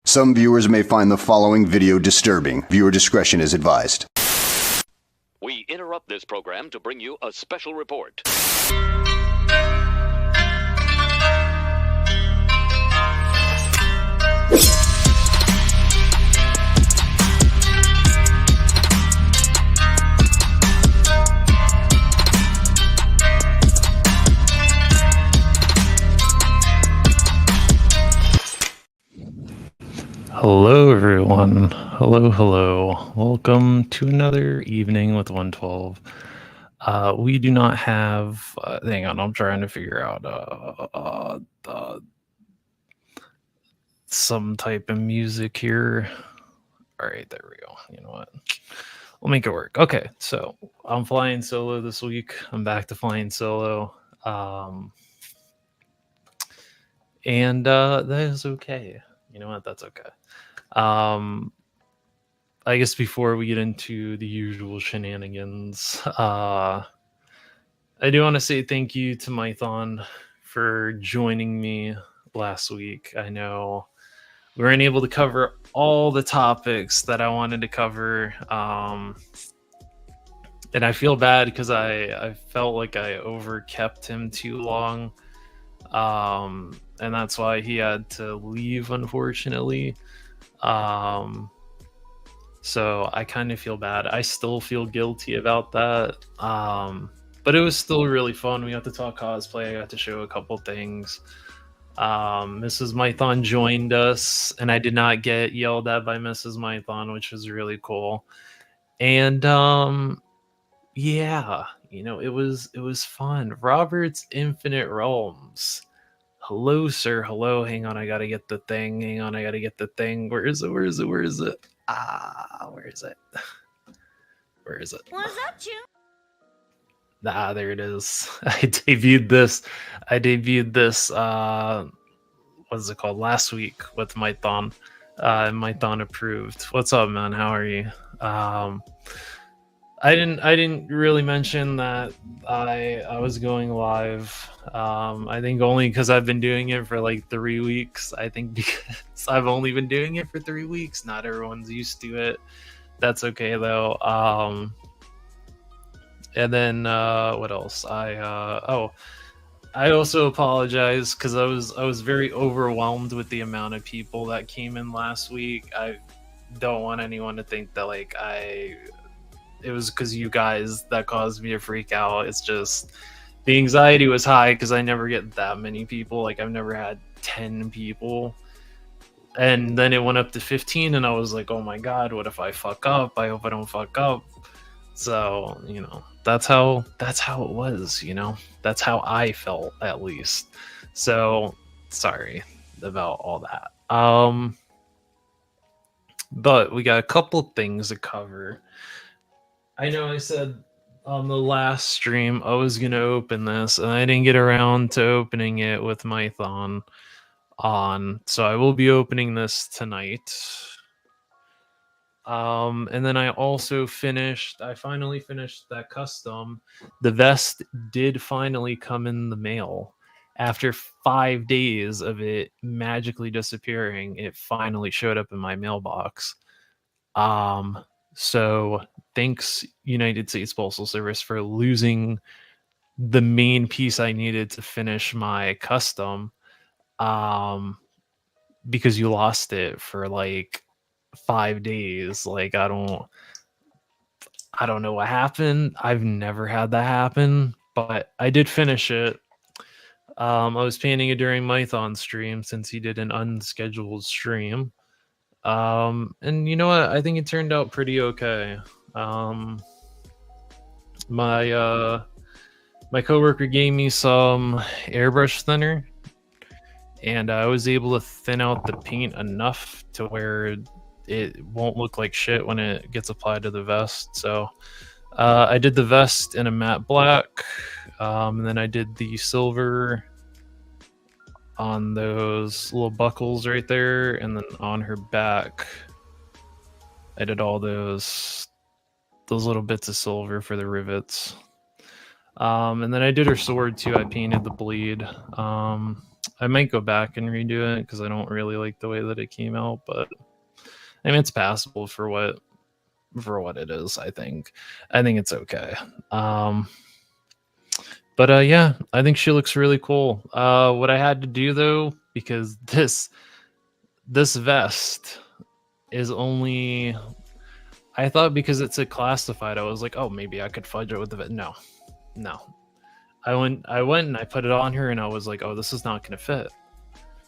Some viewers may find the following video disturbing. Viewer discretion is advised. We interrupt this program to bring you a special report. Hello everyone. Hello. Welcome to another evening with 112. We do not have hang on, I'm trying to figure out some type of music here. All right, there we go. You know what? We'll make it work. Okay, so I'm flying solo this week. I'm back to flying solo. And that is okay. You know what? That's okay. I guess before we get into the usual shenanigans, I do want to say thank you to Mython for joining me last week. I know we weren't able to cover all the topics that I wanted to cover, and I feel bad because I felt like I overkept him too long. And that's why he had to leave, unfortunately. So I kind of feel bad. I still feel guilty about that. But it was still really fun. We got to talk cosplay. I got to show a couple things. Mrs. Mython joined us, and I did not get yelled at by Mrs. Mython, which was really cool. And yeah, you know, it was fun. Robert's Infinite Realms. Hello, sir. Hello. Hang on. I gotta get the thing. Where is it? Where is it? Where is it? Where is it? Where is it? Was that you? There it is. I debuted this. What is it called? Last week with Mython. Mython approved. What's up, man? How are you? I didn't really mention that I was going live. I think only because I've been doing it for like 3 weeks. I think because I've only been doing it for 3 weeks. Not everyone's used to it. That's okay though. And then what else? I also apologize because I was very overwhelmed with the amount of people that came in last week. I don't want anyone to think that like it was because you guys that caused me to freak out. It's just the anxiety was high because I never get that many people. Like I've never had 10 people and then it went up to 15, and I was like, oh my god, what if I fuck up? I hope I don't fuck up. So, that's how it was, that's how I felt, at least. So sorry about all that. But we got a couple things to cover. I know I said on the last stream I was gonna open this, and I didn't get around to opening it with Mython on, so I will be opening this tonight. And then I finally finished that custom. The vest did finally come in the mail. After 5 days of it magically disappearing, it finally showed up in my mailbox. So thanks, United States Postal Service, for losing the main piece I needed to finish my custom. Because you lost it for like 5 days. Like, I don't know what happened. I've never had that happen, but I did finish it. I was painting it during Mython stream, since he did an unscheduled stream. And you know what? I think it turned out pretty okay. My coworker gave me some airbrush thinner, and I was able to thin out the paint enough to where it won't look like shit when it gets applied to the vest. So I did the vest in a matte black, and then I did the silver on those little buckles right there, and then on her back I did all those little bits of silver for the rivets. And then I did her sword too. I painted the bleed. I might go back and redo it because I don't really like the way that it came out, but I mean, it's passable for what it is. I think it's okay. But yeah, I think she looks really cool. What I had to do though, because this vest is only, I thought because it's a classified, I was like, oh, maybe I could fudge it with the vest. No. I went and I put it on her, and I was like, oh, this is not gonna fit.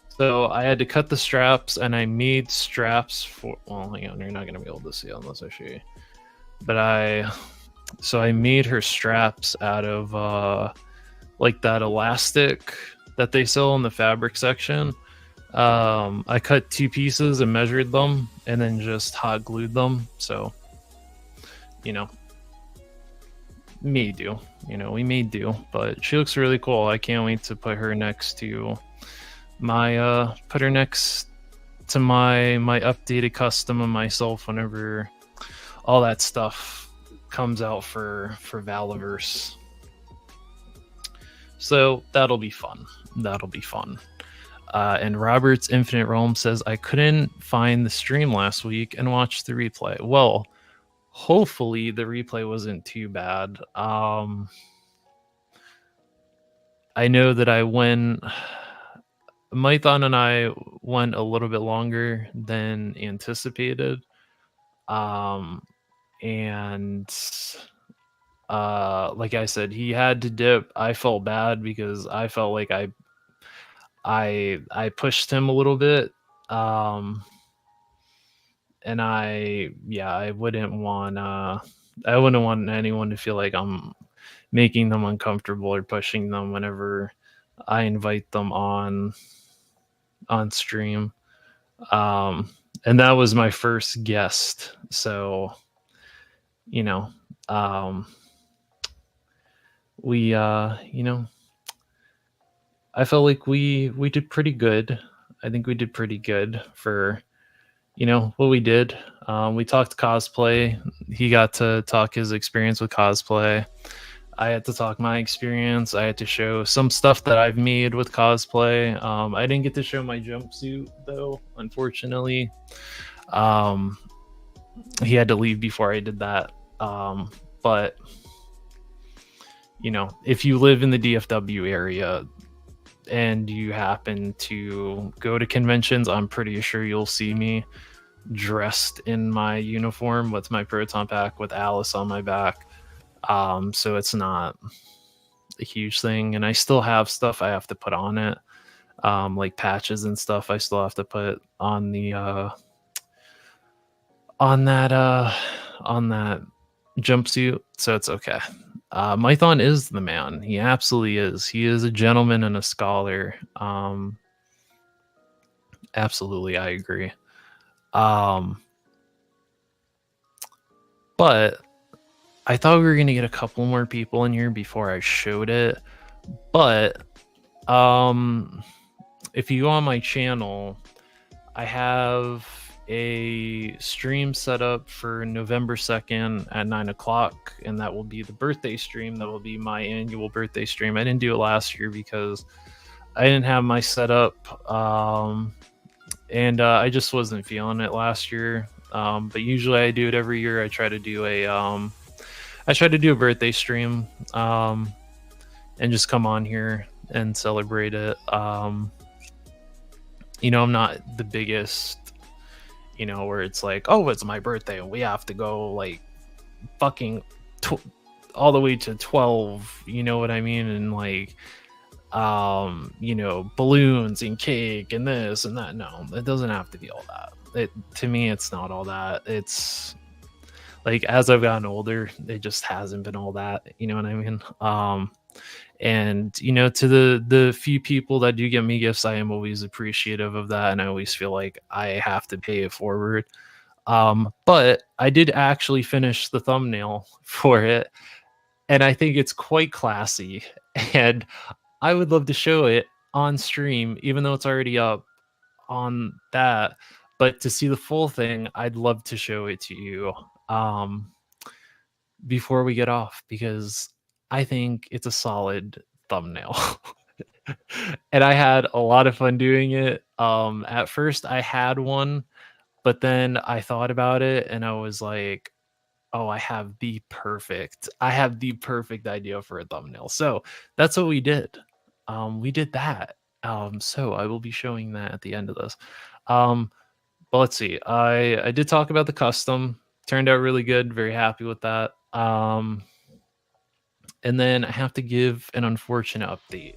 So I had to cut the straps, and I made straps for, well, hang on, you're not gonna be able to see unless I show you. But I made her straps out of like that elastic that they sell in the fabric section. I cut 2 pieces and measured them, and then just hot glued them. So, we may do, but she looks really cool. I can't wait to put her next to my my updated custom of myself whenever all that stuff comes out for Valiverse. So that'll be fun. And Robert's Infinite Realm says, I couldn't find the stream last week and watch the replay. Well, hopefully the replay wasn't too bad. I know that Mython and I went a little bit longer than anticipated. And like I said, he had to dip. I felt bad because I felt like I pushed him a little bit. And I wouldn't want anyone to feel like I'm making them uncomfortable or pushing them whenever I invite them on stream. And that was my first guest, so we I felt like we did pretty good. I think we did pretty good for what we did. We talked cosplay. He got to talk his experience with cosplay. I had to talk my experience. I had to show some stuff that I've made with cosplay. I didn't get to show my jumpsuit though, unfortunately. He had to leave before I did that. But if you live in the DFW area and you happen to go to conventions, I'm pretty sure you'll see me dressed in my uniform with my proton pack with Alice on my back. So it's not a huge thing, and I still have stuff I have to put on it. like patches and stuff I still have to put on the on that jumpsuit, so it's okay. Mython is the man. He absolutely is. He is a gentleman and a scholar. Absolutely, I agree. But I thought we were gonna get a couple more people in here before I showed it. But if you go on my channel, I have a stream set up for November 2nd at 9 o'clock, and that will be the birthday stream. That will be my annual birthday stream. I didn't do it last year because I didn't have my setup, and I just wasn't feeling it last year. But usually I do it every year. I try to do a birthday stream, and just come on here and celebrate it. You know, I'm not the biggest, you know, where it's like, oh, it's my birthday and we have to go like fucking all the way to 12, you know what I mean? And like, you know, balloons and cake and this and that. No, it doesn't have to be all that. To me, it's not all that. It's like, as I've gotten older, it just hasn't been all that, you know what I mean? And you know, to the few people that do get me gifts, I am always appreciative of that, and I always feel like I have to pay it forward. But I did actually finish the thumbnail for it, and I think it's quite classy, and I would love to show it on stream, even though it's already up on that. But to see the full thing, I'd love to show it to you before we get off, because I think it's a solid thumbnail. And I had a lot of fun doing it. At first I had one, but then I thought about it and I was like, oh, I have the perfect idea for a thumbnail. So that's what we did. We did that. So I will be showing that at the end of this. But let's see. I did talk about the custom. Turned out really good. Very happy with that. And then I have to give an unfortunate update.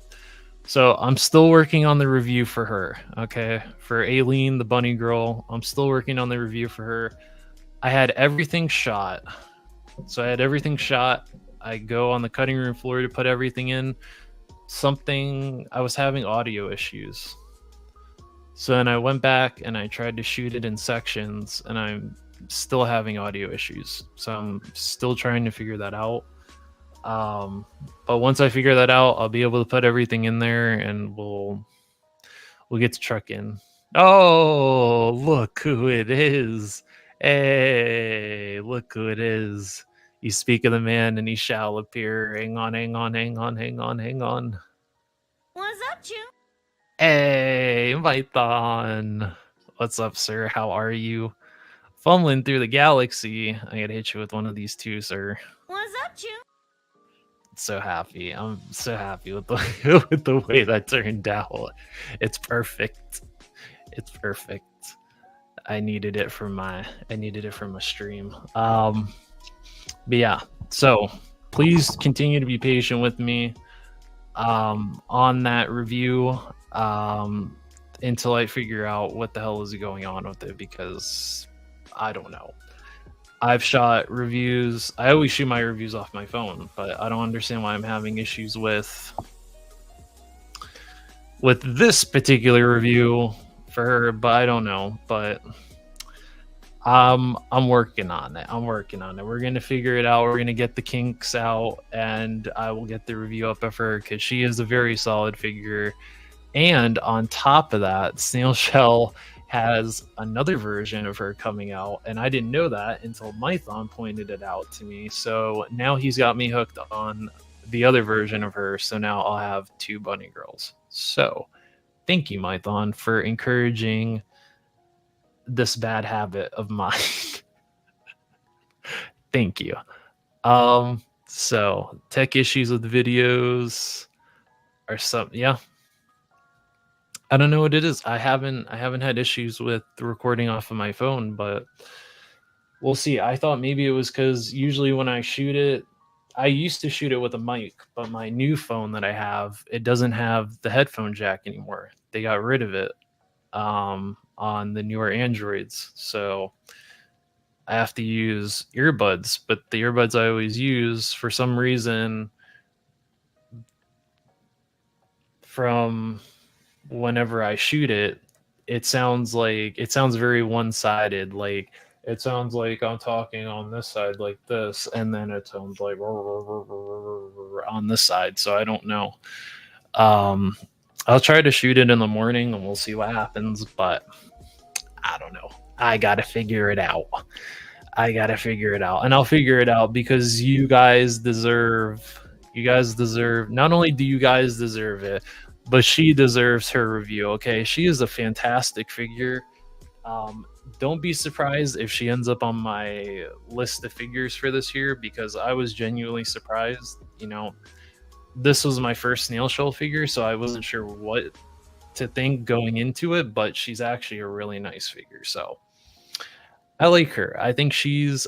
So I'm still working on the review for her. Okay, for Aileen, the bunny girl, I'm still working on the review for her. I had everything shot. So I had everything shot. I go on the cutting room floor to put everything in. I was having audio issues. So then I went back and I tried to shoot it in sections, and I'm still having audio issues. So I'm still trying to figure that out. But once I figure that out, I'll be able to put everything in there, and we'll get to truck in. Oh, look who it is. Hey, look who it is. You speak of the man and he shall appear. Hang on. What's up, Chew? Hey, Mython. What's up, sir? How are you? Fumbling through the galaxy. I gotta hit you with one of these two, sir. What's up, Chew? So happy. I'm so happy with the with the way that turned out. It's perfect. It's perfect. I needed it for my stream. But yeah, so please continue to be patient with me on that review until I figure out what the hell is going on with it, because I don't know. I've shot reviews. I always shoot my reviews off my phone, but I don't understand why I'm having issues with this particular review for her, but I don't know. But I'm working on it. We're gonna figure it out. We're gonna get the kinks out, and I will get the review up of her, because she is a very solid figure. And on top of that, Snail Shell has another version of her coming out, and I didn't know that until Mython pointed it out to me. So now he's got me hooked on the other version of her, so now I'll have two bunny girls. So thank you, Mython, for encouraging this bad habit of mine. Thank you. So tech issues with videos or something. Yeah, I don't know what it is. I haven't had issues with the recording off of my phone, but we'll see. I thought maybe it was because usually when I shoot it, I used to shoot it with a mic, but my new phone that I have, it doesn't have the headphone jack anymore. They got rid of it on the newer Androids. So I have to use earbuds, but the earbuds I always use, for some reason, from whenever I shoot it, it sounds very one-sided. Like it sounds like I'm talking on this side like this, and then it sounds like on this side. So I don't know. I'll try to shoot it in the morning and we'll see what happens, but I don't know. I gotta figure it out. And I'll figure it out because you guys deserve, not only do you guys deserve it, but she deserves her review. Okay, she is a fantastic figure. Don't be surprised if she ends up on my list of figures for this year, because I was genuinely surprised. You know, this was my first snail shell figure, so I wasn't sure what to think going into it, but she's actually a really nice figure. So I like her. I think she's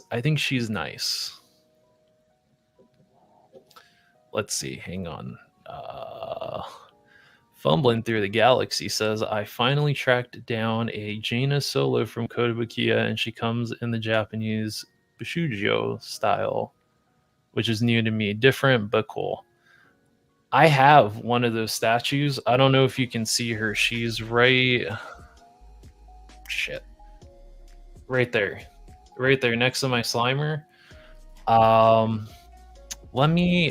nice. Let's see. Hang on. Fumbling Through the Galaxy says, I finally tracked down a Jaina Solo from Kotobukiya, and she comes in the Japanese Bushujo style, which is new to me. Different, but cool. I have one of those statues. I don't know if you can see her. She's right... Shit. Right there next to my Slimer. Let me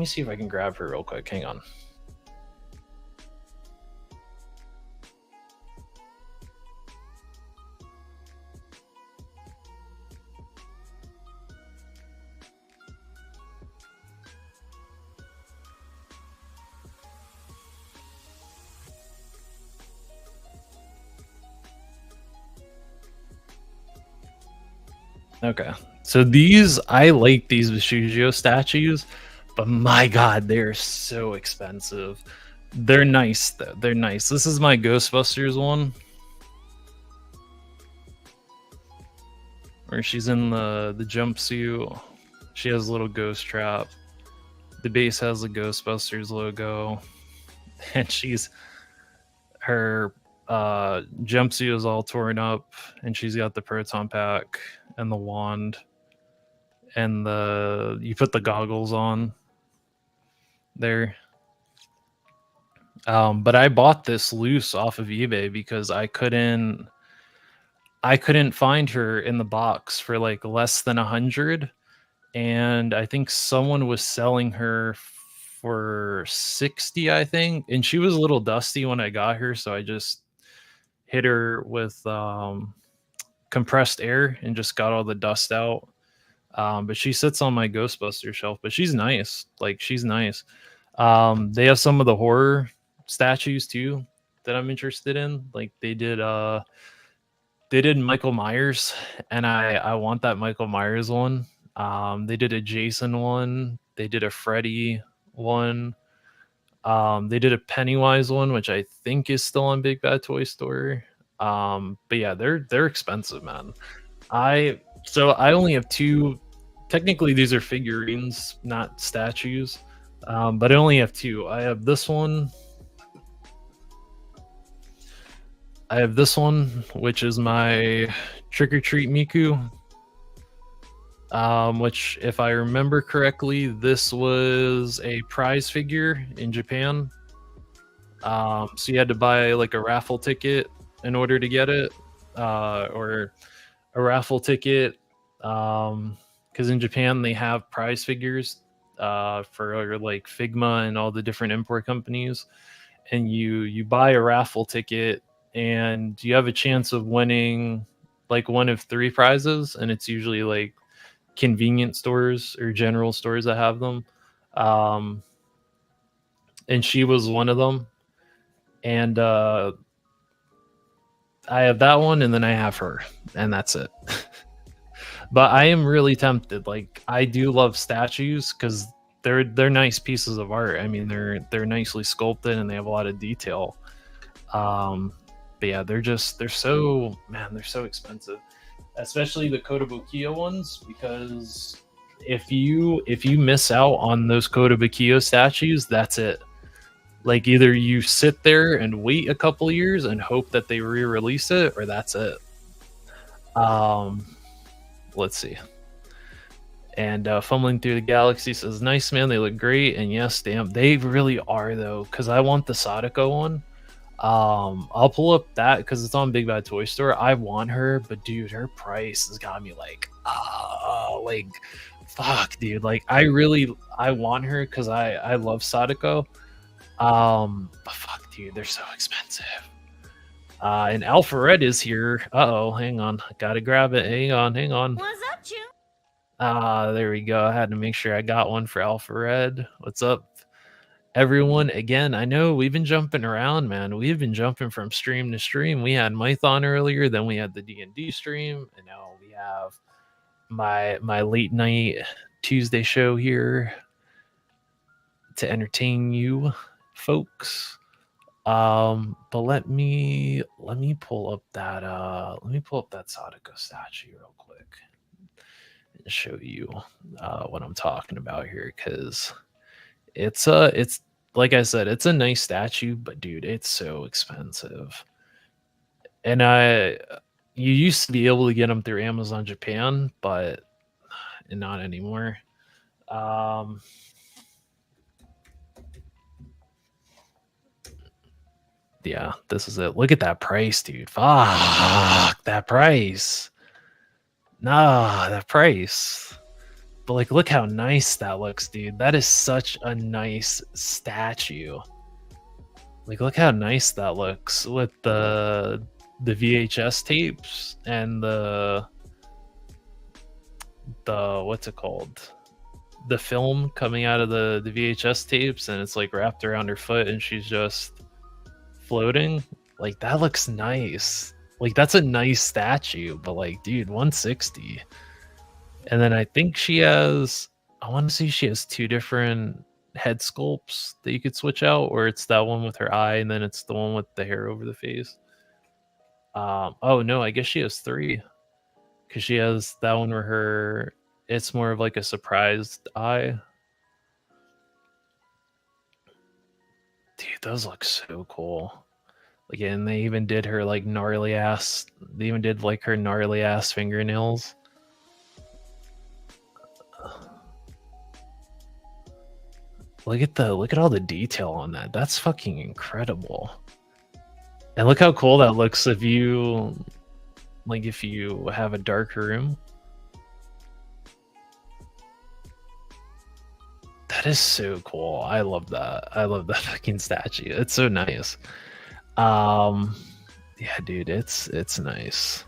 see if I can grab her real quick. Hang on. Okay, so I like these Bushujo statues, but my god, they're so expensive. They're nice though. They're nice. This is my Ghostbusters one, where she's in the jumpsuit. She has a little ghost trap. The base has the Ghostbusters logo, and her jumpsuit is all torn up, and she's got the proton pack and the wand, and you put the goggles on there. But I bought this loose off of eBay because I couldn't find her in the box for like less than 100, and I think someone was selling her for 60, I think, and she was a little dusty when I got her, so I just hit her with compressed air and just got all the dust out. But she sits on my Ghostbuster shelf, but she's nice. Like, she's nice. They have some of the horror statues too that I'm interested in. Like they did Michael Myers, and I want that Michael Myers one. They did a Jason one, they did a Freddy one, they did a Pennywise one, which I think is still on Big Bad Toy Store. But yeah, they're expensive, man. I only have two. Technically, these are figurines, not statues. But I only have two. I have this one. Which is my Trick or Treat Miku. Which, if I remember correctly, this was a prize figure in Japan. So you had to buy like a raffle ticket in order to get it, or a raffle ticket, because in Japan they have prize figures for like Figma and all the different import companies, and you buy a raffle ticket and you have a chance of winning like one of three prizes, and it's usually like convenience stores or general stores that have them. And she was one of them, and I have that one, and then I have her, and that's it. But I am really tempted. Like, I do love statues because they're nice pieces of art. I mean, they're nicely sculpted and they have a lot of detail. But yeah, they're so expensive, especially the Kotobukiya ones, because if you miss out on those Kotobukiyo statues, that's it. Like either you sit there and wait a couple years and hope that they re-release it, or that's it. Let's see. And Fumbling Through the Galaxy says, nice, man, they look great. And yes, damn, they really are, though, because I want the Sadako one. I'll pull up that because it's on Big Bad Toy Store. I want her, but dude, her price has got me like fuck, dude. Like I want her because I love Sadako. But fuck, dude, they're so expensive. And Alpha Red is here. Uh-oh, hang on. Gotta grab it. Hang on. What's up, Chew? There we go. I had to make sure I got one for Alpha Red. What's up, everyone? Again, I know we've been jumping around, man. We've been jumping from stream to stream. We had Mython earlier, then we had the D&D stream, and now we have my late night Tuesday show here to entertain you folks. But let me pull up that Sadako statue real quick and show you what I'm talking about here, because it's like I said, it's a nice statue, but dude, it's so expensive. And you used to be able to get them through Amazon Japan, but not anymore. Yeah, this is it. Look at that price, dude. Fuck, that price. Nah, that price. But like, look how nice that looks, dude. That is such a nice statue. Like, look how nice that looks with the VHS tapes and the what's it called? The film coming out of the VHS tapes, and it's like wrapped around her foot, and she's just floating. Like, that looks nice. Like, that's a nice statue, but like, dude, 160. And then I think she has, I want to say she has two different head sculpts that you could switch out, or it's that one with her eye and then it's the one with the hair over the face. Oh no, I guess she has three, because she has that one where it's more of like a surprised eye. Dude, those look so cool. Like, and they even did her like gnarly ass. They even did like her gnarly ass fingernails. Look at all the detail on that. That's fucking incredible. And look how cool that looks if you have a dark room. That is so cool. I love that. I love that fucking statue. It's so nice. Yeah, dude, it's nice.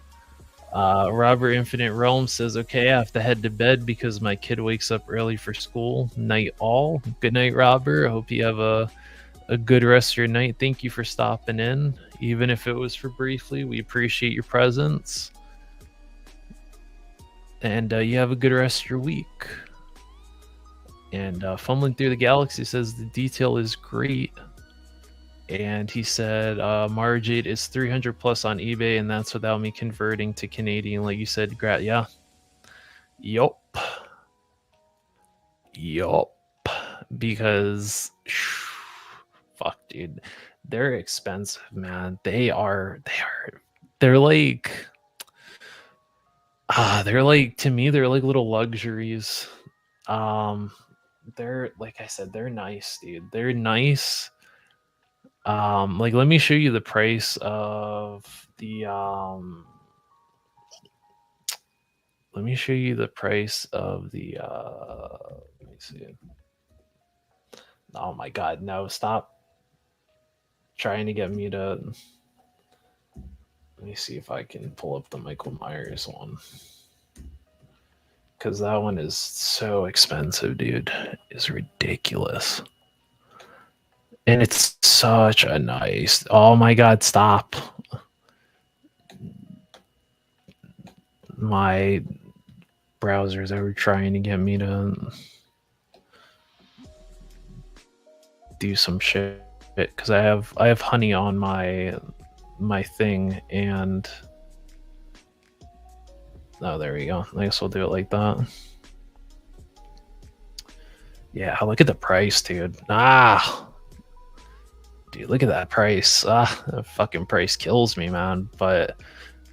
Robert Infinite Realm says, okay, I have to head to bed because my kid wakes up early for school. Night all. Good night, Robert. I hope you have a good rest of your night. Thank you for stopping in, even if it was for briefly. We appreciate your presence. And you have a good rest of your week. And Fumbling Through the Galaxy says the detail is great. And he said Mara Jade is 300 plus on eBay, and that's without me converting to Canadian, like you said. Yeah. Yup. Because fuck, dude, they're expensive, man. They're like to me, they're like little luxuries. They're, like I said, they're nice, dude. They're nice. Like, let me show you the price of the let me show you the price of the let me see. Oh my god, no, stop trying to get me to. Let me see if I can pull up the Michael Myers one, because that one is so expensive, dude. It's ridiculous. And it's such a nice. Oh my god, stop. My browser's ever trying to get me to do some shit, because I have honey on my thing, and oh, there we go. I guess we'll do it like that. Yeah, look at the price, dude. Dude, look at that price. The fucking price kills me, man. But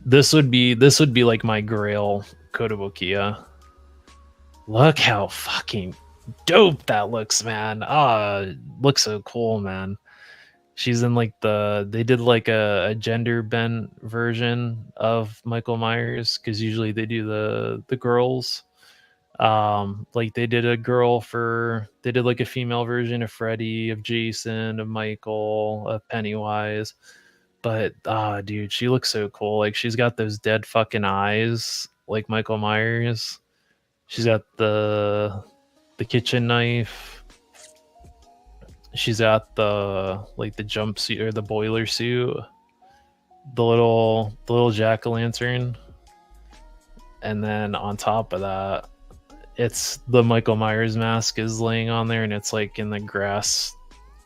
this would be like my grail Kotobukiya. Look how fucking dope that looks, man. Looks so cool, man. She's in like they did like a gender bent version of Michael Myers, because usually they do the girls. Like they did like a female version of Freddy, of Jason, of Michael, of Pennywise. But dude, she looks so cool. Like she's got those dead fucking eyes like Michael Myers. She's got the kitchen knife. She's got the jumpsuit or the boiler suit, the little jack-o'-lantern, and then on top of that, it's the Michael Myers mask is laying on there, and it's like in the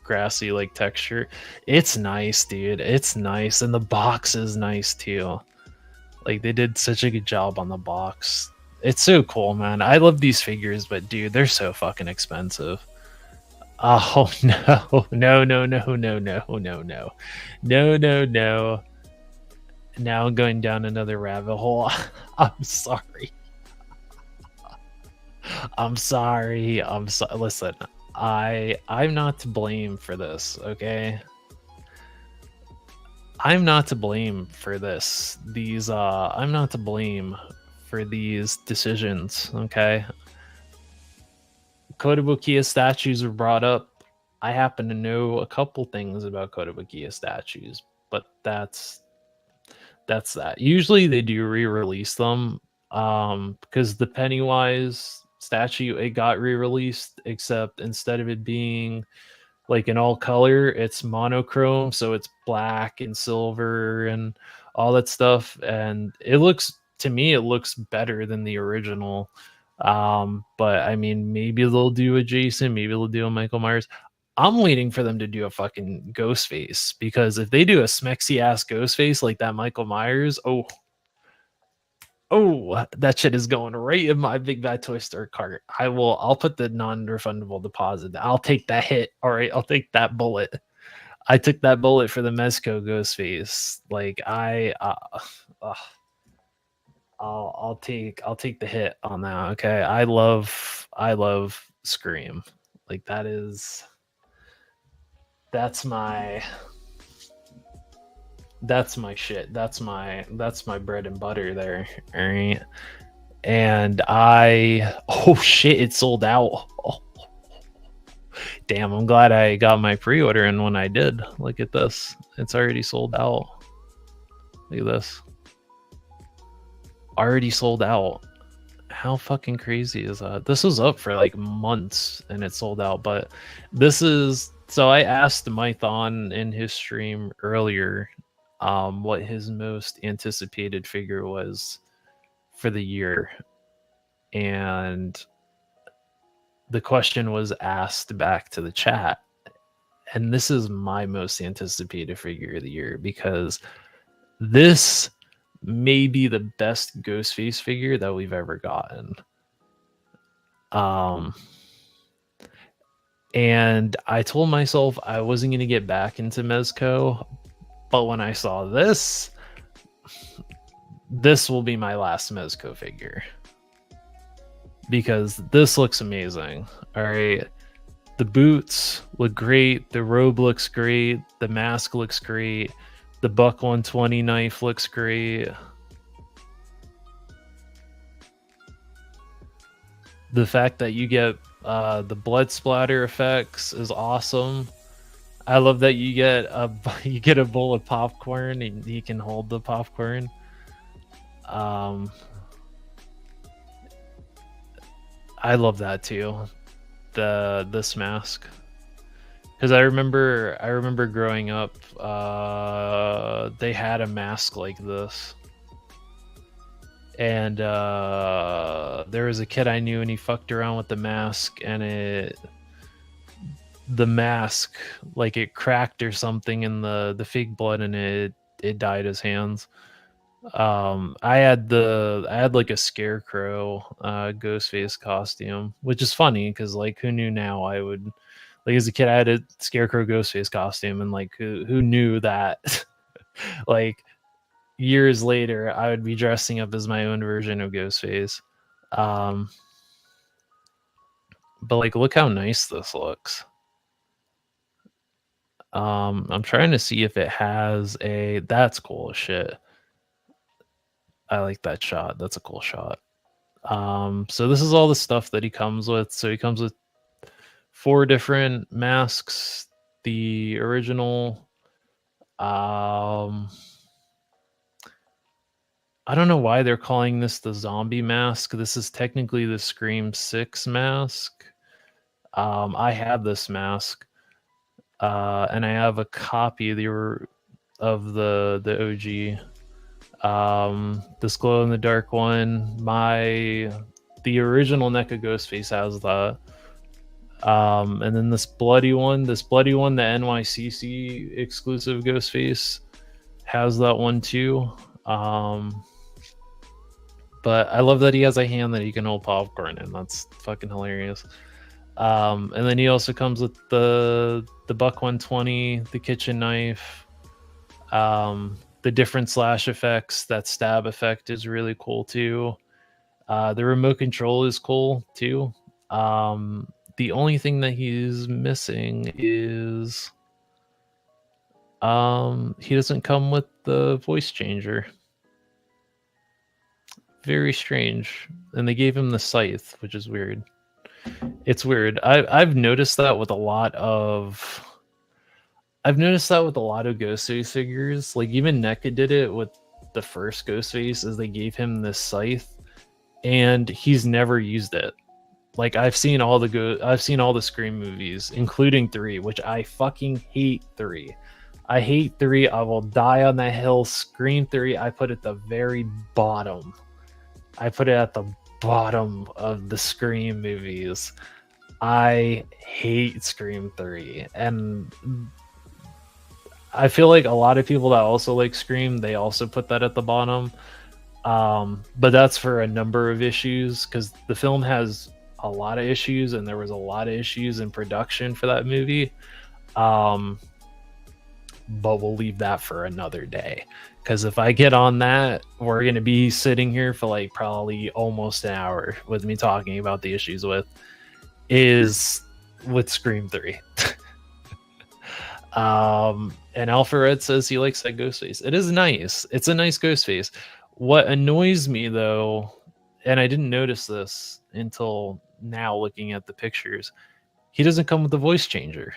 grassy like texture. It's nice, dude. It's nice, and the box is nice too. Like they did such a good job on the box. It's so cool, man. I love these figures, but dude, they're so fucking expensive. Oh no, no, no, no, no, no, no, no, no, no, no. Now I'm going down another rabbit hole. I'm sorry. I'm sorry. Listen, I'm not to blame for this, okay? I'm not to blame for this. I'm not to blame for these decisions, okay? Kotobukiya statues were brought up. I happen to know a couple things about Kotobukiya statues, but that's that. Usually they do re-release them, because the Pennywise statue, it got re-released, except instead of it being like an all color, it's monochrome, so it's black and silver and all that stuff, and it looks better than the original. But I mean, maybe they'll do a Jason, maybe they'll do a Michael Myers. I'm waiting for them to do a fucking Ghostface, because if they do a smexy ass Ghostface like that Michael Myers, oh, that shit is going right in my Big Bad Toy Store cart. I'll put the non-refundable deposit. I'll take that hit. All right, I'll take that bullet. I took that bullet for the Mezco Ghostface. Like I'll take the hit on that. Okay. I love Scream. Like that's my shit. That's my bread and butter there. All right. And oh shit, it sold out. Oh, damn, I'm glad I got my pre-order in when I did. Look at this. It's already sold out. Look at this. Already sold out. How fucking crazy is that? This was up for like months and it sold out. But so I asked Mython in his stream earlier what his most anticipated figure was for the year, and the question was asked back to the chat, and this is my most anticipated figure of the year, because this may be the best Ghostface figure that we've ever gotten. And I told myself I wasn't going to get back into Mezco, but when I saw this will be my last Mezco figure, because this looks amazing. All right. The boots look great. The robe looks great. The mask looks great. The Buck 120 knife looks great. The fact that you get the blood splatter effects is awesome. I love that you get a bowl of popcorn and you can hold the popcorn. I love that too. This mask, because I remember growing up, they had a mask like this, and there was a kid I knew and he fucked around with the mask, and the mask, like, it cracked or something in the fake blood, and it dyed his hands. I had like a scarecrow ghost face costume, which is funny because like who knew now I would like as a kid I had a scarecrow ghost face costume, and like who knew that like years later I would be dressing up as my own version of Ghostface. Um but like look how nice this looks. I'm trying to see if it has a that's cool as shit. I like that shot. That's a cool shot. So this is all the stuff that he comes with. So he comes with 4 different masks. The original, I don't know why they're calling this the zombie mask. This is technically the Scream 6 mask. I have this mask, and I have a copy of the OG. This glow in the dark one, the original NECA Ghostface has that. And then this bloody one, the NYCC exclusive Ghostface has that one too. But I love that he has a hand that he can hold popcorn in. That's fucking hilarious. And then he also comes with the Buck 120, the kitchen knife, the different slash effects. That stab effect is really cool too. The remote control is cool too. The only thing that he's missing is he doesn't come with the voice changer. Very strange. And they gave him the scythe, which is weird. It's weird. I've noticed that with a lot of Ghostface figures. Like even NECA did it with the first Ghostface, is they gave him this scythe, and he's never used it. Like I've seen all the Scream movies, including 3, which I fucking hate 3. I hate 3. I will die on that hill. Scream 3, I put at the very bottom. I put it at the bottom of the Scream movies. I hate Scream 3. And I feel like a lot of people that also like Scream, they also put that at the bottom. But that's for a number of issues, because the film has a lot of issues, and there was a lot of issues in production for that movie. But we'll leave that for another day, because if I get on that, we're going to be sitting here for like probably almost an hour with me talking about the issues with Scream 3. And Alpha says he likes that Ghostface. It is nice. It's a nice Ghostface. What annoys me though, and I didn't notice this until now looking at the pictures, he doesn't come with the voice changer.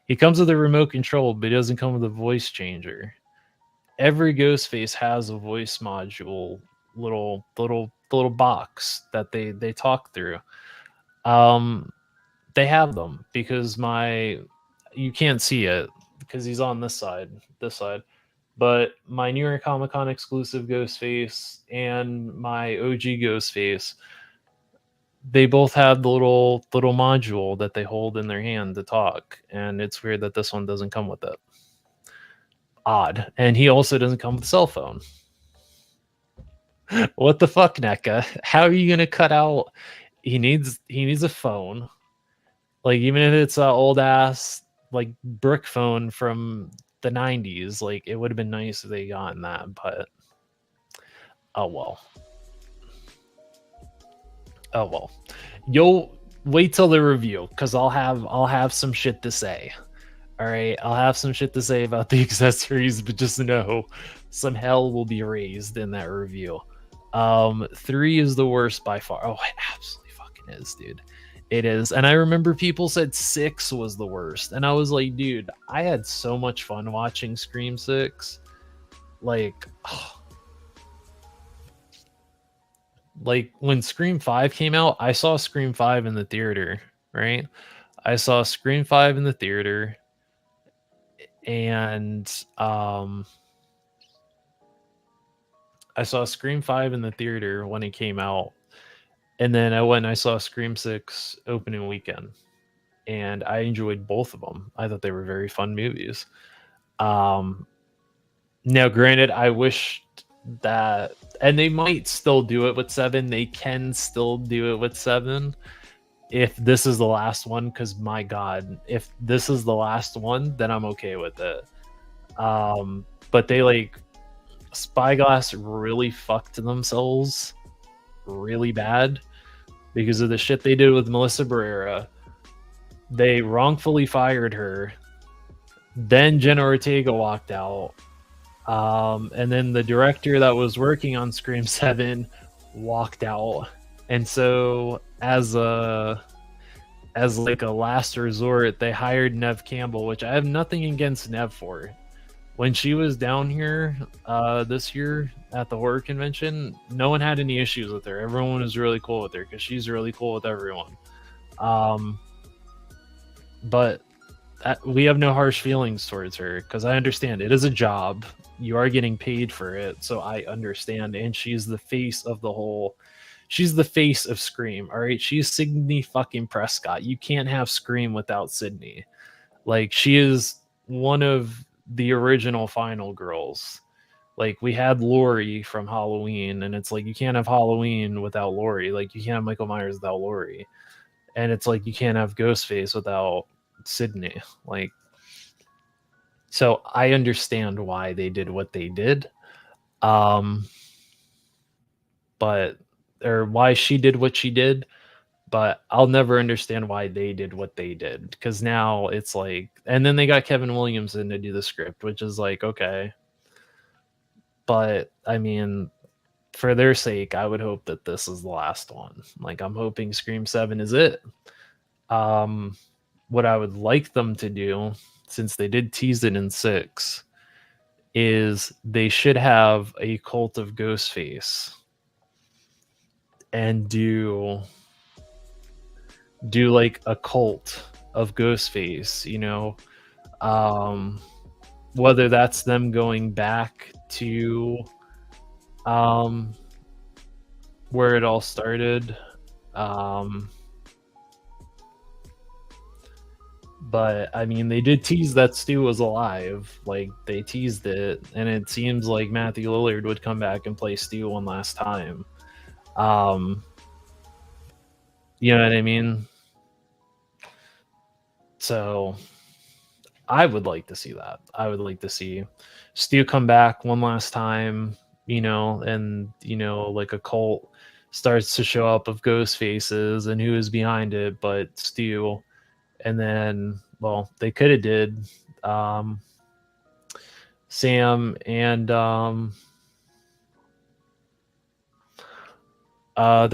He comes with a remote control, but he doesn't come with a voice changer. Every Ghostface has a voice module, little box that they talk through. They have them because you can't see it because he's on this side. But my New York Comic Con exclusive Ghostface and my OG Ghostface, they both have the little module that they hold in their hand to talk, and it's weird that this one doesn't come with it. Odd. And he also doesn't come with a cell phone. What the fuck, NECA? How are you gonna cut out? He needs a phone. Like even if it's an old ass like brick phone from the 90s, like it would have been nice if they gotten that, but oh well. You'll wait till the review, because I'll have some shit to say. All right, I'll have some shit to say about the accessories, but just know some hell will be raised in that review. 3 is the worst by far. Oh, it absolutely fucking is, dude. It is. And I remember people said 6 was the worst, and I was like, dude, I had so much fun watching Scream 6. Like, like when Scream 5 came out, I saw Scream 5 in the theater, right? I saw Scream 5 in the theater, and I saw Scream 5 in the theater when it came out, and then I went and I saw Scream 6 opening weekend, and I enjoyed both of them. I thought they were very fun movies. Now, granted, I wished that, and they might still do it with 7. They can still do it with 7 if this is the last one, because my god, if this is the last one, then I'm okay with it. But they like Spyglass really fucked themselves really bad because of the shit they did with Melissa Barrera. They wrongfully fired her. Then Jenna Ortega walked out. And then the director that was working on Scream 7 walked out. And so as like a last resort, they hired Neve Campbell, which I have nothing against Neve for. When she was down here this year at the horror convention, no one had any issues with her. Everyone was really cool with her because she's really cool with everyone. But we have no harsh feelings towards her because I understand it is a job. You are getting paid for it, so I understand. And she's the face of the whole. She's the face of Scream. All right, she's Sydney fucking Prescott. You can't have Scream without Sydney. Like, she is one of the original final girls. Like, we had Laurie from Halloween, and it's like you can't have Halloween without Laurie. Like, you can't have Michael Myers without Laurie, and it's like you can't have Ghostface without Sydney. Like, so I understand why they did what they did, but or why she did what she did. But I'll never understand why they did what they did, because now it's like, and then they got Kevin Williamson to do the script, which is like, okay. But I mean, for their sake, I would hope that this is the last one. Like, I'm hoping Scream 7 is it. What I would like them to do, since they did tease it in 6, is they should have a cult of Ghostface and do like a cult of Ghostface, you know, whether that's them going back to where it all started, but I mean, they did tease that Stu was alive. Like, they teased it, and it seems like Matthew Lillard would come back and play Stu one last time. You know what I mean? So I would like to see that. I would like to see Stu come back one last time, you know, and, you know, like a cult starts to show up of ghost faces and who is behind it, but Stu. And then, well, they could have did Sam and the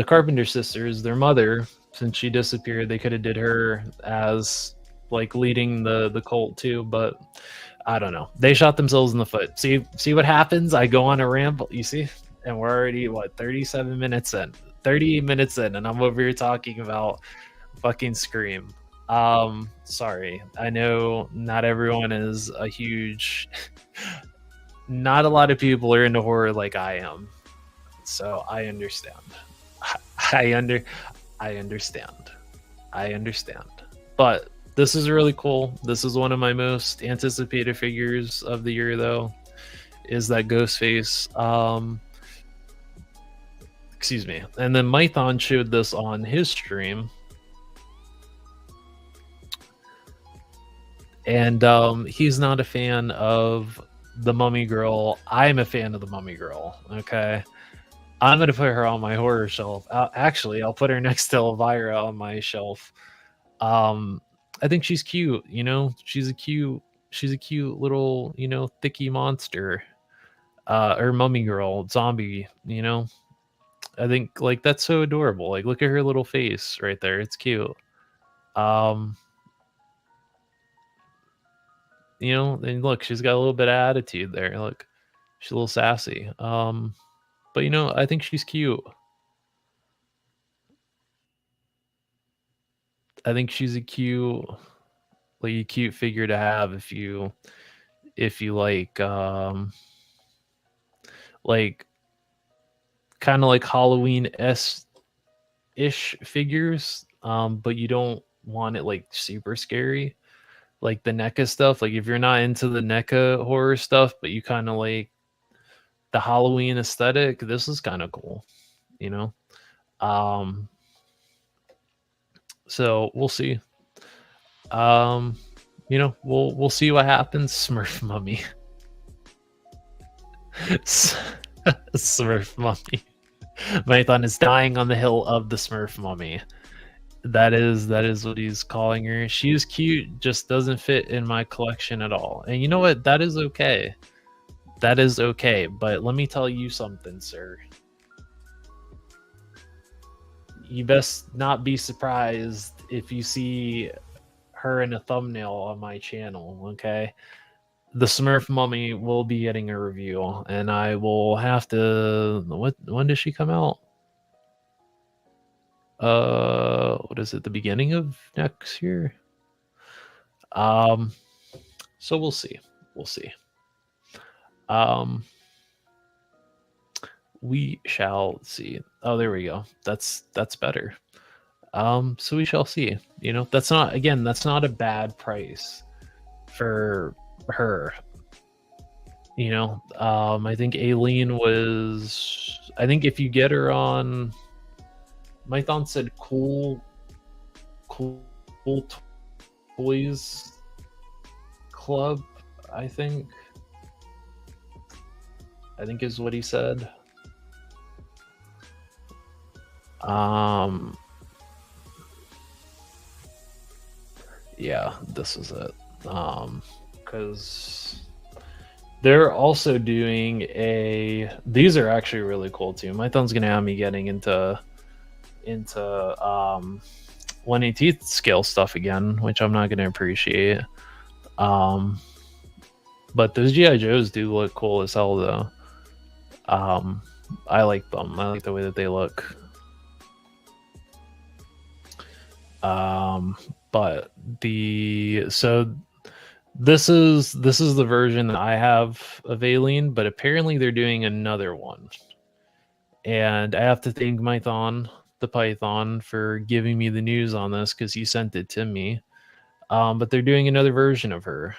Carpenter sisters, their mother, since she disappeared, they could have did her as like leading the cult too, but I don't know. They shot themselves in the foot. See what happens? I go on a ramble, you see? And we're already 38 minutes in, and I'm over here talking about fucking Scream. Sorry. I know not everyone is a huge not a lot of people are into horror like I am. So I understand. I understand. But this is really cool. This is one of my most anticipated figures of the year, though, is that Ghostface. Excuse me. And then Mython showed this on his stream. And he's not a fan of the Mummy Girl. I'm a fan of the Mummy Girl, okay? I'm going to put her on my horror shelf. Actually, I'll put her next to Elvira on my shelf. I think she's cute, you know? She's a cute little, you know, thicky monster. Or Mummy Girl, zombie, you know? I think, like, that's so adorable. Like, look at her little face right there. It's cute. You know, and look, she's got a little bit of attitude there. Look, she's a little sassy. But, you know, I think she's cute. I think she's a cute figure to have if you like kind of like Halloween-ish figures, but you don't want it like super scary, like the NECA stuff. Like, if you're not into the NECA horror stuff, but you kind of like the Halloween aesthetic, this is kind of cool, you know. So we'll see. You know, we'll see what happens. Smurf mummy. Smurf mummy. Mython is dying on the hill of the Smurf mummy. That is what he's calling her. She is cute, just doesn't fit in my collection at all. And you know what? That is okay. That is okay. But let me tell you something, sir. You best not be surprised if you see her in a thumbnail on my channel, okay? The Smurf mummy will be getting a review, and I will have to... When does she come out? What is it? The beginning of next year? So we'll see. We'll see. We shall see. Oh, there we go. That's better. So we shall see. You know, that's not a bad price for her. You know, I think Aileen was, I think if you get her on, Mython said cool toys club, I think is what he said. Yeah, this is it. Because they're also doing these are actually really cool too. Mython's gonna have me getting into 1/18 scale stuff again, which I'm not gonna appreciate. But those GI Joes do look cool as hell though. I like them. I like the way that they look. But this is the version that I have of Aileen, but apparently they're doing another one. And I have to thank Mython, the Python, for giving me the news on this because he sent it to me. But they're doing another version of her.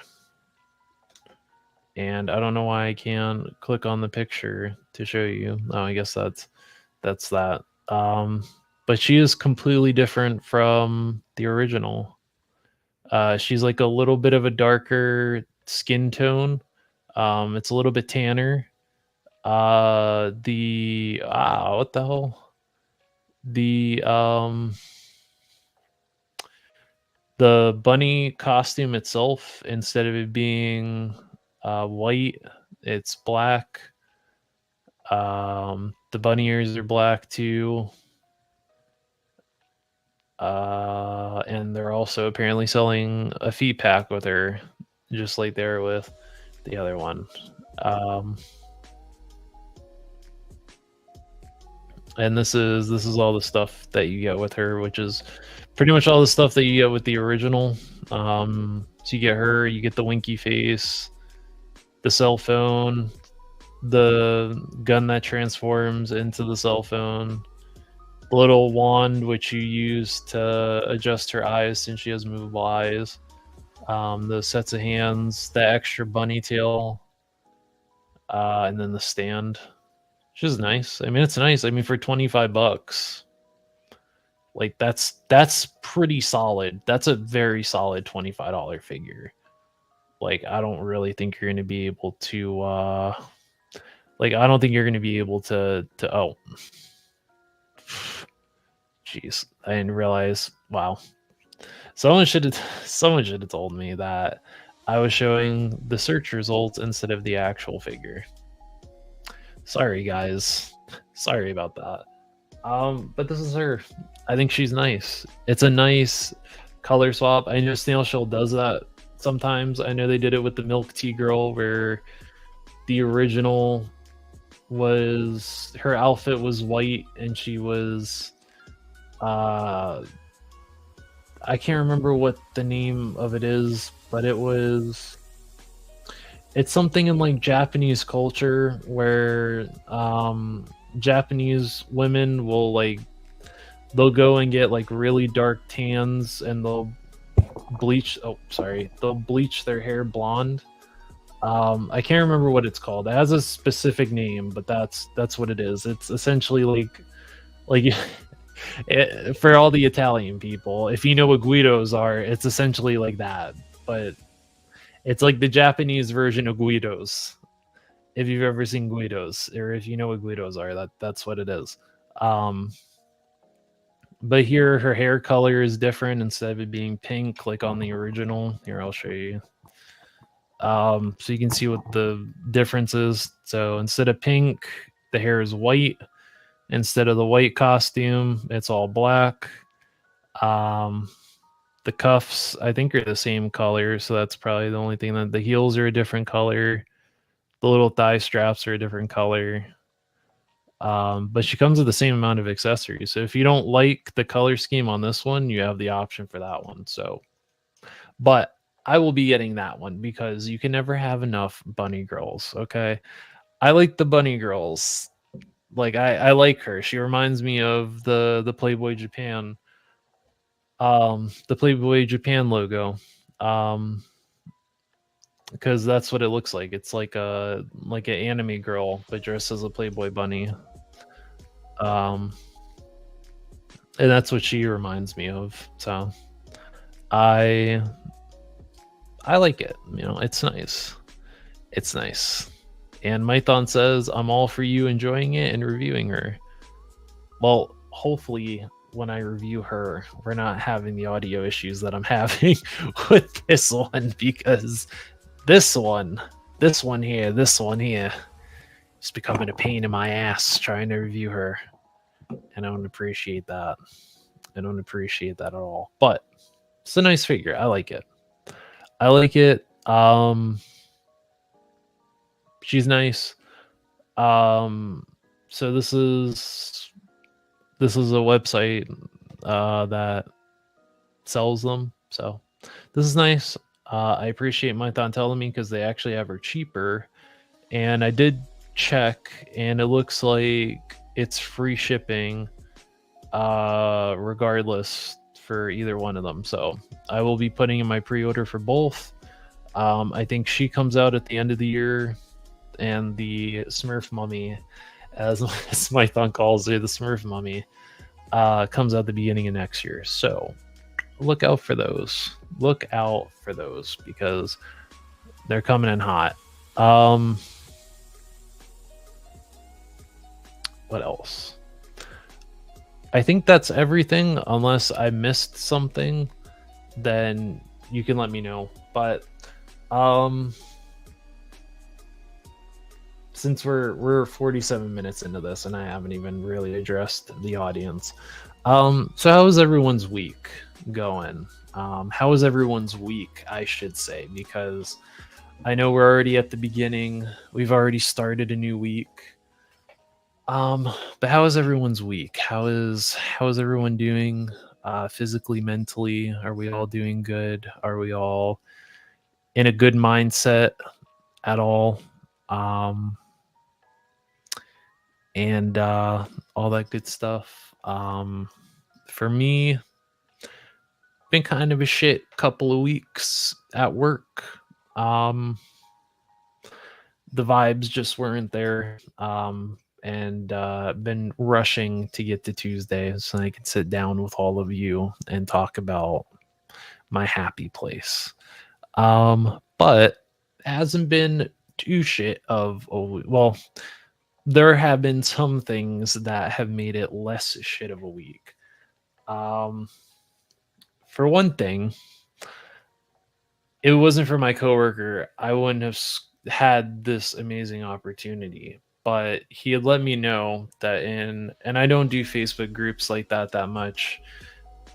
And I don't know why I can't click on the picture to show you. Oh, I guess that's that. But she is completely different from the original. She's like a little bit of a darker skin tone. It's a little bit tanner. What the hell? The bunny costume itself, instead of it being white, it's black. The bunny ears are black too. And they're also apparently selling a feet pack with her, just like they were with the other one. And this is all the stuff that you get with her, which is pretty much all the stuff that you get with the original. So you get her, you get the winky face, the cell phone, the gun that transforms into the cell phone, the little wand which you use to adjust her eyes since she has movable eyes, the sets of hands, the extra bunny tail, and then the stand, which is nice. I mean, it's nice. I mean, for $25, like that's pretty solid. That's a very solid $25 figure. Like, I don't really think you're going to be able to, I don't think you're going to be able to, oh, jeez, I didn't realize. Wow. Someone should have told me that I was showing the search results instead of the actual figure. Sorry, guys. Sorry about that. But this is her. I think she's nice. It's a nice color swap. I know Snail Shell does that sometimes. I know they did it with the Milk Tea Girl, where the original was, her outfit was white and she was I can't remember what the name of it is, but it's something in like Japanese culture where Japanese women will they'll go and get like really dark tans and they'll bleach their hair blonde, I can't remember what it's called. It has a specific name, but that's what it is. It's essentially like for all the Italian people, if you know what Guidos are, it's essentially like that. But it's like the Japanese version of Guidos. If you've ever seen Guidos, or if you know what Guidos are, that's what it is. But here her hair color is different. Instead of it being pink like on the original, here I'll show you. So you can see what the difference is. So instead of pink, the hair is white. Instead of the white costume, it's all black. The cuffs, I think, are the same color, so that's probably the only thing. That the heels are a different color. The little thigh straps are a different color. But she comes with the same amount of accessories. So if you don't like the color scheme on this one, you have the option for that one. So, but I will be getting that one because you can never have enough bunny girls. Okay, I like the bunny girls. Like I like her. She reminds me of the Playboy Japan, the Playboy Japan logo, because that's what it looks like. It's like an anime girl but dressed as a Playboy bunny. And that's what she reminds me of. So I like it. You know, it's nice. It's nice. And Mython says, I'm all for you enjoying it and reviewing her. Well, hopefully when I review her, we're not having the audio issues that I'm having with this one, because this one here is becoming a pain in my ass trying to review her. And I don't appreciate that. I don't appreciate that at all. But it's a nice figure. I like it. I like it. She's nice. So this is a website that sells them. So this is nice. I appreciate Mython telling me, because they actually have her cheaper. And I did check, and it looks like it's free shipping regardless for either one of them. So I will be putting in my pre-order for both. I think she comes out at the end of the year, and the Smurf Mummy, as Mython calls her, the Smurf Mummy, comes out the beginning of next year. So look out for those. Look out for those, because they're coming in hot. What else? I think that's everything. Unless I missed something, then you can let me know. But since we're 47 minutes into this and I haven't even really addressed the audience, so how is everyone's week going? How is everyone's week, I should say, because I know we're already at the beginning. We've already started a new week. But how is everyone's week? How is everyone doing physically, mentally? Are we all doing good? Are we all in a good mindset at all? And all that good stuff. For me, been kind of a shit couple of weeks at work. The vibes just weren't there. And been rushing to get to Tuesday so I can sit down with all of you and talk about my happy place. But hasn't been too shit of well, there have been some things that have made it less shit of a week. For one thing, if it wasn't for my coworker, I wouldn't have had this amazing opportunity. But he had let me know that and I don't do Facebook groups like that much.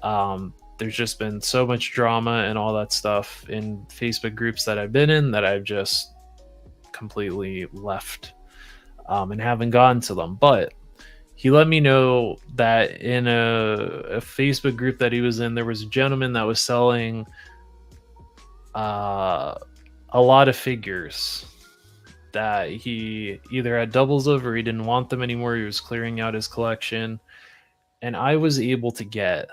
There's just been so much drama and all that stuff in Facebook groups that I've been in that I've just completely left and haven't gone to them. But he let me know that in a Facebook group that he was in, there was a gentleman that was selling a lot of figures that he either had doubles of or he didn't want them anymore. He was clearing out his collection. And I was able to get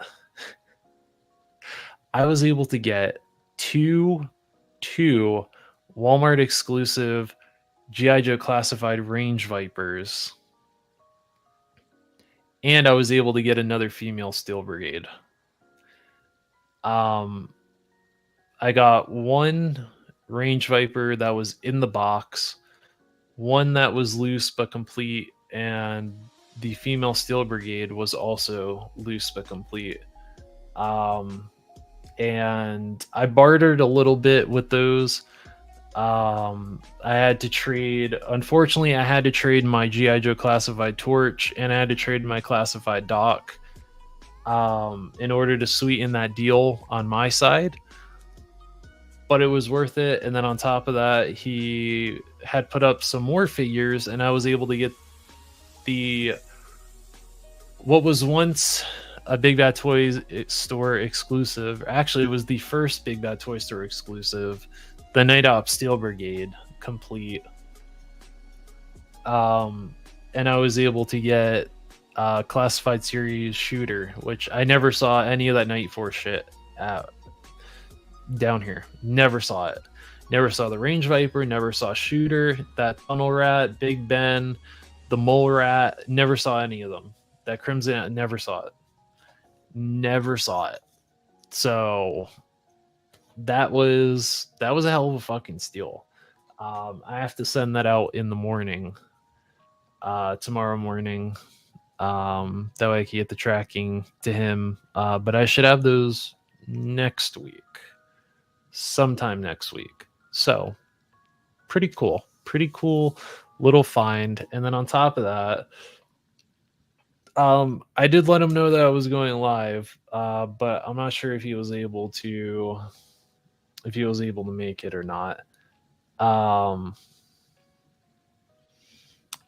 two Walmart exclusive G.I. Joe classified Range Vipers. And I was able to get another female Steel Brigade. I got one Range Viper that was in the box, one that was loose but complete, and the female Steel Brigade was also loose but complete. And I bartered a little bit with those. I had to trade. Unfortunately, I had to trade my GI Joe classified torch, and I had to trade my classified dock in order to sweeten that deal on my side. But it was worth it. And then on top of that, he had put up some more figures, and I was able to get the what was once a Big Bad Toys Store exclusive. Actually, it was the first Big Bad Toy Store exclusive, the Night Op Steel Brigade complete. And I was able to get classified series shooter, which I never saw any of that Night Force shit down here. Never saw it. Never saw the Range Viper, never saw shooter, that Tunnel Rat, Big Ben, the Mole Rat, never saw any of them. That Crimson, never saw it. Never saw it. So that was a hell of a fucking steal. I have to send that out in the morning, tomorrow morning. That way I can get the tracking to him. But I should have those next week, sometime next week. So pretty cool little find. And then on top of that, I did let him know that I was going live, but I'm not sure if he was able to make it or not. I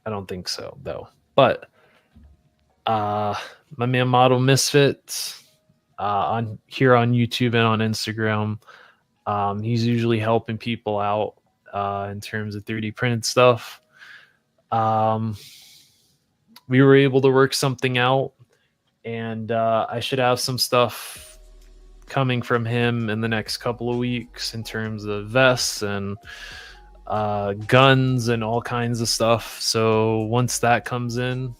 don't think so though. But my man Model Misfits on YouTube and on Instagram, he's usually helping people out in terms of 3D printed stuff. We were able to work something out, and I should have some stuff coming from him in the next couple of weeks in terms of vests and guns and all kinds of stuff. So once that comes in,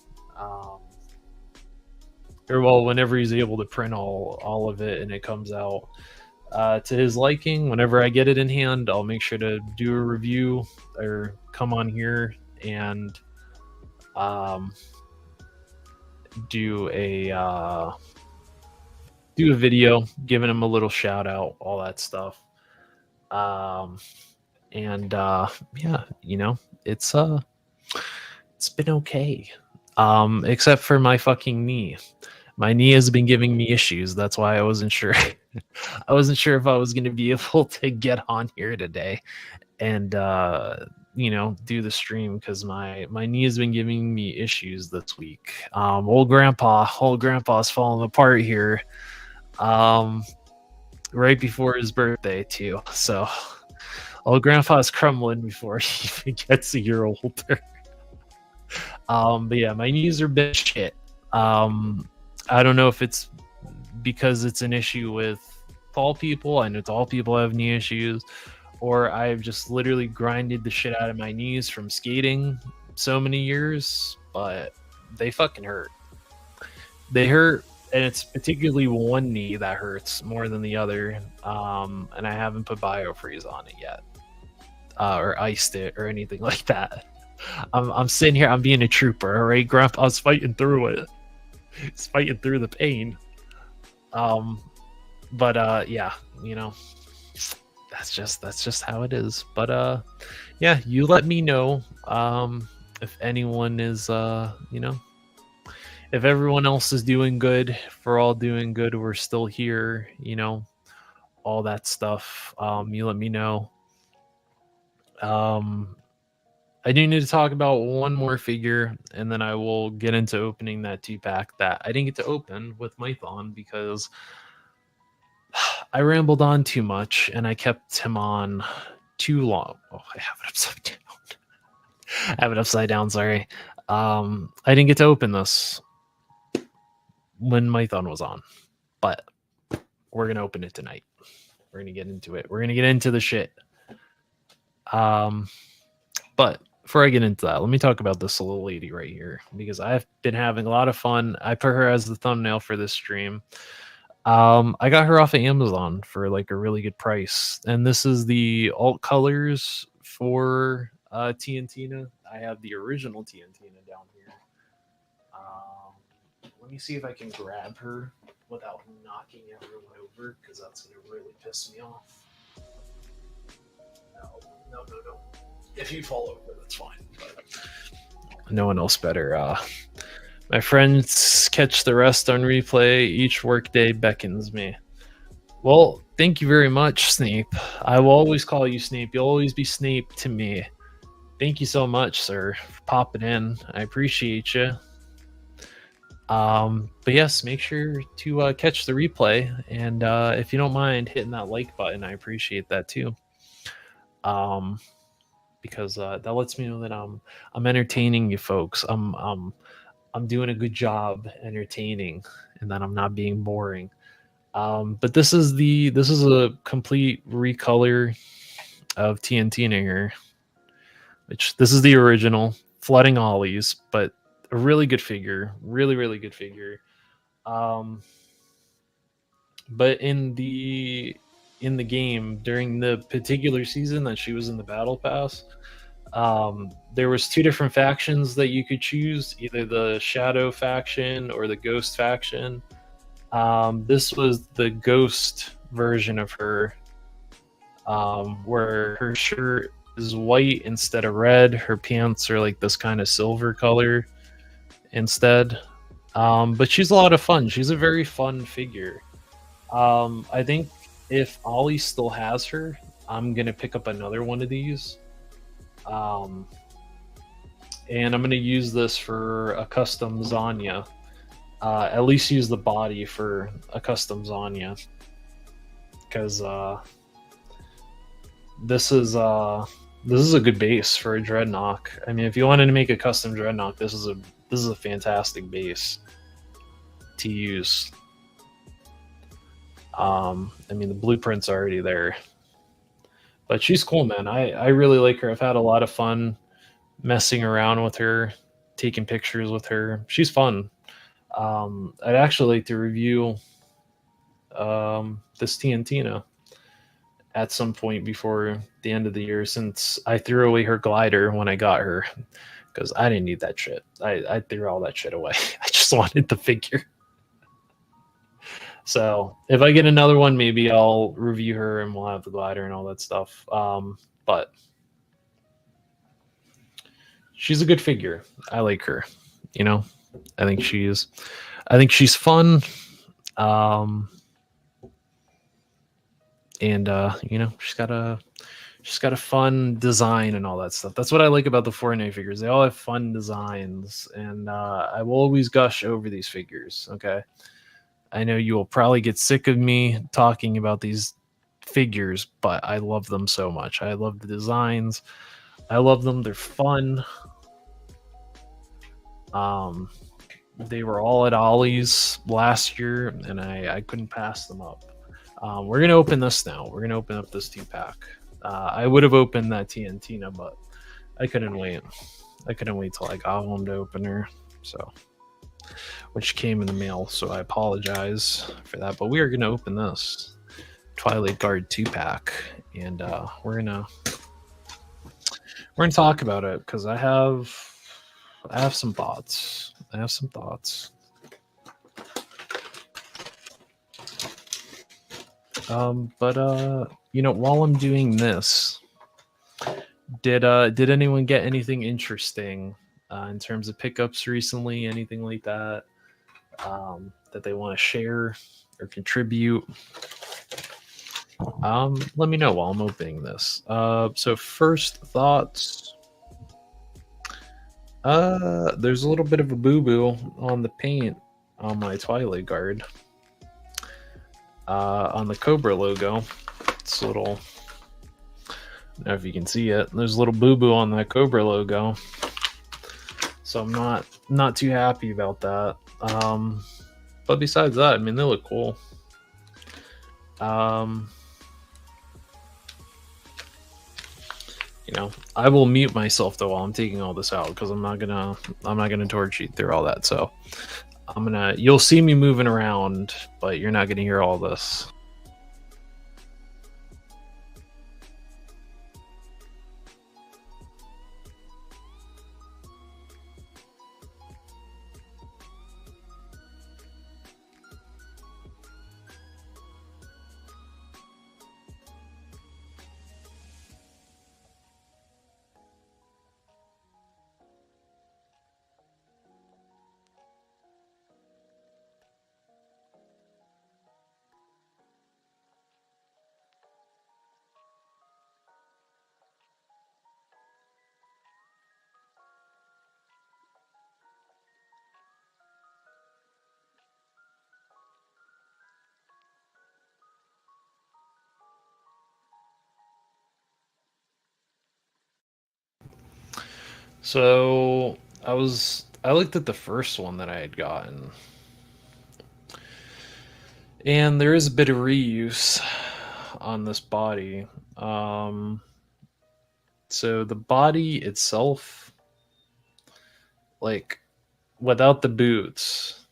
or well, whenever he's able to print all of it and it comes out to his liking, whenever I get it in hand, I'll make sure to do a review or come on here and do a video giving him a little shout out, all that stuff. And yeah, you know, it's been okay, except for my fucking knee. My knee has been giving me issues. That's why I wasn't sure. I wasn't sure if I was going to be able to get on here today and you know, do the stream, because my knee has been giving me issues this week. Old grandpa's falling apart here right before his birthday too, so old grandpa's crumbling before he even gets a year older. But yeah, my knees are bit shit. I don't know if it's because it's an issue with tall people. I know tall people have knee issues, or I've just literally grinded the shit out of my knees from skating so many years, but they fucking hurt. They hurt, and it's particularly one knee that hurts more than the other. And I haven't put BioFreeze on it yet, or iced it or anything like that. I'm sitting here, I'm being a trooper, all right? Grandpa's fighting through it. He's fighting through the pain. But yeah, you know, that's just how it is. But yeah, you let me know if anyone is you know, if everyone else is doing good, if we're all doing good, we're still here, you know, all that stuff. You let me know. I do need to talk about one more figure, and then I will get into opening that 2-pack that I didn't get to open with Mython because I rambled on too much and I kept him on too long. Oh, I have it upside down. I have it upside down, sorry. I didn't get to open this when Mython was on, but we're going to open it tonight. We're going to get into it. We're going to get into the shit. Um, but before I get into that, let me talk about this little lady right here because I've been having a lot of fun. I put her as the thumbnail for this stream. I got her off of Amazon for like a really good price, and this is the alt colors for Tiantina. I have the original Tiantina down here. Let me see if I can grab her without knocking everyone over, because that's going to really piss me off. No. If you fall over, that's fine. But no one else better. My friends catch the rest on replay. Each workday beckons me. Well, thank you very much, Snape. I will always call you Snape. You'll always be Snape to me. Thank you so much, sir, for popping in. I appreciate you. But yes, make sure to catch the replay, and if you don't mind hitting that like button, I appreciate that too. Because that lets me know that I'm entertaining you folks. I'm doing a good job entertaining, and that I'm not being boring. But this is a complete recolor of Tiantina here, which this is the original Flooding Ollies, but a really good figure, really good figure. But in the game during the particular season that she was in the battle pass, there was two different factions that you could choose, either the Shadow faction or the Ghost faction. This was the Ghost version of her, where her shirt is white instead of red. Her pants are like this kind of silver color instead. But she's a lot of fun. She's a very fun figure. I think if Ollie still has her, I'm gonna pick up another one of these. And I'm gonna use this for a custom Zanya. At least use the body for a custom Zanya, because this is a good base for a Dreadnought. I mean, if you wanted to make a custom Dreadnought, this is a fantastic base to use. I mean, the blueprint's already there, but she's cool, man. I really like her. I've had a lot of fun messing around with her, taking pictures with her. She's fun. I'd actually like to review this Tiantina at some point before the end of the year, since I threw away her glider when I got her, because I didn't need that shit. I threw all that shit away. I just wanted the figure. So if I get another one, maybe I'll review her and we'll have the glider and all that stuff. But she's a good figure. I like her. You know, I think she's fun. And you know, she's got a fun design and all that stuff. That's what I like about the Fortnite figures. They all have fun designs, and I will always gush over these figures. Okay, I know you will probably get sick of me talking about these figures, but I love them so much. I love the designs. I love them. They're fun. They were all at Ollie's last year, and I couldn't pass them up. We're gonna open this now. We're gonna open up this 2-pack. I would have opened that Tiantina, but I couldn't wait. I couldn't wait till I got home to open her. So, which came in the mail. So I apologize for that. But we are gonna open this Twilight Guard 2-pack, and we're gonna talk about it, because I have some thoughts. But you know, while I'm doing this, did anyone get anything interesting in terms of pickups recently? Anything like that that they want to share or contribute? Let me know while I'm opening this. So first thoughts. There's a little bit of a boo-boo on the paint on my Twilight Guard. On the Cobra logo. It's a little, I don't know if you can see it. There's a little boo-boo on that Cobra logo. So I'm not too happy about that. But besides that, I mean, they look cool. I will mute myself though while I'm taking all this out because I'm not gonna torch you through all that. So you'll see me moving around, but you're not gonna hear all this. So I looked at the first one that I had gotten, and there is a bit of reuse on this body. So the body itself, like without the boots,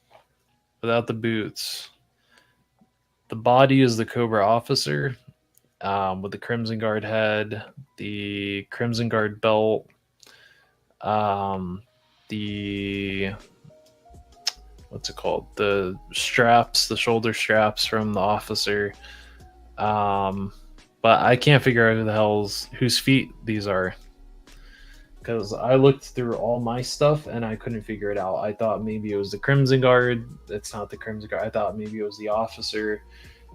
the body is the Cobra officer, with the Crimson Guard head, the Crimson Guard belt, the what's it called? The straps, the shoulder straps from the officer. But I can't figure out whose feet these are, because I looked through all my stuff and I couldn't figure it out. I thought maybe it was the Crimson Guard. It's not the Crimson Guard. I thought maybe it was the officer.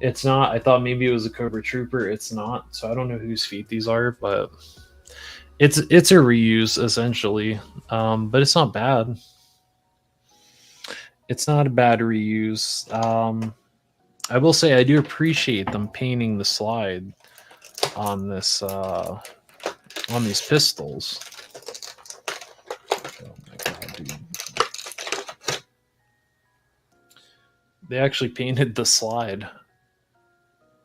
It's not. I thought maybe it was a Cobra Trooper. It's not. So I don't know whose feet these are, but it's a reuse essentially. But it's not bad. It's not a bad reuse. I will say I do appreciate them painting the slide on this on these pistols. Oh my god, dude. They actually painted the slide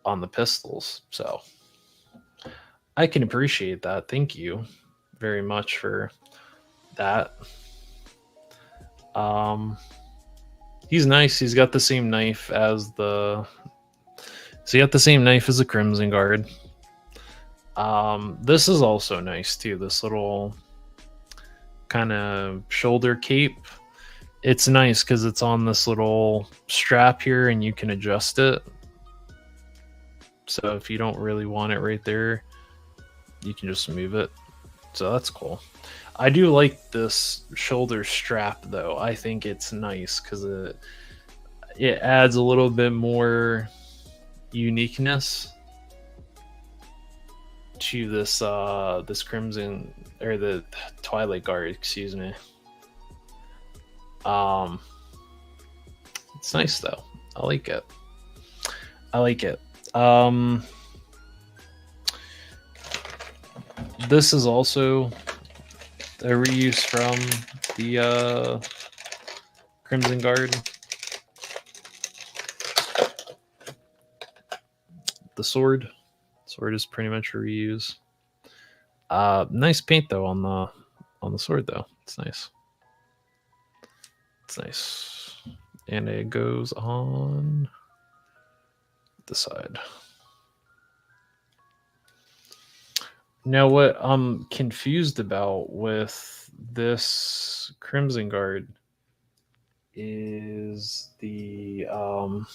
on the pistols, so I can appreciate that. Thank you very much for that. He's nice. He's got the same knife as the Crimson Guard. This is also nice too. This little kind of shoulder cape. It's nice because it's on this little strap here and you can adjust it. So if you don't really want it right there, you can just move it. So that's cool. I do like this shoulder strap though. I think it's nice because it adds a little bit more uniqueness to this Crimson, or the Twilight Guard, excuse me. It's nice though. I like it. This is also a reuse from the Crimson Guard. The sword is pretty much a reuse. Nice paint though on the sword though. It's nice. And it goes on the side. Now, what I'm confused about with this Crimson Guard is the I'm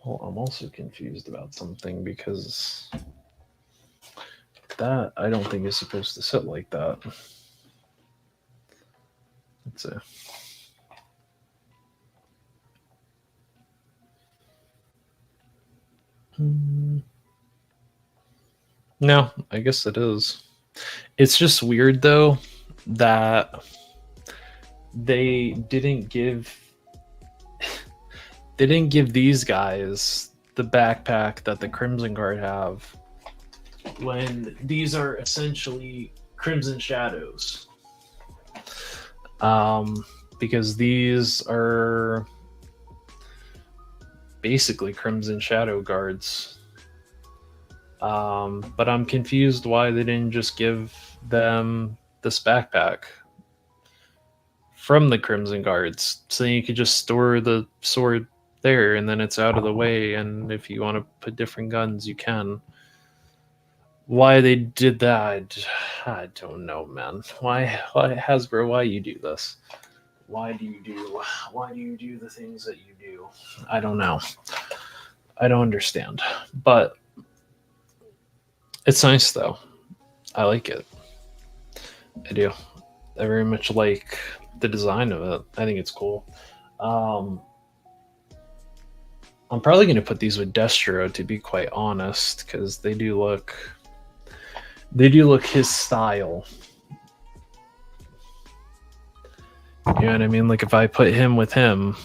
also confused about something, because that I don't think is supposed to sit like that. Let's see. No, I guess it is. It's just weird though that they didn't give these guys the backpack that the Crimson Guard have, when these are essentially Crimson Shadows. Because these are basically Crimson Shadow guards. But I'm confused why they didn't just give them this backpack from the Crimson Guards, so you could just store the sword there, and then it's out of the way. And if you want to put different guns, you can. Why they did that, I don't know, man. Why Hasbro? Why you do this? Why do you do the things that you do? I don't know. I don't understand. But it's nice though. I like it. I do. I very much like the design of it. I think it's cool. I'm probably going to put these with Destro, to be quite honest, because they do look his style. You know what I mean? Like if I put him with him,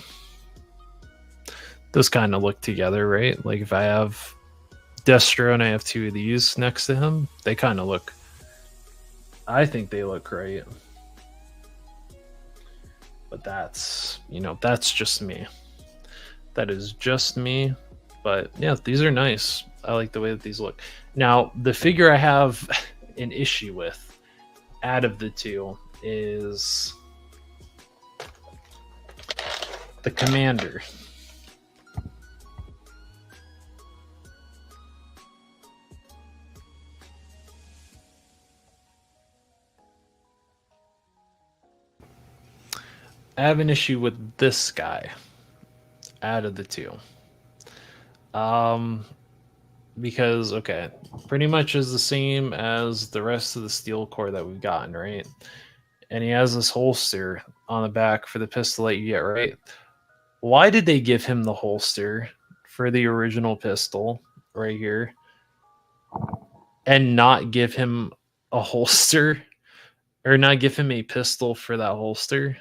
those kind of look together, right? Like if I have Destro and I have two of these next to him, they kind of look, I think they look great. But that's just me. That is just me. But yeah, these are nice. I like the way that these look. Now, the figure I have an issue with out of the two is the Commander. I have an issue with this guy out of the two. Because, okay, pretty much is the same as the rest of the steel core that we've gotten, right? And he has this holster on the back for the pistol that you get, right? Why did they give him the holster for the original pistol right here and not give him a holster, or not give him a pistol for that holster?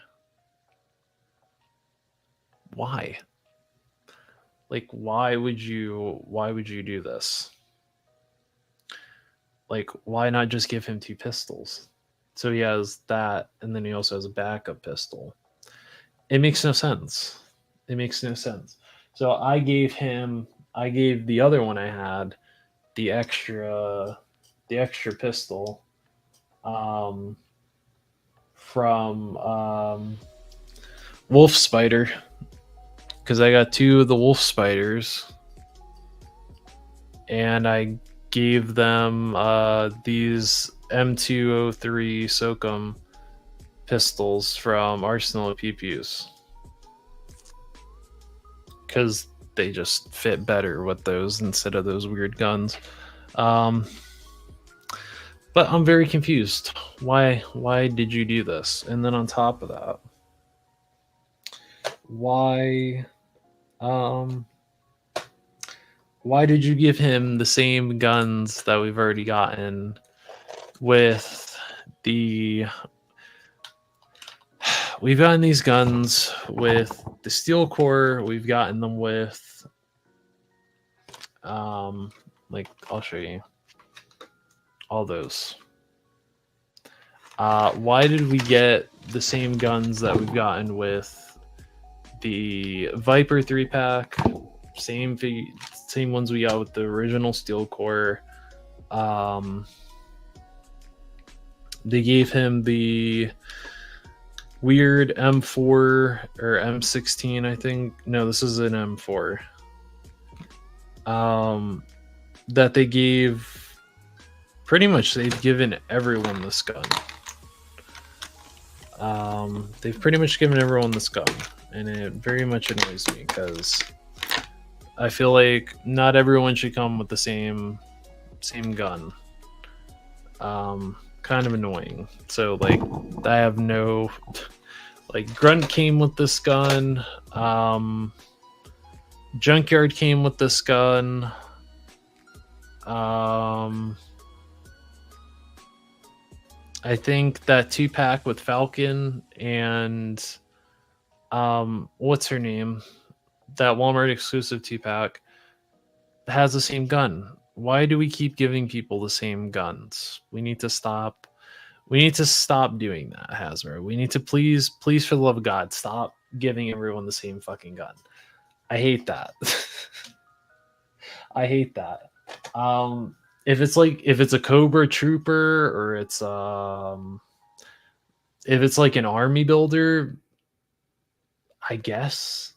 Why? Like, why would you do this? Like, why not just give him two pistols? So he has that, and then he also has a backup pistol. It makes no sense. It makes no sense. So I gave the other one I had the extra pistol from Wolf Spider, because I got two of the Wolf Spiders, and I gave them these M203 SOCOM pistols from Arsenal of PPUs, because they just fit better with those instead of those weird guns. But I'm very confused. Why did you do this? And then on top of that, why did you give him the same guns that we've already gotten with the... We've gotten these guns with the steel core. We've gotten them with, like, I'll show you all those. Why did we get the same guns that we've gotten with the Viper 3-pack? Same ones we got with the original steel core. They gave him the weird M4 or M16, I think. No, this is an M4. That they gave... Pretty much they've given everyone this gun. They've pretty much given everyone this gun. And it very much annoys me, because I feel like not everyone should come with the same gun. Kind of annoying. So, like, I have no... Like, Grunt came with this gun. Junkyard came with this gun. I think that 2-pack with Falcon and what's her name? That Walmart exclusive 2-pack has the same gun. Why do we keep giving people the same guns? We need to stop. We need to stop doing that, Hasbro. We need to please, for the love of God, stop giving everyone the same fucking gun. I hate that. I hate that. If it's a Cobra Trooper or if it's like an army builder, I guess.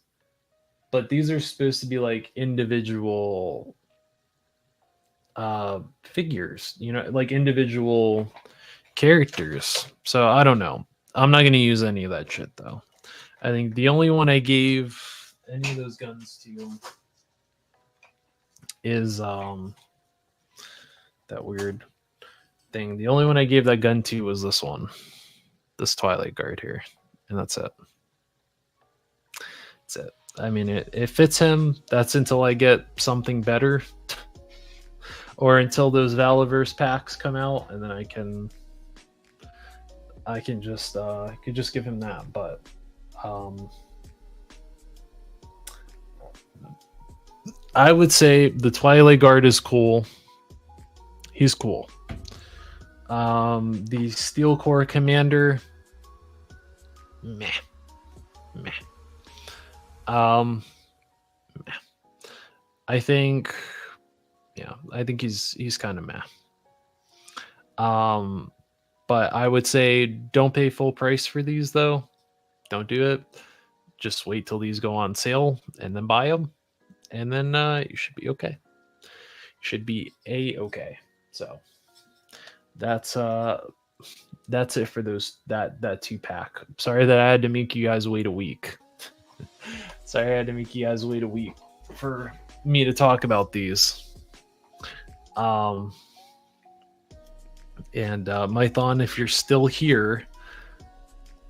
But these are supposed to be like individual figures, like individual characters. So I don't know. I'm not gonna use any of that shit though. I think the only one I gave any of those guns to is that weird thing. The only one I gave that gun to was this one, this Twilight Guard here, and that's it. That's it. I mean, it fits him. That's until I get something better, or until those Valaverse packs come out, and then I can just I could just give him that. But I would say the Twilight Guard is cool. He's cool. The Steel Corps Commander, meh. I think he's kind of meh. But I would say don't pay full price for these though. Don't do it. Just wait till these go on sale and then buy them, and then you should be okay. Should be okay. So that's it for those that 2-pack. Sorry that I had to make you guys wait a week. Sorry I had to make you guys wait a week for me to talk about these. And Mython, if you're still here,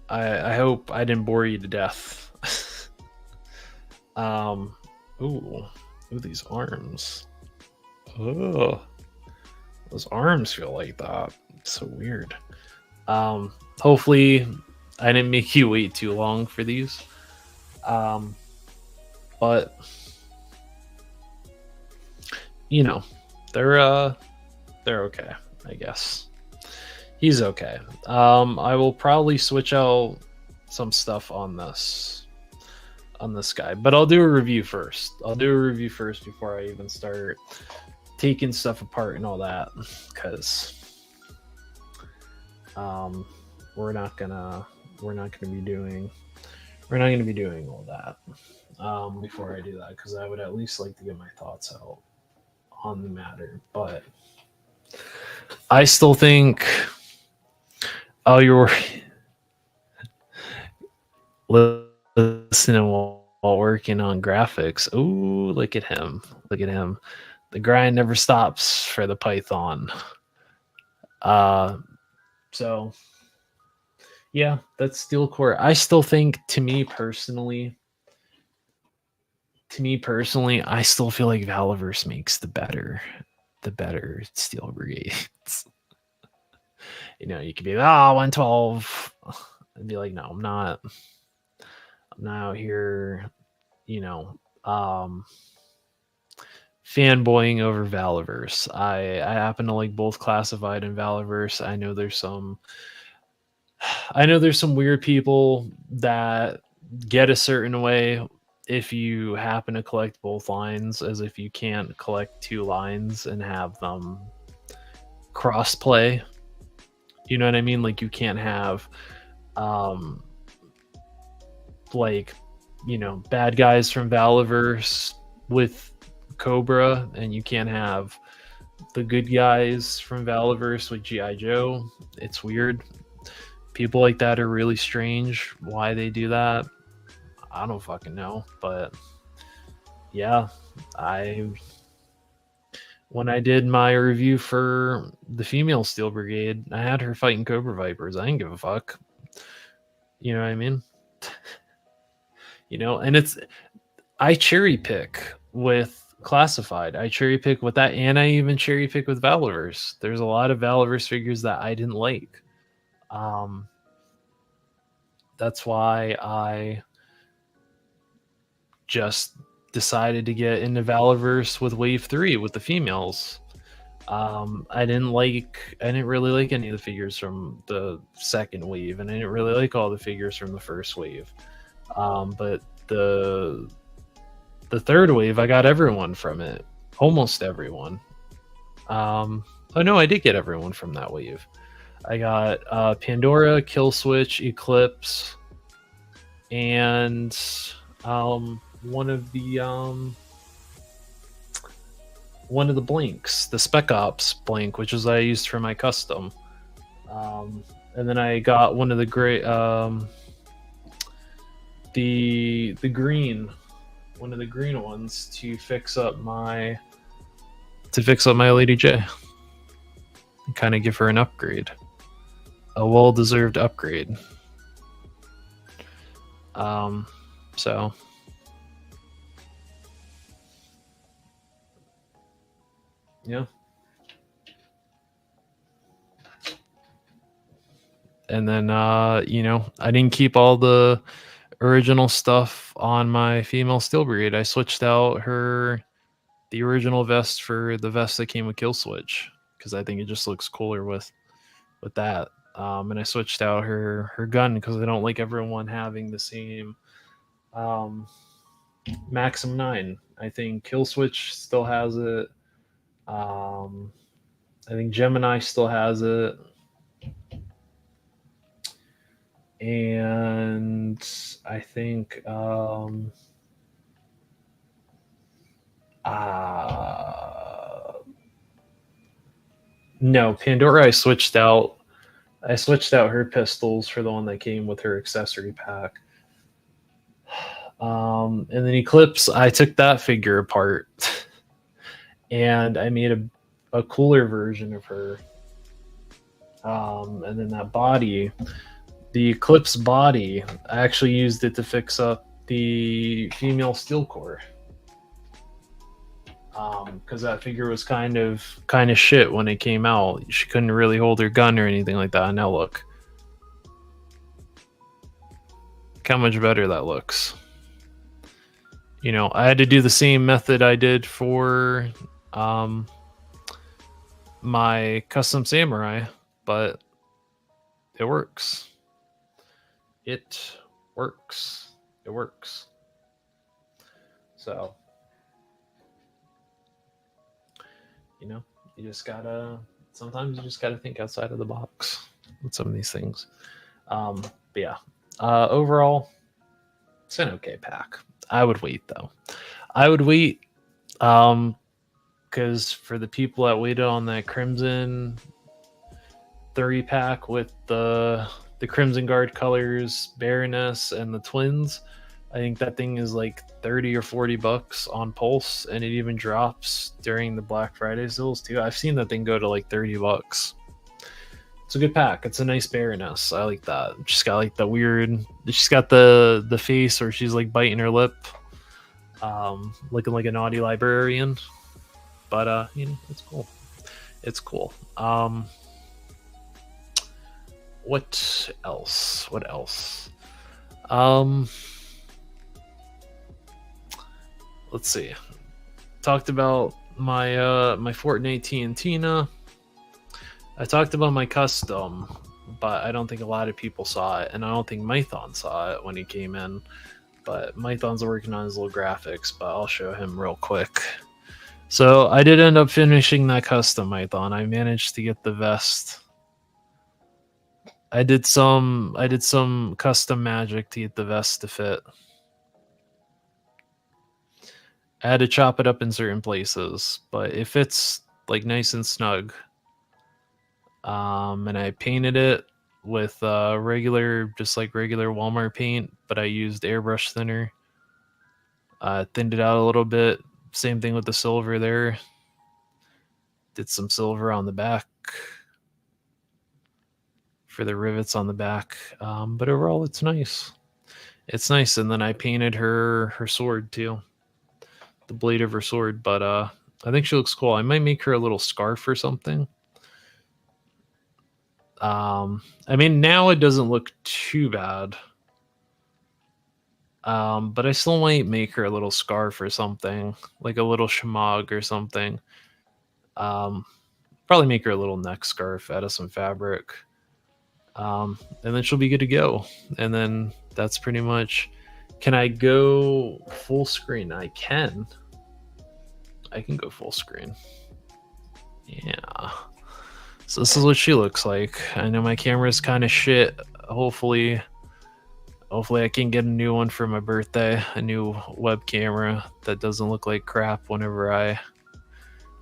I hope I didn't bore you to death. Ooh, these arms. Oh, those arms feel like that. It's so weird. Hopefully I didn't make you wait too long for these. But they're okay, I guess. He's okay. I will probably switch out some stuff on this guy, but I'll do a review first. Before I even start taking stuff apart and all that, because we're not gonna be doing all that before I do that, because I would at least like to get my thoughts out on the matter. But I still think you're listening while working on graphics. Ooh, look at him. The grind never stops for the Python. So yeah, that's Steel Core. I still think, to me personally, I still feel like Valaverse makes the better Steel Brigades. You could be 112 and be like, no, I'm not out here, fanboying over Valaverse. I happen to like both Classified and Valaverse. I know there's some weird people that get a certain way if you happen to collect both lines, as if you can't collect 2 lines and have them cross play. You know what I mean? Like, you can't have bad guys from Valaverse with Cobra, and you can't have the good guys from Valaverse with G.I. Joe. It's weird. People like that are really strange. Why they do that, I don't fucking know. But yeah, when I did my review for the female Steel Brigade, I had her fighting Cobra Vipers. I didn't give a fuck. You know what I mean? And I cherry pick with Classified. I cherry pick with that, and I even cherry pick with Valaverse. There's a lot of Valaverse figures that I didn't like. That's why I just decided to get into Valaverse with Wave 3 with the females. I didn't really like any of the figures from the second wave, and I didn't really like all the figures from the first wave. But the the third wave, I got everyone from it. Almost everyone. Oh no, I did get everyone from that wave. I got Pandora, Killswitch, Eclipse, and one of the blinks, the Spec Ops blink, which is I used for my custom. And then I got one of the great the green, one of the green ones to fix up my Lady J. And kind of give her an upgrade. A well-deserved upgrade. So yeah. And then you know, I didn't keep all the original stuff on my female steel breed. I switched out the original vest for the vest that came with Killswitch because I think it just looks cooler with that. And I switched out her gun because I don't like everyone having the same Maxim 9. I think Killswitch still has it. I think Gemini still has it. And I think no, Pandora I switched out her pistols for the one that came with her accessory pack. And then Eclipse, I took that figure apart and I made a cooler version of her. And then that body, the Eclipse body, I actually used it to fix up the female steel core. Because that figure was kind of shit when it came out. She couldn't really hold her gun or anything like that. And now look how much better that looks. You know, I had to do the same method I did for my custom samurai, but it works. It works. So, you know, sometimes you just gotta think outside of the box with some of these things. But yeah, overall, it's an okay pack. I would wait though. Because for the people that waited on that Crimson 30 pack with the Crimson Guard colors, Baroness, and the twins, I think that thing is like $30 or $40 on Pulse, and it even drops during the Black Friday sales too. I've seen that thing go to like $30. It's a good pack. It's a nice Baroness. I like that. She's got like the weird. She's got the face where she's like biting her lip, looking like a naughty librarian. But you know, it's cool. It's cool. What else? Let's see. Talked about my my Fortnite TNTina. I talked about my custom, but I don't think a lot of people saw it, and I don't think Mython saw it when he came in. But Mython's working on his little graphics, but I'll show him real quick. So I did end up finishing that custom Mython. I managed to get the vest. I did some custom magic to get the vest to fit. I had to chop it up in certain places, but it fits like nice and snug. And I painted it with regular Walmart paint, but I used airbrush thinner. Thinned it out a little bit. Same thing with the silver there. Did some silver on the back for the rivets on the back. But overall, it's nice. It's nice. And then I painted her sword too, the blade of her sword. But I think she looks cool. I might make her a little scarf or something. I mean, now it doesn't look too bad. But I still might make her a little scarf or something, like a little shemagh or something. Probably make her a little neck scarf out of some fabric. And then she'll be good to go. And then that's pretty much Can I go full screen? I can. I can go full screen. Yeah. So this is what she looks like. I know my camera's kind of shit. Hopefully I can get a new one for my birthday. A new web camera that doesn't look like crap whenever I...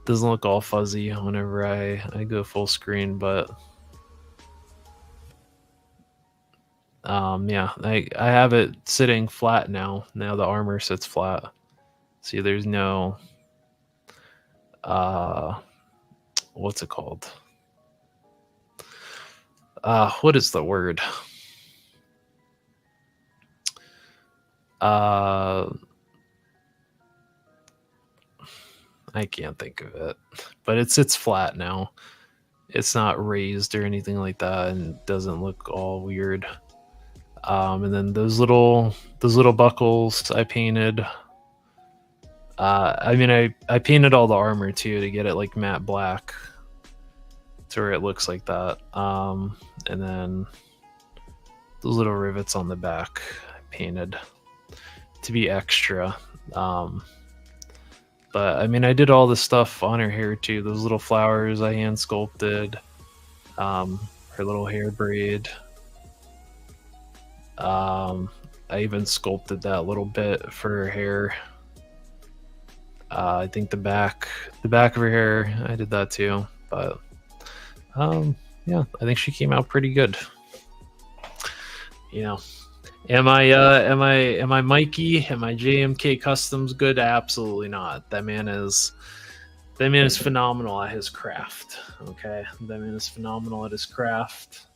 Doesn't look all fuzzy whenever I go full screen, but... yeah, I have it sitting flat now. Now the armor sits flat. See, there's no... what's it called? What is the word? I can't think of it, but it sits flat now. It's not raised or anything like that, and doesn't look all weird. And then those little buckles I painted. I mean, I painted all the armor too to get it like matte black, to where it looks like that. And then those little rivets on the back I painted to be extra. But I mean, I did all the stuff on her hair too. Those little flowers I hand sculpted. Her little hair braid. I even sculpted that little bit for her hair. I think the back of her hair, I did that too. But yeah, I think she came out pretty good. You know, am I Mikey? Am I JMK Customs good? Absolutely not. That man is phenomenal at his craft. Okay, that man is phenomenal at his craft,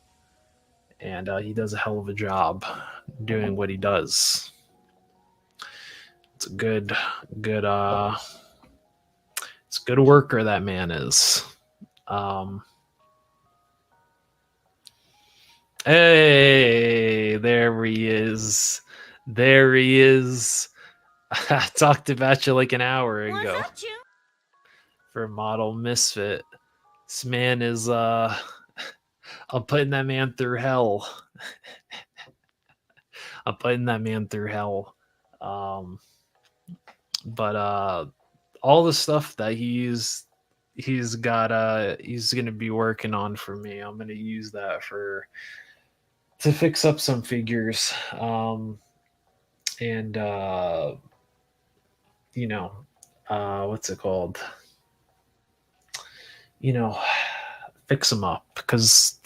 and he does a hell of a job doing what he does. It's a good it's a good worker that man is. Hey, there he is. There he is. I talked about you like an hour ago. What's up, June? For Model Misfit. This man is I'm putting that man through hell. I'm putting that man through hell. But all the stuff that he's gonna be working on for me, I'm gonna use that to fix up some figures. And you know, what's it called? You know, fix them up, because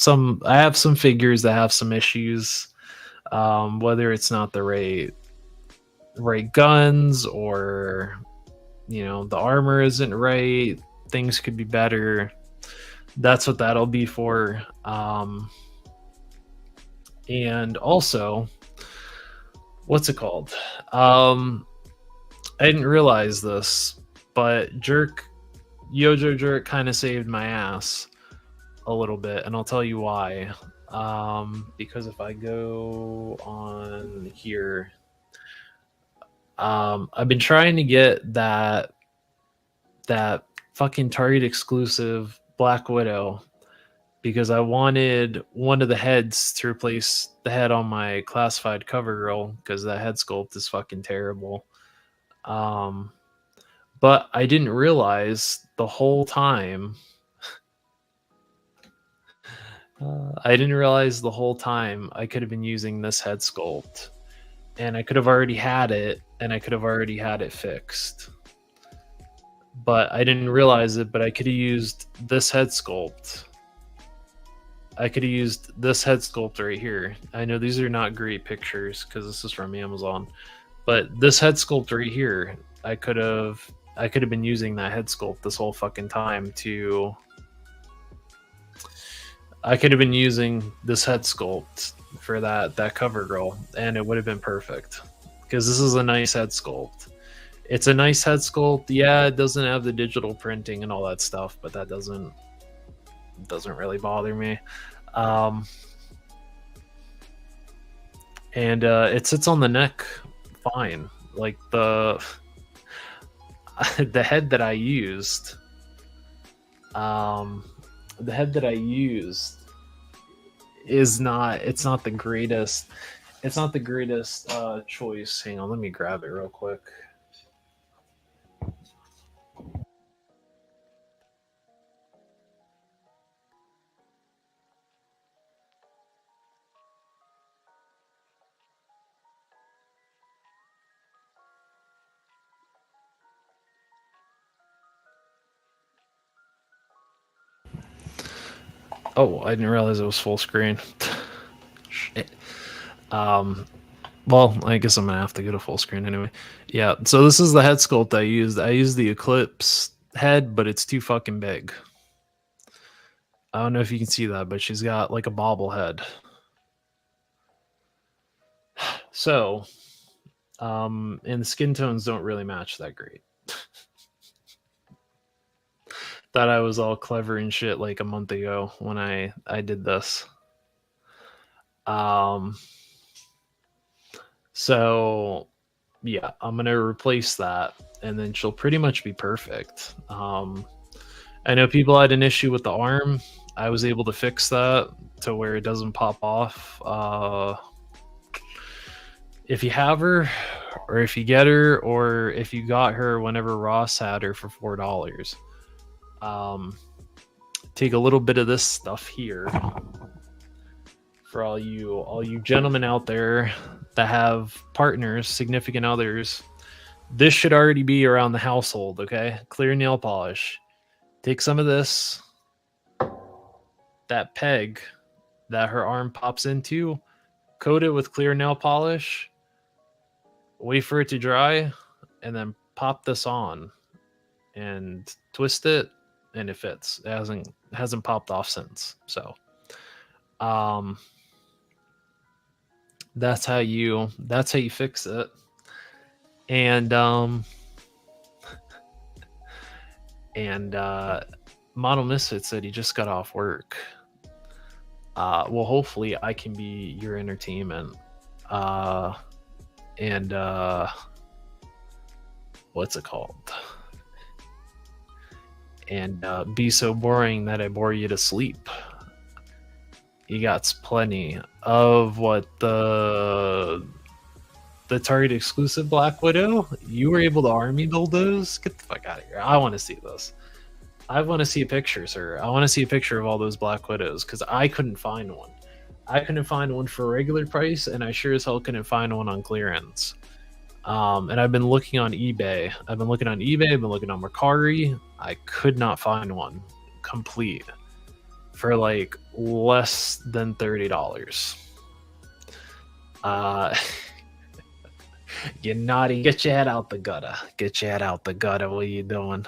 I have some figures that have some issues, whether it's not the right guns, or you know, the armor isn't right, things could be better. That's what that'll be for. And also, what's it called? I didn't realize this, but Yojo Jerk kind of saved my ass a little bit, and I'll tell you why. Because if I go on here, I've been trying to get that fucking Target exclusive Black Widow, because I wanted one of the heads to replace the head on my classified cover girl, because that head sculpt is fucking terrible. But I didn't realize the whole time. I could have been using this head sculpt, and I could have already had it, and I could have already had it fixed. But I didn't realize it, but I could have used this head sculpt. I could have used this head sculpt right here. I know these are not great pictures because this is from Amazon, but this head sculpt right here, I could have been using that head sculpt this whole fucking time I could have been using this head sculpt for that cover girl, and it would have been perfect, because this is a nice head sculpt. It's a nice head sculpt. Yeah, it doesn't have the digital printing and all that stuff, but that doesn't really bother me. And it sits on the neck fine. Like the head that I used, it's not the greatest. it's not the greatest choice. Hang on, let me grab it real quick. Oh, I didn't realize it was full screen. Shit. Well, I guess I'm gonna have to go to full screen anyway. Yeah, so this is the head sculpt I used. I used the Eclipse head, but it's too fucking big. I don't know if you can see that, but she's got like a bobblehead. So, and the skin tones don't really match that great. Thought I was all clever and shit like a month ago when I did this. So yeah, I'm gonna replace that, and then she'll pretty much be perfect. I know people had an issue with the arm. I was able to fix that to where it doesn't pop off. If you have her, or if you get her, or if you got her whenever Ross had her for $4, take a little bit of this stuff here for all you gentlemen out there that have partners, significant others. This should already be around the household, okay? Clear nail polish. Take some of this, that peg that her arm pops into, coat it with clear nail polish, wait for it to dry, and then pop this on and twist it, and it fits. It hasn't popped off since. So that's how you fix it. And Model Misfit said he just got off work. Well, hopefully I can be your entertainment. And what's it called? And be so boring that I bore you to sleep. You got plenty of what the Target exclusive Black Widow. You were able to army build those? Get the fuck out of here. I want to see this. I want to see a picture, sir. I want to see a picture of all those Black Widows, because I couldn't find one. I couldn't find one for regular price, and I sure as hell couldn't find one on clearance. And I've been looking on eBay. I've been looking on Mercari. I could not find one complete for like less than $30. You naughty. Get your head out the gutter. Get your head out the gutter. What are you doing?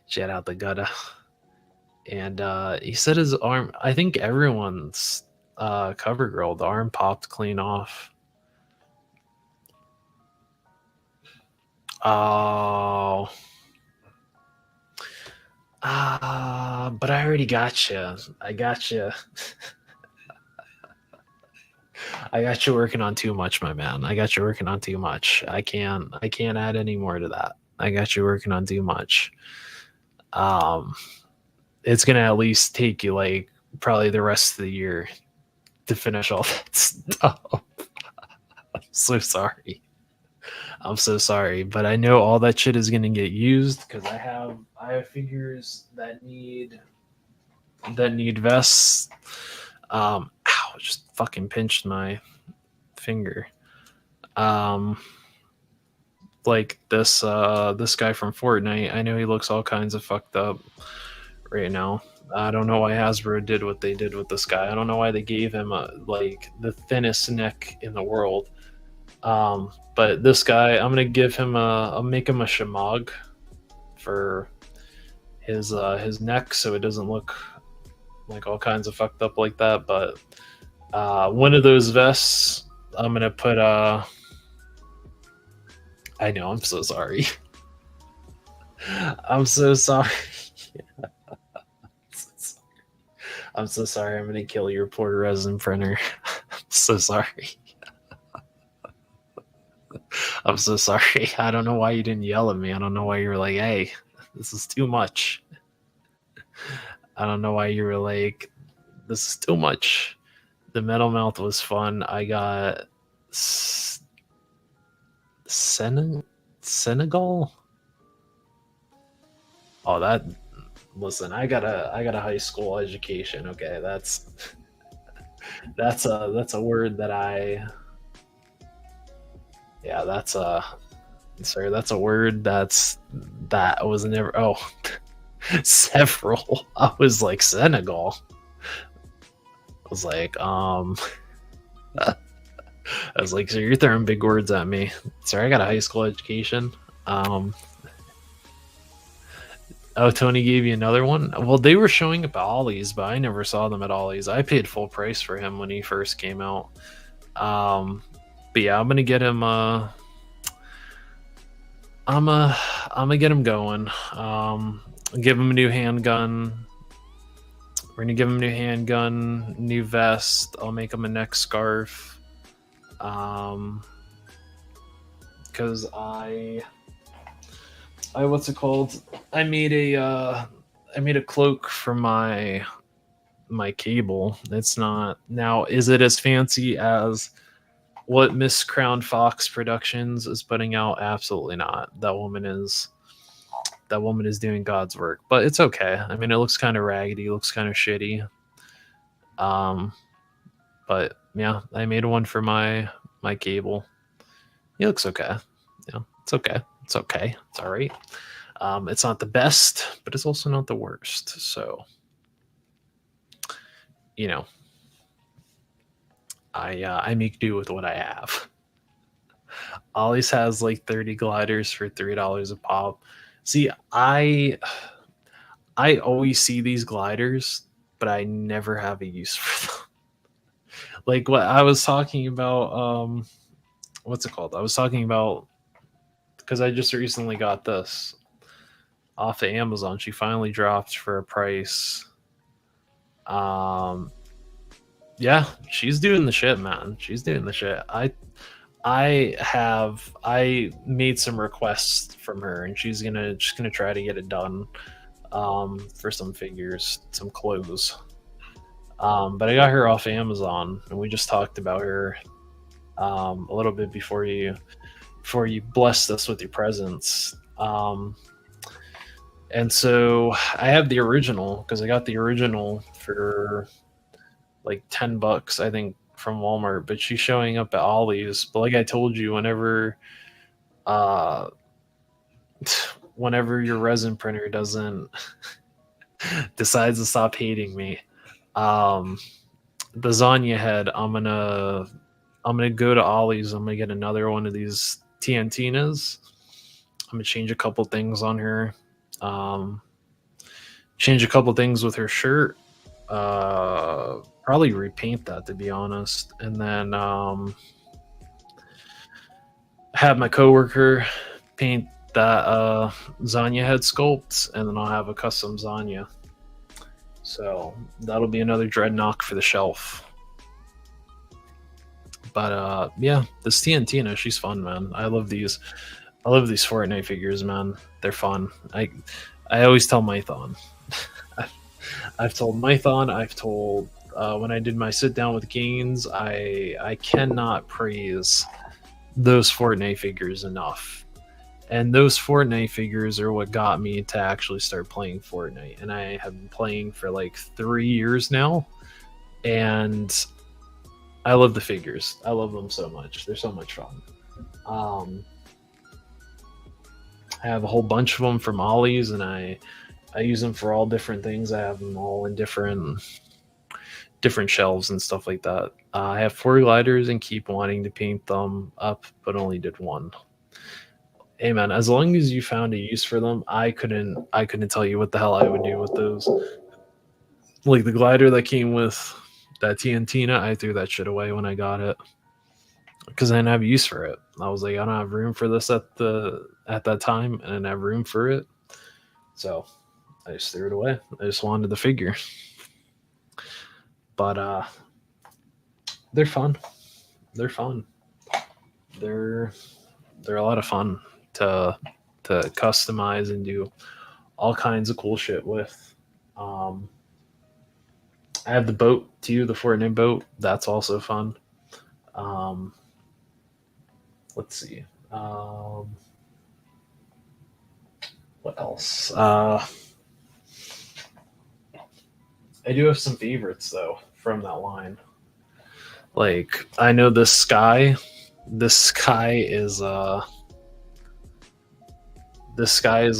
Get your head out the gutter. And he said his arm, I think everyone's cover girl, the arm popped clean off. Oh. But I already got you. I got you. I got you working on too much, my man. I got you working on too much. I can't add any more to that. I got you working on too much. It's gonna at least take you like probably the rest of the year to finish all that stuff. I'm so sorry. I'm so sorry, but I know all that shit is gonna get used because I have figures that need vests. Ow, just fucking pinched my finger. Like this guy from Fortnite. I know he looks all kinds of fucked up right now. I don't know why Hasbro did what they did with this guy. I don't know why they gave him like the thinnest neck in the world. But this guy, I'm gonna give him I'll make him a shamag for his neck, so it doesn't look like all kinds of fucked up like that. But one of those vests, I'm gonna put I know, I'm so sorry. I'm so sorry. I'm so sorry. I'm gonna kill your poor resin printer. I'm so sorry. I'm so sorry. I don't know why you didn't yell at me. I don't know why you were like, hey, this is too much. I don't know why you were like, this is too much. The Metal Mouth was fun. I got Senegal. Oh, that. Listen, I got a high school education. Okay, that's a word that I. Yeah, that's a. Sorry, that's a word that was never. Oh, several. I was like Senegal. I was like, I was like, so you're throwing big words at me. Sorry, I got a high school education. Oh, Tony gave you another one? Well, they were showing up at Ollie's, but I never saw them at Ollie's. I paid full price for him when he first came out. But yeah, I'm gonna get him. I'm gonna get him going. Give him a new handgun. We're gonna give him a new handgun, new vest. I'll make him a neck scarf. Because I what's it called? I made a cloak for my cable. It's not now. Is it as fancy as what Miss Crown Fox Productions is putting out? Absolutely not. That woman is doing God's work, but it's okay. I mean, it looks kind of raggedy, looks kind of shitty. But yeah, I made one for my cable. It looks okay. Yeah, it's okay. It's okay. It's all right. It's not the best, but it's also not the worst. So, I make do with what I have. Ollie's has like 30 gliders for $3 a pop. See, I always see these gliders, but I never have a use for them. Like what I was talking about, what's it called? I was talking about because I just recently got this off of Amazon. She finally dropped for a price. Yeah, she's doing the shit, man. She's doing the shit. I made some requests from her, and she's gonna try to get it done. For some figures, some clothes. But I got her off Amazon, and we just talked about her a little bit before you blessed us with your presence. And so I have the original because I got the original for like $10, I think, from Walmart. But she's showing up at Ollie's. But like I told you, whenever your resin printer doesn't decides to stop hating me, the Zanya head, I'm gonna go to Ollie's. I'm gonna get another one of these TNTinas. I'm gonna change a couple things on her. Change a couple things with her shirt. Probably repaint that, to be honest, and then have my coworker paint that Zanya head sculpt, and then I'll have a custom Zanya. So that'll be another Dreadnought for the shelf. But yeah, this TNTina, she's fun, man. I love these Fortnite figures, man. They're fun. I always tell Mython. I've told Mython. I've told when I did my sit down with Gaines. I cannot praise those Fortnite figures enough. And those Fortnite figures are what got me to actually start playing Fortnite. And I have been playing for like 3 years now. And I love the figures. I love them so much. They're so much fun. I have a whole bunch of them from Ollie's, and I use them for all different things. I have them all in different shelves and stuff like that. I have 4 gliders and keep wanting to paint them up, but only did one. Hey man, as long as you found a use for them, I couldn't tell you what the hell I would do with those. Like the glider that came with that TNTina, I threw that shit away when I got it because I didn't have use for it. I was like, I don't have room for this at that time, and I didn't have room for it, so I just threw it away. I just wanted the figure. But they're fun. They're fun. They're a lot of fun to customize and do all kinds of cool shit with. I have the boat too, the Fortnite boat. That's also fun. let's see. What else? I do have some favorites though from that line. Like I know this sky. This sky is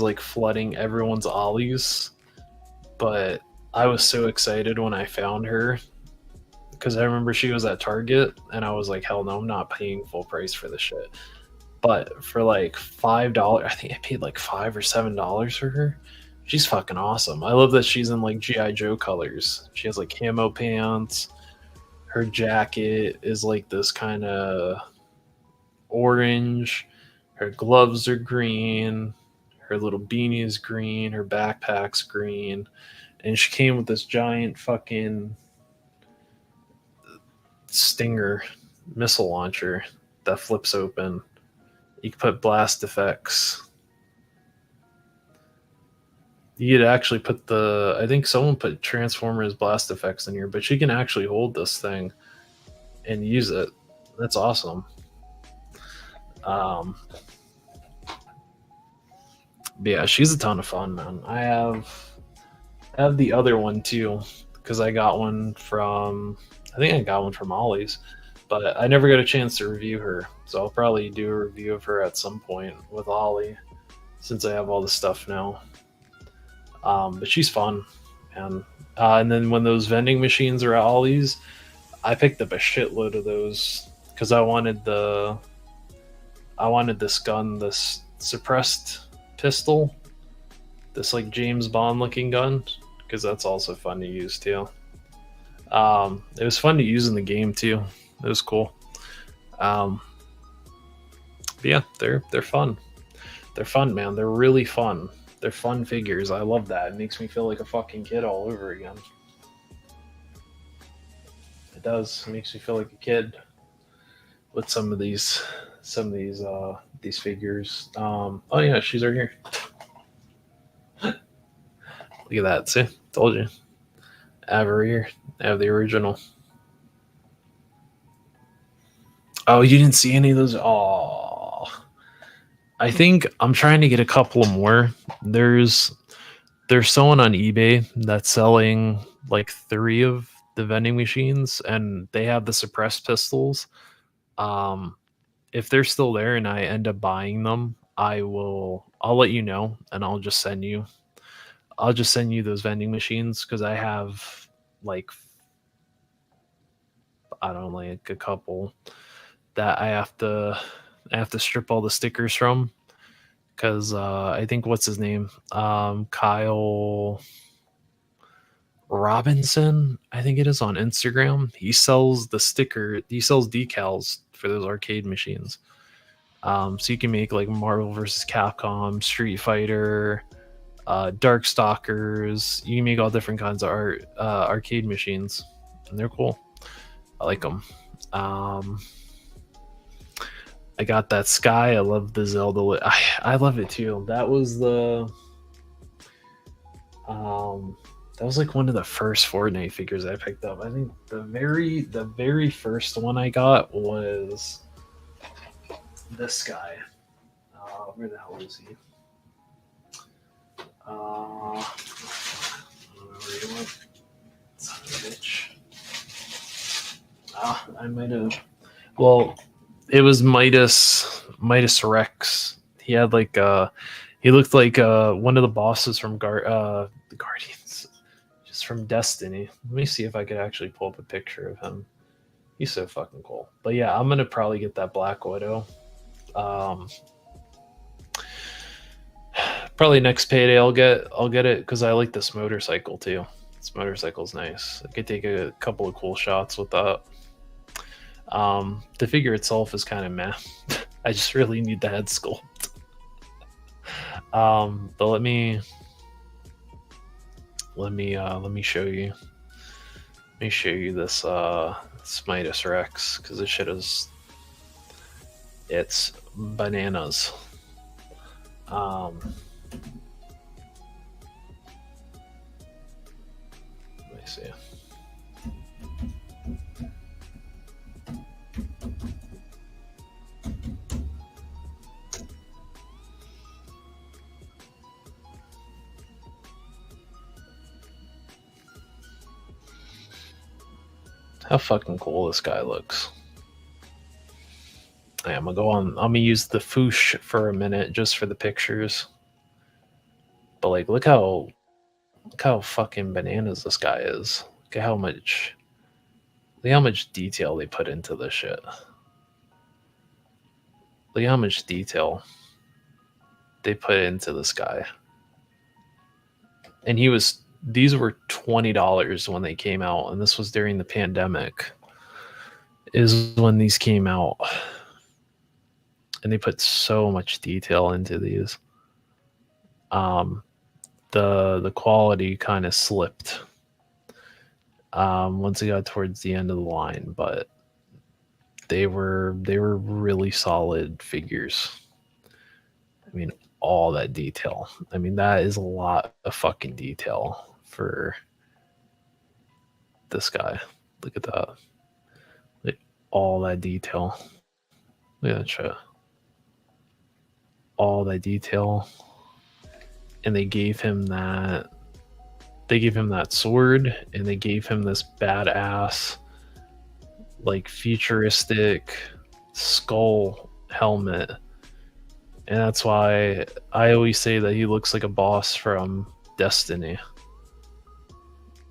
like flooding everyone's ollies, but I was so excited when I found her because I remember she was at Target and I was like, hell no, I'm not paying full price for this shit. But for like $5, I think I paid like $5 or $7 for her. She's fucking awesome. I love that she's in like G.I. Joe colors. She has like camo pants. Her jacket is like this kind of orange. Her gloves are green. Her little beanie is green. Her backpack's green. And she came with this giant fucking Stinger missile launcher that flips open. You can put blast effects. You could actually put I think someone put Transformers blast effects in here, but you can actually hold this thing and use it. That's awesome. But yeah, she's a ton of fun, man. I have the other one too, because I got one from, I think I got one from Ollie's, but I never got a chance to review her. So I'll probably do a review of her at some point with Ollie, since I have all the stuff now. But she's fun, man. And then when those vending machines are at Ollie's, I picked up a shitload of those because I wanted this gun, this suppressed pistol, this like James Bond looking gun, because that's also fun to use too. It was fun to use in the game too. It was cool. But yeah, they're fun. They're fun, man. They're really fun. They're fun figures. I love that. It makes me feel like a fucking kid all over again. It does. It makes me feel like a kid with some of these figures. Oh yeah, she's right here. Look at that. See? Told you. I have her here. I have the original. Oh, you didn't see any of those? Oh. I think I'm trying to get a couple more. There's someone on eBay that's selling like 3 of the vending machines, and they have the suppressed pistols. If they're still there and I end up buying them, I'll let you know, and I'll just send you those vending machines, because I have like, I don't know, like a couple that I have to strip all the stickers from, because I think, what's his name, Kyle Robinson, I think it is, on Instagram. He sells decals for those arcade machines. So you can make like Marvel vs. Capcom, Street Fighter, Darkstalkers. You can make all different kinds of arcade machines, and they're cool. I like them. I got that Sky. I love the Zelda. I love it too. That was like one of the first Fortnite figures I picked up. I think the very first one I got was this guy. Where the hell is he? I don't know where he went. Son of a bitch. I might have. Well, it was Midas Rex. He had like he looked like one of the bosses from the Guardians, just from Destiny. Let me see if I could actually pull up a picture of him. He's so fucking cool. But yeah, I'm gonna probably get that Black Widow. Probably next payday I'll get it, because I like this motorcycle too. This motorcycle's nice. I could take a couple of cool shots with that. The figure itself is kind of meh. I just really need the head sculpt. But let me show you. Let me show you this Midas Rex, because this shit it's bananas. Let me see. how fucking cool this guy looks. Yeah, I'm gonna go on. I'm gonna use the Foosh for a minute just for the pictures. But like, look how fucking bananas this guy is. Look at how much detail they put into this shit. Look how much detail they put into this guy. And these were $20 when they came out, and this was during the pandemic. Is when these came out. And they put so much detail into these. The quality kind of slipped once it got towards the end of the line, but they were really solid figures. I mean, all that detail. I mean, that is a lot of fucking detail for this guy. Look at that. Like, all that detail. Look at that shit. All that detail. And they gave him that sword, and they gave him this badass, like, futuristic skull helmet. And that's why I always say that he looks like a boss from Destiny.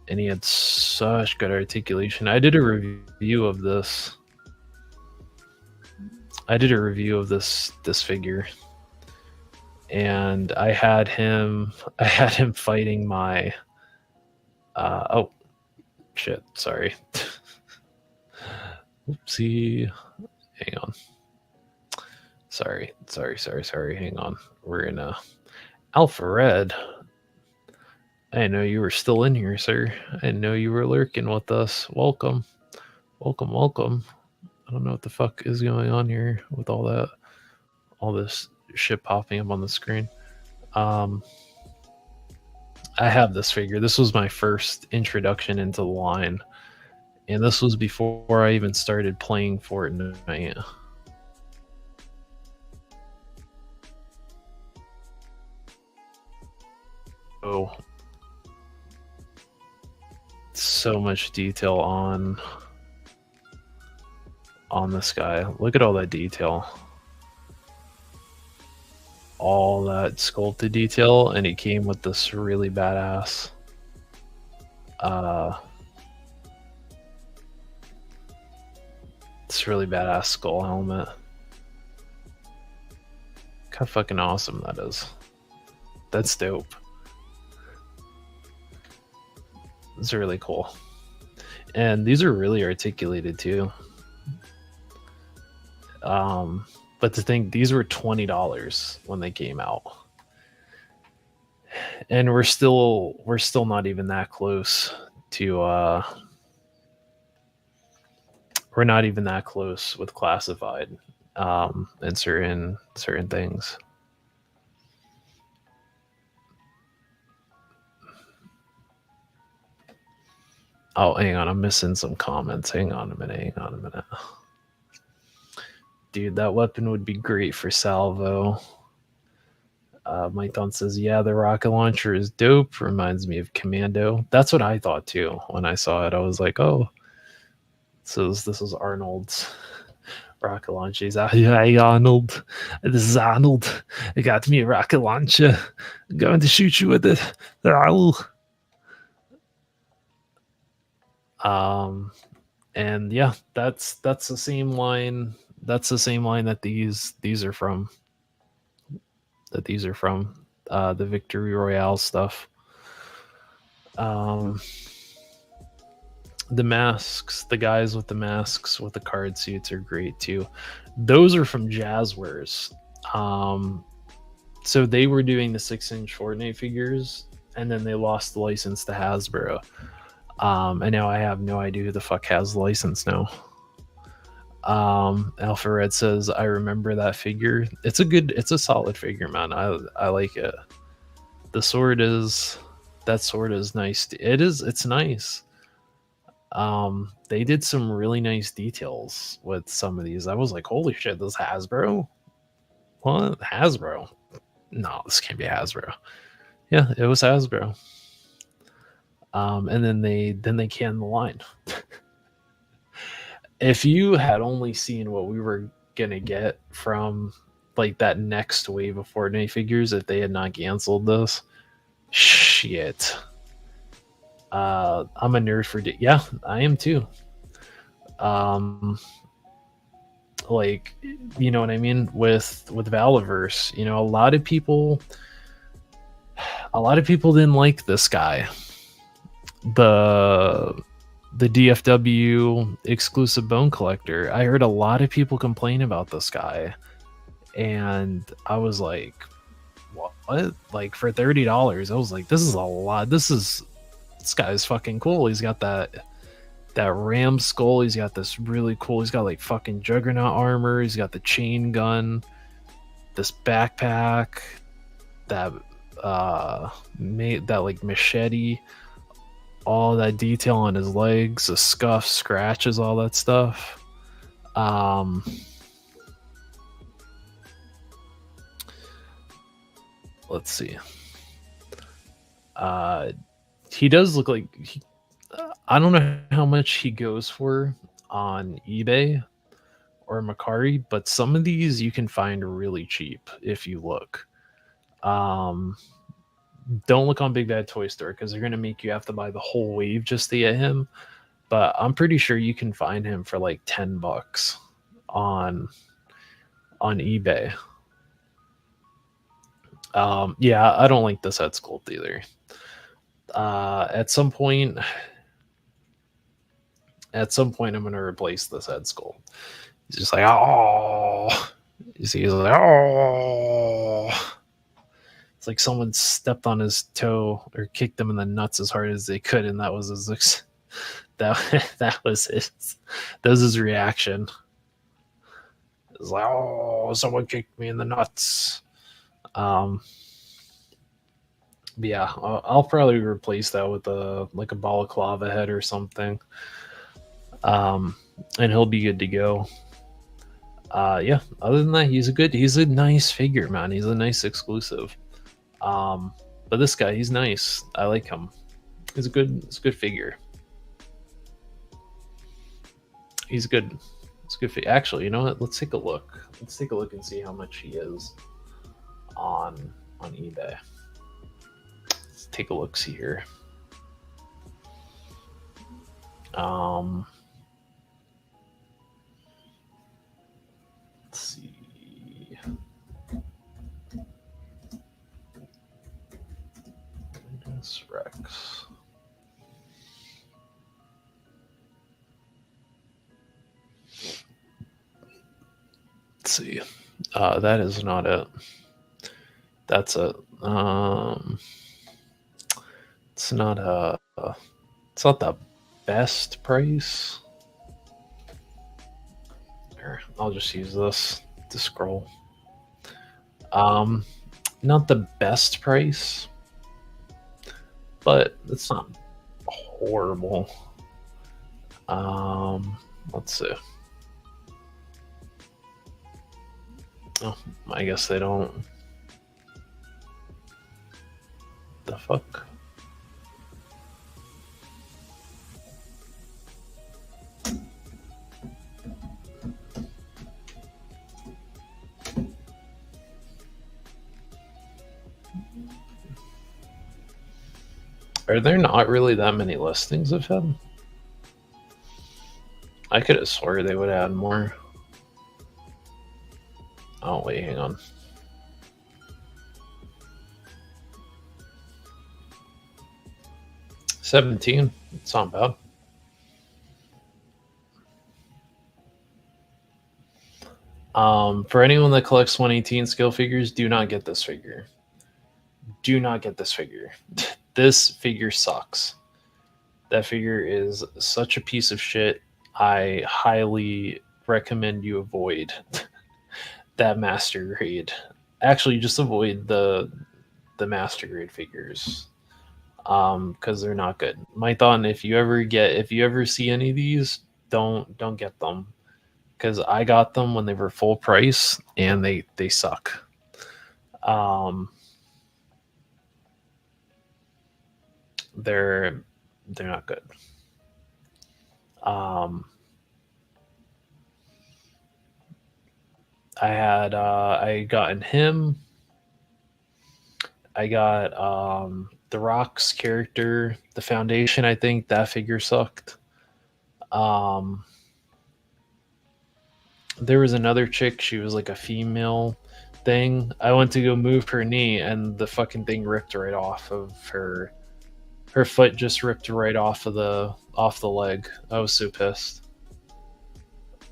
And he had such good articulation. I did a review of this. This figure. And I had him fighting my oh shit, sorry. Oopsie. Hang on. Sorry. Hang on. We're in Alpha Red. I didn't know you were still in here, sir. I didn't know you were lurking with us. Welcome. I don't know what the fuck is going on here with all this shit popping up on the screen. I have this figure. This was my first introduction into the line, and this was before I even started playing Fortnite. Oh, so much detail on this guy. Look at all that detail. All that sculpted detail, and he came with this really badass skull helmet. Look how fucking awesome that is. That's dope. It's really cool. And these are really articulated too. But to think these were $20 when they came out, and we're still not even that close to we're not even that close with classified and certain things. Oh, hang on, I'm missing some comments. Hang on a minute. Dude, that weapon would be great for salvo. Mike Don says, yeah, the rocket launcher is dope. Reminds me of Commando. That's what I thought too when I saw it. I was like, oh, so this is Arnold's rocket launcher. He's like, hey, Arnold. This is Arnold. I got me a rocket launcher. I'm going to shoot you with it. And yeah, that's the same line. That's the same line that these are from. The Victory Royale stuff. The masks, the guys with the masks with the card suits are great too. Those are from Jazzwares. So they were doing the 6-inch Fortnite figures, and then they lost the license to Hasbro. And now I have no idea who the fuck has the license now. Alpha Red says, I remember that figure. It's a solid figure, man. I like it. That sword is nice. It's nice. They did some really nice details with some of these. I was like, holy shit, this is Hasbro? What? Hasbro? No, this can't be Hasbro. Yeah, it was Hasbro. And then they canned the line. if you had only seen what we were gonna get from like that next wave of Fortnite figures, if they had not canceled this, shit. I'm a nerd for yeah, I am too. Um, like, you know what I mean with Valaverse. You know, a lot of people didn't like this guy. The DFW exclusive bone collector. I heard a lot of people complain about this guy, and I was like, what? Like for $30, I was like, this is a lot. This guy's fucking cool. He's got that ram skull. He's got this really cool. He's got like fucking juggernaut armor. He's got the chain gun, this backpack, that that like machete, all that detail on his legs, the scuffs, scratches, all that stuff. Let's see. He does look like I don't know how much he goes for on eBay or Macari, but some of these you can find really cheap if you look. Don't look on Big Bad Toy Store because they're gonna make you have to buy the whole wave just to get him. But I'm pretty sure you can find him for like $10 on eBay. Yeah, I don't like this head sculpt either. At some point, I'm gonna replace this head sculpt. He's just like, oh, you see, he's like, oh. It's like someone stepped on his toe or kicked him in the nuts as hard as they could, and that was his that was his reaction. It was like, oh, someone kicked me in the nuts. Yeah, I'll probably replace that with a balaclava head or something. And he'll be good to go. Yeah, other than that, he's a nice figure, man. He's a nice exclusive. But this guy, he's nice. I like him. He's a good figure. He's good. It's a good figure. Actually, you know what? Let's take a look. Let's take a look and see how much he is on eBay. Let's take a look. See here. Let's see. Rex. Let's see. That is not it. That's a. It's not a. It's not the best price. Here, I'll just use this to scroll. Not the best price, but it's not horrible. Let's see. Oh, I guess they don't. The fuck? Are there not really that many listings of him? I could have swore they would add more. Oh, wait, hang on. $17. It's not bad. For anyone that collects 118 scale figures, do not get this figure. Do not get this figure. This figure sucks. That figure is such a piece of shit. I highly recommend you avoid that master grade. Actually, just avoid the master grade figures, because they're not good. My thought, if you ever see any of these, don't get them, because I got them when they were full price and they suck. They're not good. I gotten him. I got the Rock's character, the Foundation. I think that figure sucked. Um, there was another chick. She was like a female thing. I went to go move her knee, and the fucking thing ripped right off of her. Her foot just ripped right off the leg. I was so pissed.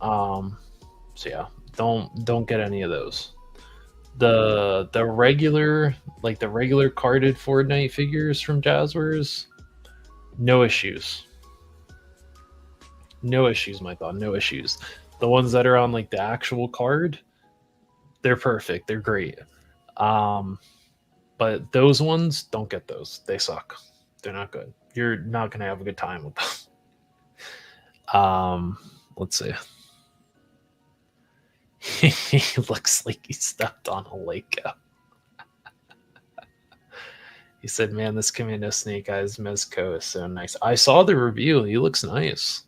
So yeah, don't get any of those. The regular, like the regular carded Fortnite figures from Jazzwares, no issues. No issues, my thought. No issues. The ones that are on like the actual card, they're perfect. They're great. But those ones, don't get those. They suck. They're not good. You're not gonna have a good time with them. Let's see. He looks like he stepped on a Lego. He said, "Man, this Commando Snake Eyes Mezco is so nice." I saw the review. He looks nice.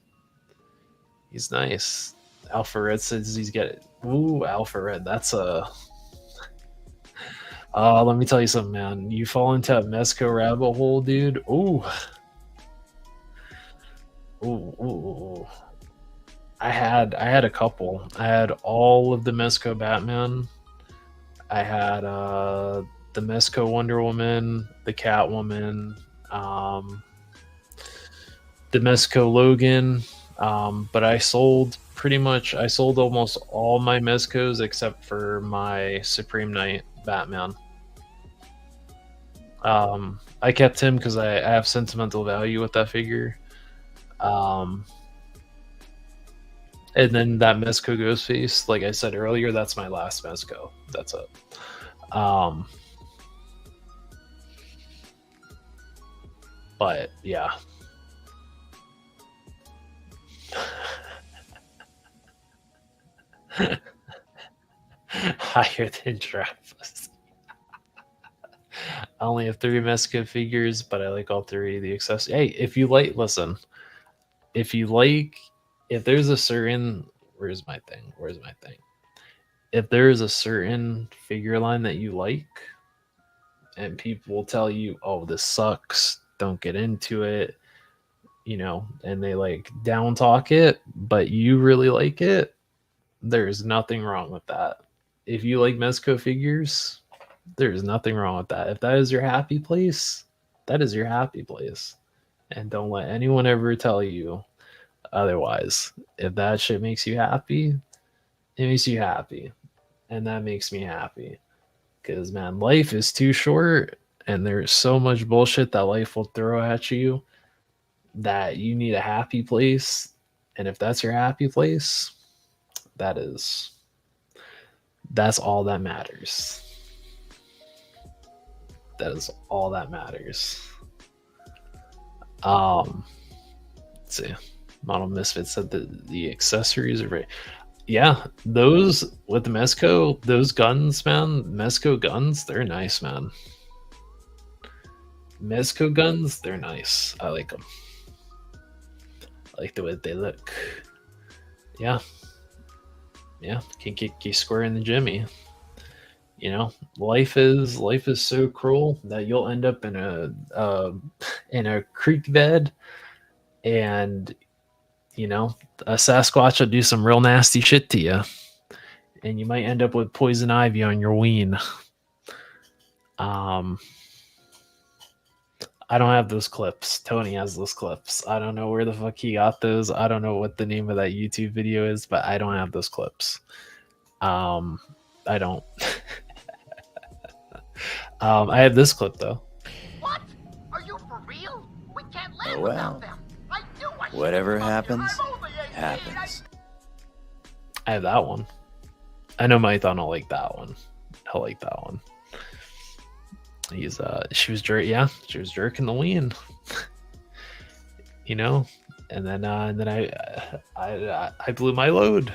He's nice. Alpha Red says he's got it. Ooh, Alpha Red. That's a. Let me tell you something, man. You fall into a Mezco rabbit hole, dude. Ooh. Ooh. I had a couple. I had all of the Mezco Batman. I had the Mezco Wonder Woman, the Catwoman, the Mezco Logan. But I sold almost all my Mezcos except for my Supreme Knight Batman. I kept him because I have sentimental value with that figure. And then that Mezco Ghostface, like I said earlier, that's my last Mezco. That's it. But yeah. Higher than Travis. I only have 3 Mezco figures, but I like all 3 of the accessories. Hey, if you like, listen. If there's a certain, where's my thing? If there's a certain figure line that you like, and people will tell you, "Oh, this sucks. Don't get into it," and they like down talk it, but you really like it, there's nothing wrong with that. If you like Mezco figures, there's nothing wrong with that. If that is your happy place, that is your happy place. And don't let anyone ever tell you otherwise. If that shit makes you happy, it makes you happy. And that makes me happy. Because, man, life is too short, and there's so much bullshit that life will throw at you that you need a happy place. And if that's your happy place, that's all that matters. That is all that matters. Let's see. Model Misfit said that the accessories are very. Yeah, those with the Mezco, those guns, man. Mezco guns, they're nice, man. Mezco guns, they're nice. I like them. I like the way they look. Yeah. Can get you square in the Jimmy. Life is so cruel that you'll end up in a creek bed, and a Sasquatch will do some real nasty shit to you, and you might end up with poison ivy on your ween. I don't have those clips. Tony has those clips. I don't know where the fuck he got those. I don't know what the name of that YouTube video is, but I don't have those clips. I don't. I have this clip though. What? Are you for real? We can't live well, without them. I knew I should've whatever come happens, here. I'm only 18. happens. I have that one. I know Mython will like that one. He'll like that one. She was jerking the ween. And then I blew my load.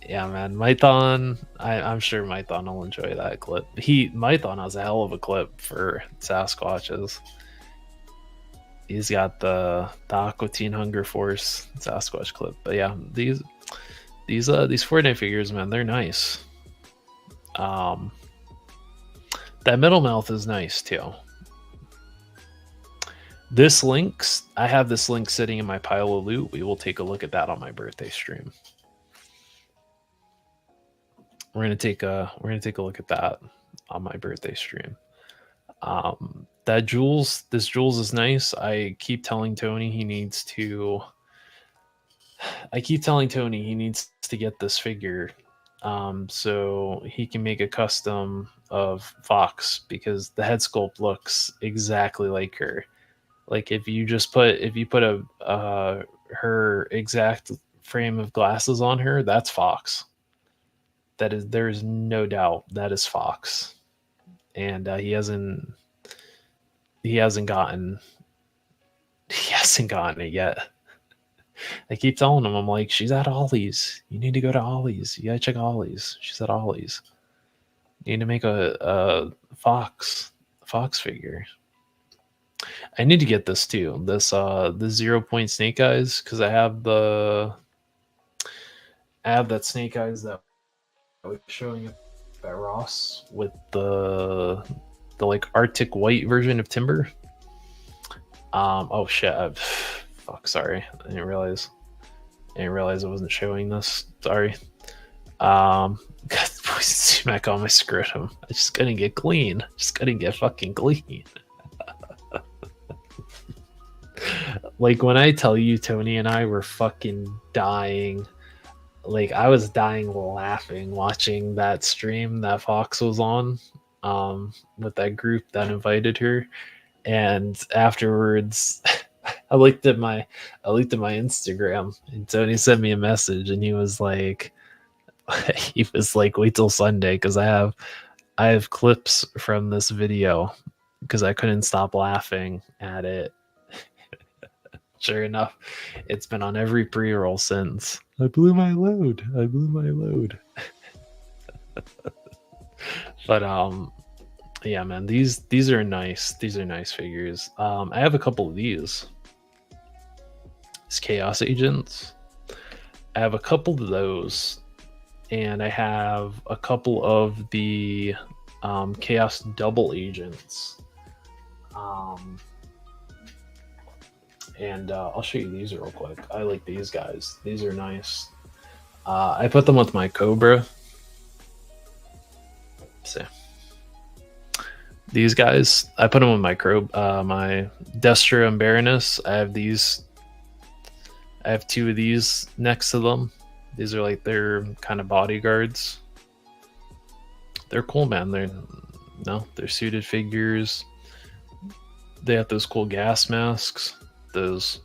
Yeah, man, Mython. I'm sure Mython will enjoy that clip. Mython has a hell of a clip for Sasquatches. He's got the Aqua Teen Hunger Force Sasquatch clip. But yeah, these Fortnite figures, man, they're nice. That middle mouth is nice too. This Lynx, I have this Lynx sitting in my pile of loot. We will take a look at that on my birthday stream. We're gonna take a look at that on my birthday stream. This Jules is nice. I keep telling Tony he needs to get this figure, so he can make a custom of Fox, because the head sculpt looks exactly like her. Like if you put a her exact frame of glasses on her, that's Fox. There's no doubt that is Fox, and he hasn't gotten it yet. I keep telling him, I'm like, she's at Ollie's. You need to go to Ollie's. You gotta check Ollie's. She's at Ollie's. You need to make a Fox figure. I need to get this too. This the 0 Point Snake Eyes, because I have that Snake Eyes that I was showing up at Ross with the like Arctic White version of Timber. Oh shit! Fuck, sorry. I didn't realize I wasn't showing this. Sorry. Got smack on my scrotum. I just gotta get clean. Just gotta get fucking clean. Like when I tell you, Tony and I were fucking dying. Like I was dying laughing watching that stream that Fox was on, with that group that invited her, and afterwards, I looked at my Instagram, and Tony sent me a message, and he was like, wait till Sunday, because I have clips from this video, because I couldn't stop laughing at it. Sure enough, it's been on every pre-roll since. I blew my load. But yeah, man, these are nice. These are nice figures. I have a couple of these. These Chaos Agents. I have a couple of those, and I have a couple of the Chaos Double Agents. And I'll show you these real quick. I like these guys. These are nice. I put them with my Cobra. See. These guys, I put them with my my Destro and Baroness. I have these. I have two of these next to them. These are like their kind of bodyguards. They're cool, man. They're suited figures. They have those cool gas masks. Those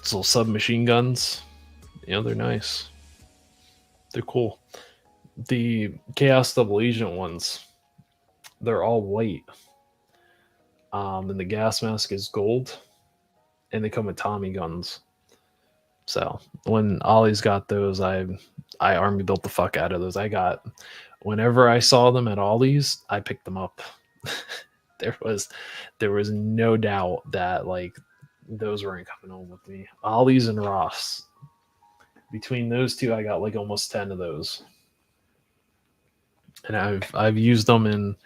little submachine guns. They're nice. They're cool. The Chaos Double Agent ones, they're all white. And the gas mask is gold. And they come with Tommy guns. So when Ollie's got those, I army built the fuck out of those. Whenever I saw them at Ollie's, I picked them up. There was no doubt that like those weren't coming home with me. Ollie's and Ross. Between those two, I got like almost 10 of those. And I've used them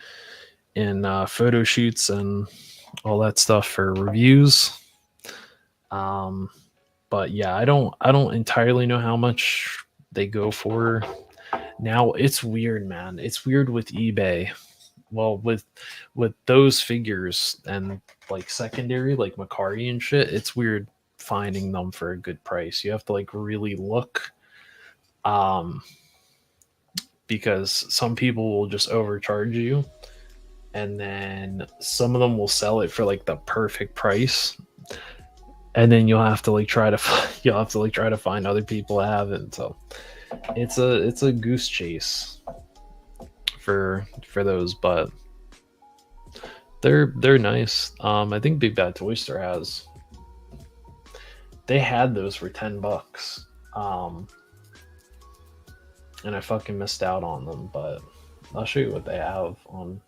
in photo shoots and all that stuff for reviews. But yeah, I don't entirely know how much they go for. Now it's weird, man. It's weird with eBay. Well, with those figures and like secondary, like Macari and shit, it's weird finding them for a good price. You have to like really look, because some people will just overcharge you, and then some of them will sell it for like the perfect price, and then you'll have to try to find other people that have it. So it's a goose chase for those, but they're nice. I think Big Bad Toy Store they had those for $10, and I fucking missed out on them. But I'll show you what they have on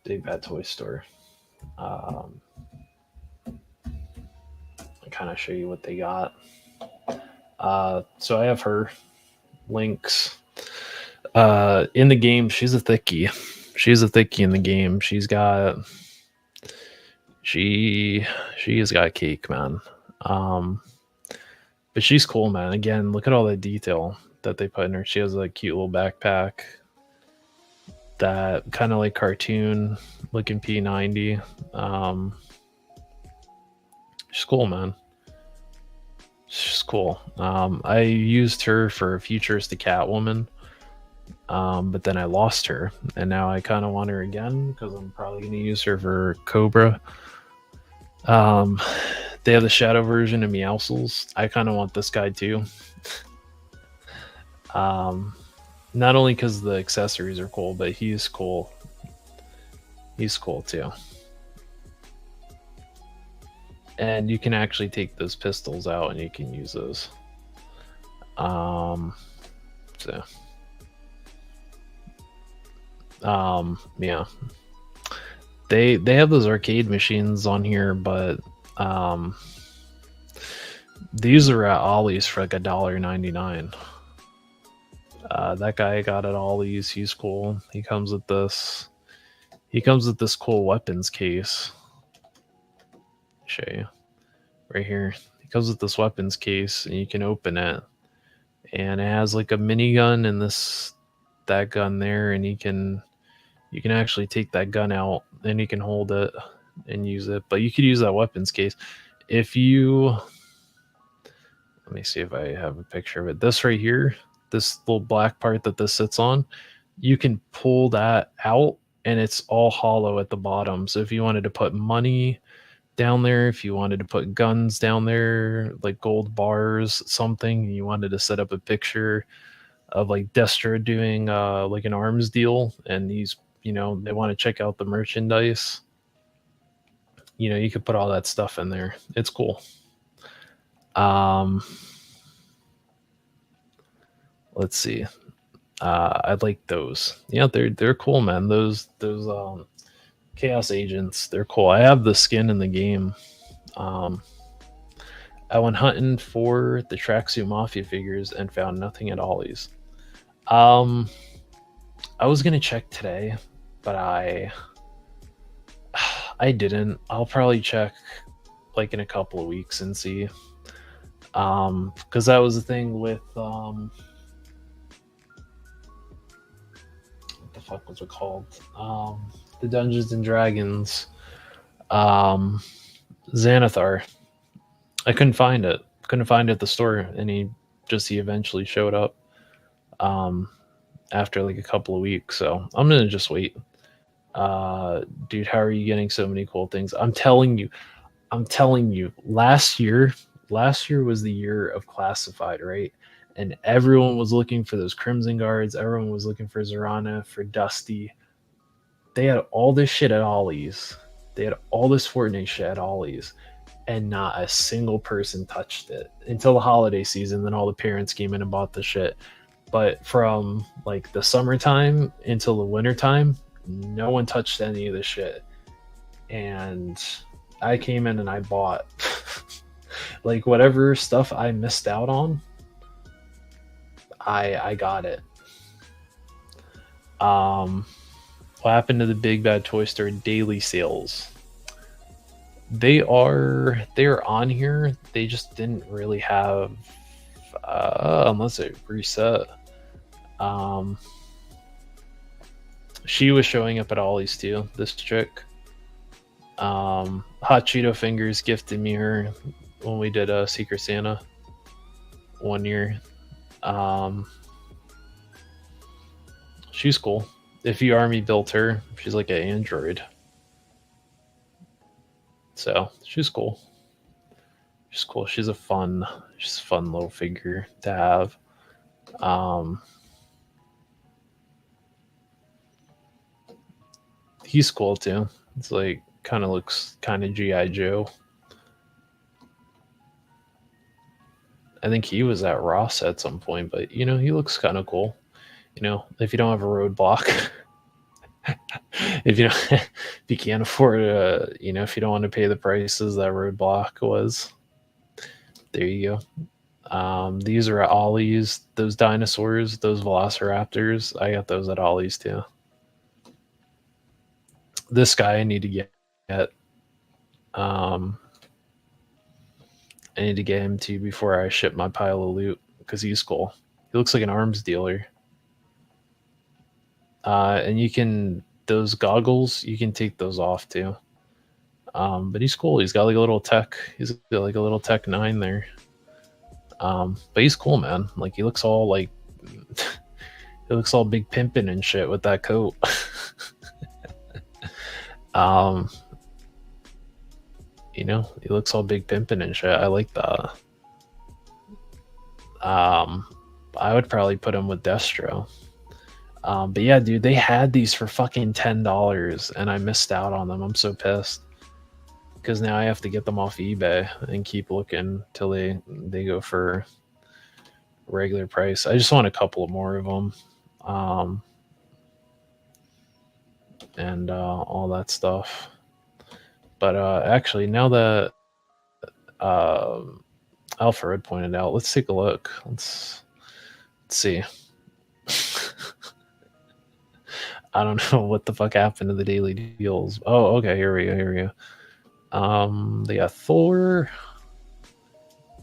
Big Bad Toy Store. kind of show you what they got. So I have her Lynx. In the game, she's a thickie. She's a thickie in the game. She has got cake, man. But she's cool, man. Again, look at all the detail that they put in her. She has a cute little backpack. That kind of like cartoon looking P90. She's cool, man. She's cool. I used her for a futuristic Catwoman. But then I lost her, and now I kind of want her again because I'm probably going to use her for Cobra. They have the shadow version of Meowscles. I kind of want this guy too. Not only because the accessories are cool, but he's cool. He's cool too. And you can actually take those pistols out and you can use those. Yeah. They have those arcade machines on here, but these are at Ollie's for like $1.99. That guy got at Ollie's. He's cool. He comes with this cool weapons case. Show you right here. He comes with this weapons case, and you can open it, and it has like a minigun and that gun there, and you can actually take that gun out, and you can hold it and use it. But you could use that weapons case if you. Let me see if I have a picture of it. This right here, this little black part that this sits on, you can pull that out, and it's all hollow at the bottom. So if you wanted to put money down there, if you wanted to put guns down there, like gold bars, something, and you wanted to set up a picture of like Destro doing like an arms deal, and he's, they want to check out the merchandise, you could put all that stuff in there. It's cool. Let's see. I like those. Yeah, they're cool, man. Those Chaos Agents, they're cool. I have the skin in the game. I went hunting for the Tracksuit Mafia figures and found nothing at Ollie's. I was gonna check today, but I didn't. I'll probably check like in a couple of weeks and see. Because that was the thing with what the fuck was it called? The Dungeons and Dragons Xanathar. I couldn't find it. Couldn't find it at the store, and he eventually showed up after like a couple of weeks. So I'm gonna just wait. Dude, how are you getting so many cool things? I'm telling you, last year was the year of Classified, right? And everyone was looking for those Crimson Guards. Everyone was looking for Zorana, for Dusty. They had all this shit at Ollie's. They had all this Fortnite shit at Ollie's, and not a single person touched it until the holiday season. Then all the parents came in and bought the shit. But from like the summertime until the wintertime, no one touched any of the shit. And I came in and I bought like whatever stuff I missed out on, I got it. What happened to the Big Bad Toy Store daily sales? They're on here. They just didn't really have unless it reset. She was showing up at Ollie's too, this chick. Hot Cheeto Fingers gifted me her when we did a Secret Santa one year. She's cool. If you army built her, she's like an android. So she's cool. She's cool. She's a fun little figure to have. He's cool too. It's like looks kind of G.I. Joe. I think he was at Ross at some point, but he looks kind of cool. If you don't have a roadblock, if you can't afford if you don't want to pay the prices that roadblock was, There you go. These are at Ollie's. Those dinosaurs, those velociraptors, I got those at Ollie's too. This guy I need to get. I need to get him too before I ship my pile of loot because he's cool. He looks like an arms dealer. And you can, those goggles, you can take those off too. But he's cool. He's got like a little tech. He's got like a little Tech 9 there. But he's cool, man. Like he looks all like, he looks all big pimpin' and shit with that coat. You know, he looks all big pimpin' and shit. I like that. I would probably put him with Destro. But yeah, dude, they had these for fucking $10 and I missed out on them. I'm so pissed. Because now I have to get them off eBay and keep looking till they go for regular price. I just want a couple more of them. And all that stuff. But actually, now that Alfred pointed out, let's take a look. Let's see. I don't know what the fuck happened to the daily deals. Oh, okay, here we go. They got Thor.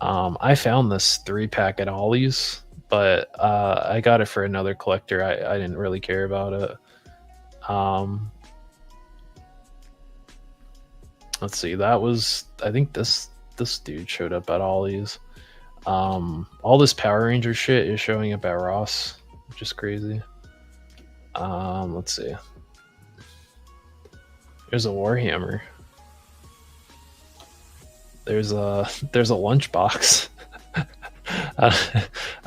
I found this 3-pack at Ollie's, but I got it for another collector. I didn't really care about it. Let's see. That was, I think this dude showed up at Ollie's. All this Power Ranger shit is showing up at Ross, which is crazy. Let's see. There's a Warhammer. There's a lunchbox. I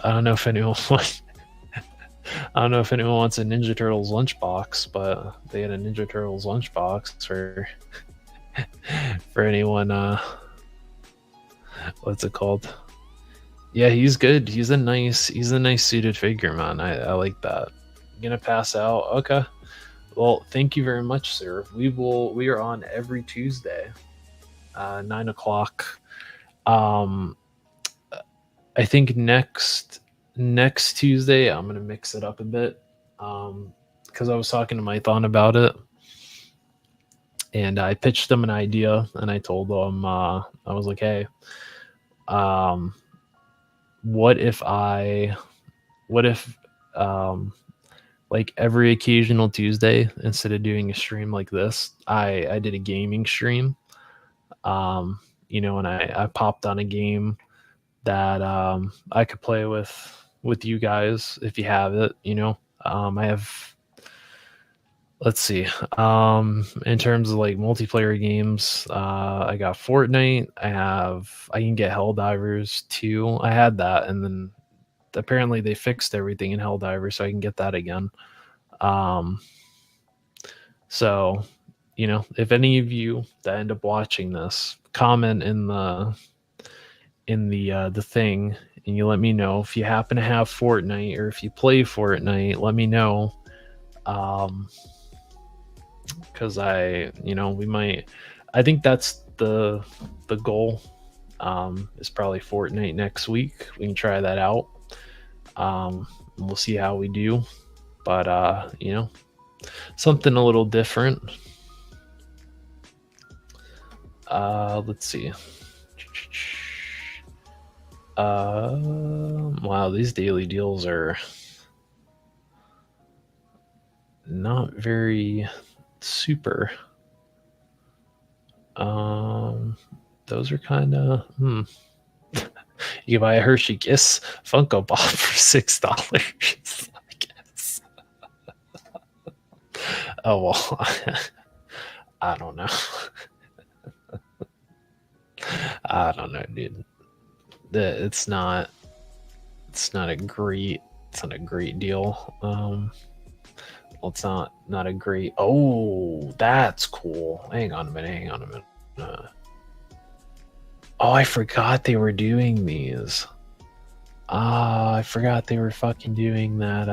don't know if anyone wants. I don't know if anyone wants a Ninja Turtles lunchbox, but they had a Ninja Turtles lunchbox for anyone. What's it called? Yeah, he's good. He's a nice suited figure, man. I like that. Gonna pass out. Okay. Well, thank you very much, sir. We are on every Tuesday, 9 o'clock. I think next Tuesday I'm gonna mix it up a bit. Because I was talking to Mython about it. And I pitched them an idea and I told them, I was like, hey, what if like every occasional Tuesday, instead of doing a stream like this, I did a gaming stream, you know, and I popped on a game that I could play with you guys if you have it, you know. I have, let's see, in terms of like multiplayer games, I got Fortnite. I can get Helldivers too. I had that, and then apparently they fixed everything in Helldivers, so I can get that again. So, you know, if any of you that end up watching this, comment in the thing, and you let me know if you happen to have Fortnite or if you play Fortnite. Let me know. Because I think that's the goal. Is probably Fortnite next week. We can try that out. We'll see how we do, but you know, something a little different. Let's see. Wow, these daily deals are not very super. Those are kind of you can buy a Hershey Kiss Funko Pop for $6, I guess. Oh well, I don't know. I don't know, dude. It's not a great deal. Well, it's not a great. Oh, that's cool. Hang on a minute. Oh, I forgot they were doing these. I forgot they were fucking doing that.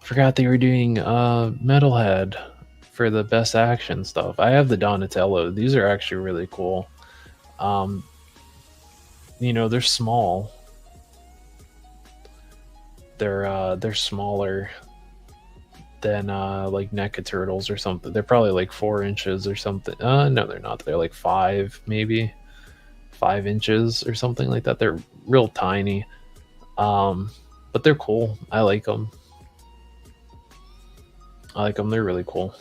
Forgot they were doing Metalhead for the best action stuff. I have the Donatello. These are actually really cool. they're small. They're smaller than like NECA turtles or something. They're probably like 4 inches or something. No, they're not. They're like 5, maybe 5 inches or something like that. They're real tiny, but they're cool. I like them. They're really cool.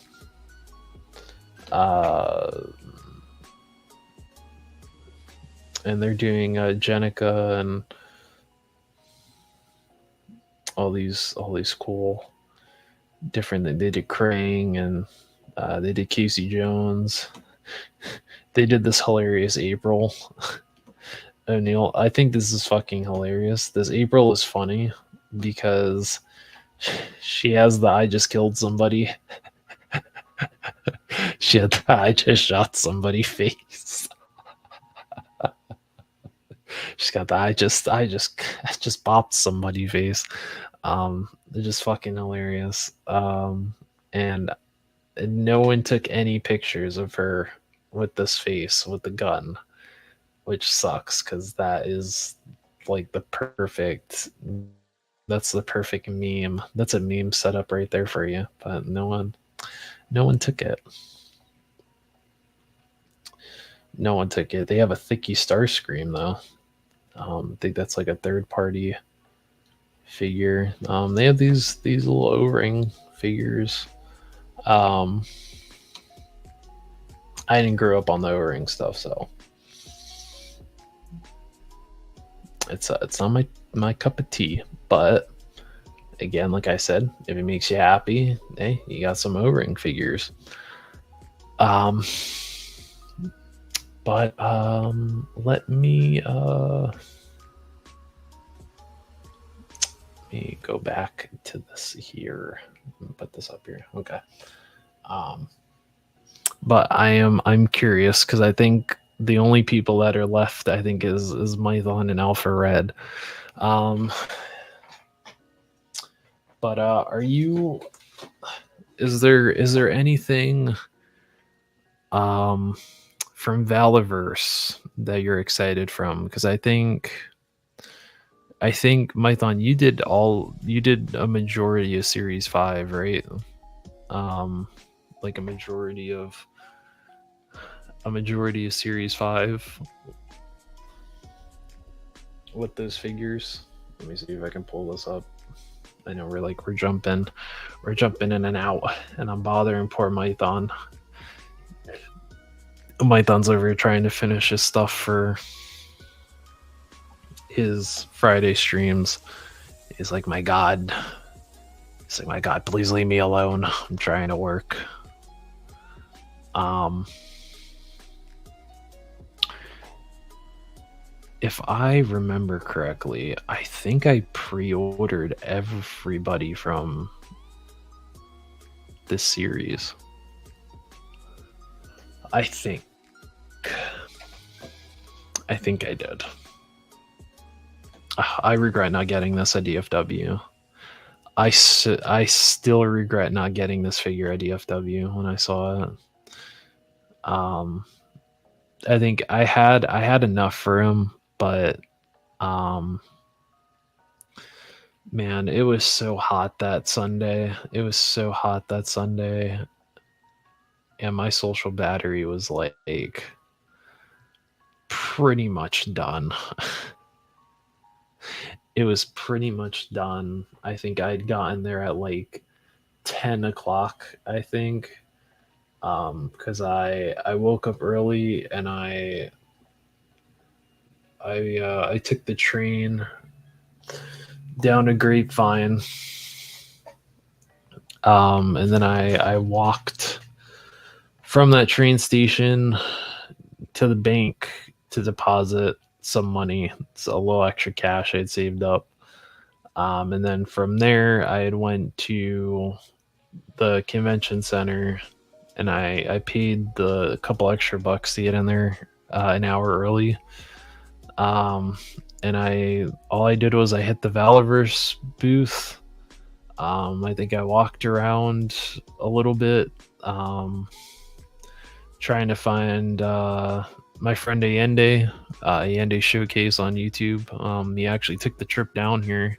And they're doing Jenica and all these cool different. They did Krang, and they did Casey Jones. They did this hilarious April O'Neil. I think this is fucking hilarious. This April is funny because she has the "I just killed somebody." She had the "I just shot somebody" face. She's got the I just bopped somebody" face. They're just fucking hilarious. And no one took any pictures of her with this face with the gun, which sucks because that is like that's the perfect meme. That's a meme setup right there for you. But no one took it. No one took it. They have a Thicky Starscream though. I think that's like a third party figure. They have these little O-ring figures. I didn't grow up on the O-ring stuff, so it's not my cup of tea. But again, like I said, if it makes you happy, hey, you got some O-ring figures. But let me go back to this here. Put this up here. Okay. But I'm curious because I think the only people that are left, I think, is Mython and Alpha Red. But is there anything from Valaverse that you're excited from? Because I think Mython, you did a majority of Series 5, right? Like a majority of Series 5 with those figures. Let me see if I can pull this up. I know we're jumping in and out, and I'm bothering poor Mython. Mython's over here trying to finish his stuff for his Friday streams. He's like, my God, please leave me alone. I'm trying to work. If I remember correctly, I think I pre-ordered everybody from this series. I think I did. I regret not getting this at DFW. I still regret not getting this figure at DFW when I saw it. I think I had enough for him, but man, it was so hot that Sunday. And my social battery was like pretty much done. It was pretty much done. I think I'd gotten there at like 10 o'clock, I think. Because I woke up early and I took the train down to Grapevine. And then I walked from that train station to the bank to deposit some money. It's a little extra cash I'd saved up. And then from there, I had went to the convention center, and I paid the couple extra bucks to get in there an hour early. And all I did was I hit the Valaverse booth. I think I walked around a little bit, trying to find my friend Allende Showcase on YouTube. He actually took the trip down here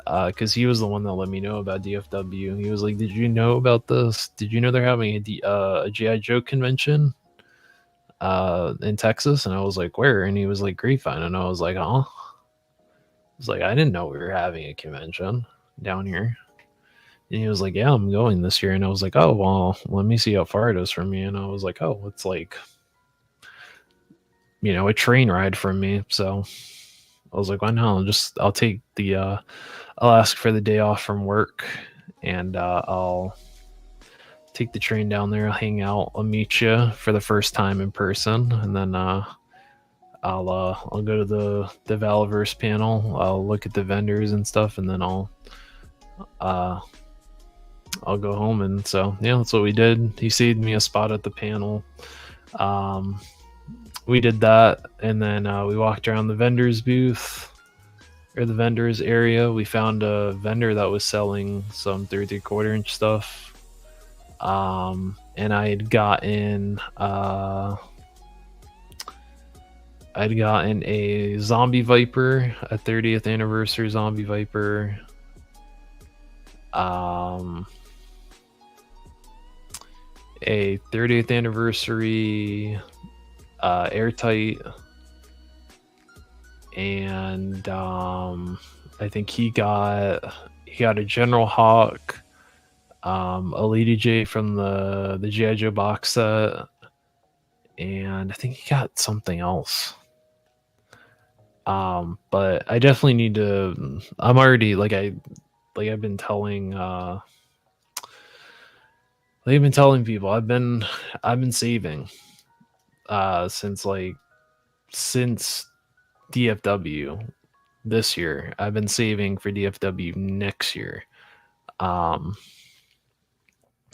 because he was the one that let me know about DFW. He was like, "Did you know about this? Did you know they're having a GI Joe convention in Texas?" And I was like, "Where?" And he was like, "Grapevine." And I was like, "Huh?" I was like, "I didn't know we were having a convention down here." And he was like, "Yeah, I'm going this year." And I was like, "Oh, well, let me see how far it is from me." And I was like, "Oh, it's like, a train ride from me." So I was like, "Why not? I'll take the, I'll ask for the day off from work, and I'll take the train down there. I'll hang out. I'll meet you for the first time in person, and then I'll go to the Valverse panel. I'll look at the vendors and stuff, and then I'll go home." And so yeah, that's what we did. He saved me a spot at the panel. We did that, and then we walked around the vendors booth or the vendors area. We found a vendor that was selling some 3/4 inch stuff. And I'd gotten a Zombie Viper, a 30th anniversary Zombie Viper. A 30th anniversary Airtight, and I think he got a General Hawk, a Lady J from the G.I. Joe box set, and I think he got something else. But I definitely need to. I'm already I've been telling people I've been saving since DFW this year. I've been saving for DFW next year.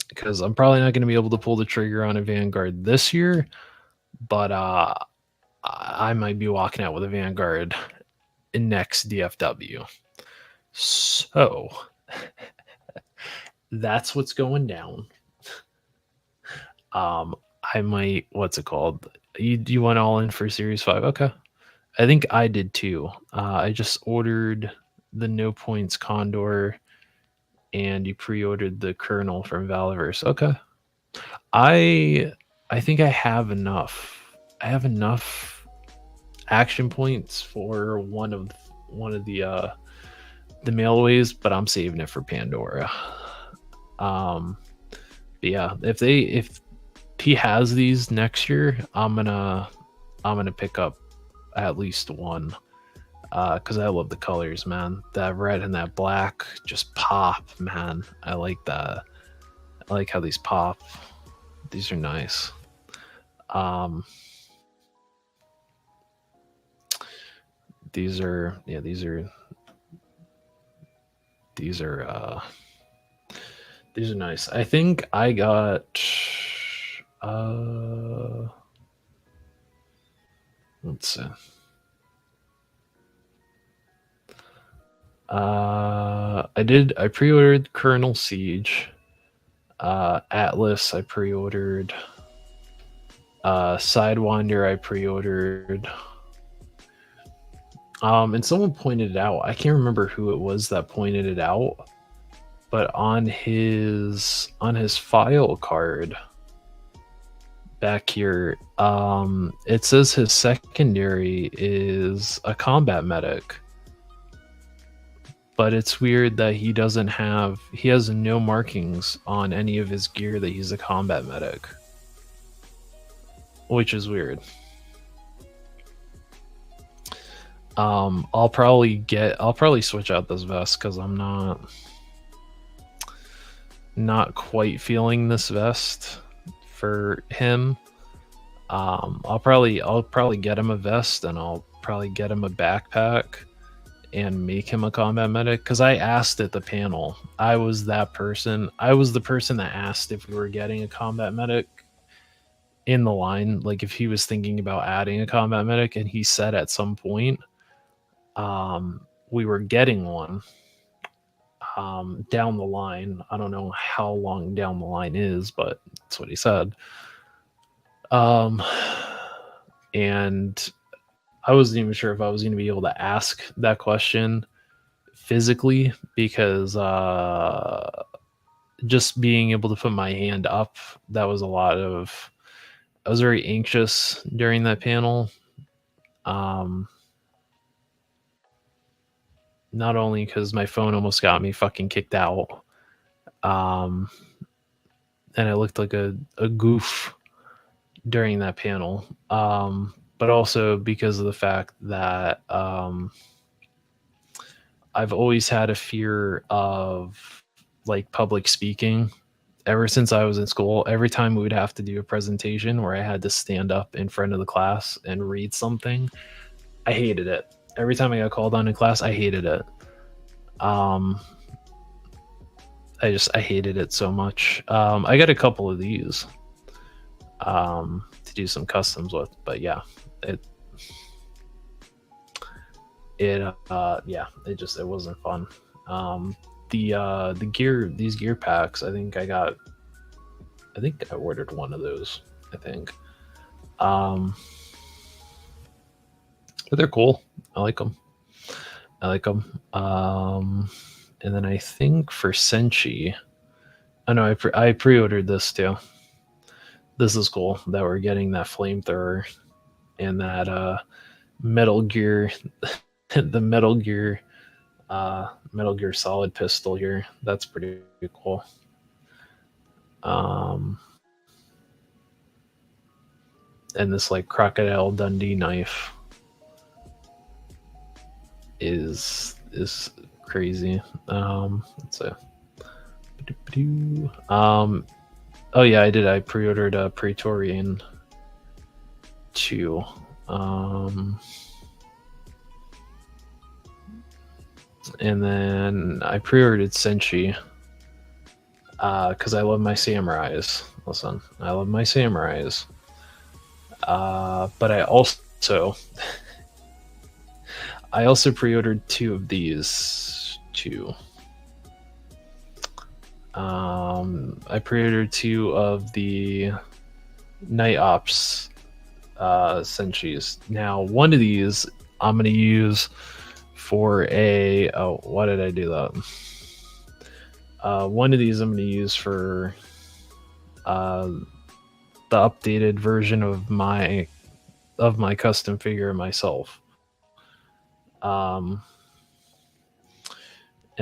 Because I'm probably not going to be able to pull the trigger on a Vanguard this year, but I might be walking out with a Vanguard in next DFW. So that's what's going down. I might, what's it called? You went all in for Series 5. Okay. I think I did too. I just ordered the No Points Condor, and you pre-ordered the Colonel from Valverse. Okay. I think I have enough. I have enough action points for one of the mailways, but I'm saving it for Pandora. But yeah, if he has these next year, I'm gonna pick up at least one, because I love the colors, man. That red and that black just pop, man. I like that. I like how these pop. These are nice. These are nice. I think I got let's see. I pre-ordered Colonel Siege. Atlas I pre-ordered. Sidewinder I pre-ordered. And someone pointed it out. I can't remember who it was that pointed it out, but on his file card back here, it says his secondary is a combat medic. But it's weird that he has no markings on any of his gear that he's a combat medic, which is weird. I'll probably switch out this vest because I'm not quite feeling this vest for him. I'll probably get him a vest, and I'll probably get him a backpack and make him a combat medic, because I asked at the panel. I was the person that asked if we were getting a combat medic in the line, like if he was thinking about adding a combat medic, and he said at some point we were getting one down the line. I don't know how long down the line is, but that's what he said. and I wasn't even sure if I was going to be able to ask that question physically because just being able to put my hand up, that was a lot of. I was very anxious during that panel. Not only because my phone almost got me fucking kicked out, and I looked like a goof during that panel, but also because of the fact that I've always had a fear of like public speaking. Ever since I was in school, every time we would have to do a presentation where I had to stand up in front of the class and read something, I hated it. Every time I got called on in class, I hated it. I hated it so much. I got a couple of these to do some customs with, but yeah, it wasn't fun. These gear packs, I think I ordered one of those, I think. But they're cool. I like them. And then I think for Senshi, I know I pre-ordered this too. This is cool that we're getting that flamethrower and that Metal Gear, the Metal Gear Solid pistol here. That's pretty cool. And this like Crocodile Dundee knife is crazy. Let's see. Oh yeah, I did. I pre-ordered a Praetorian 2. And then I pre-ordered Senshi because I love my samurais. Listen, I love my samurais. But I also pre-ordered 2 of these too. I pre-ordered 2 of the Night Ops Senshis. Now, one of these I'm going to use for a... Oh, why did I do that? One of these I'm going to use for the updated version of my custom figure myself. And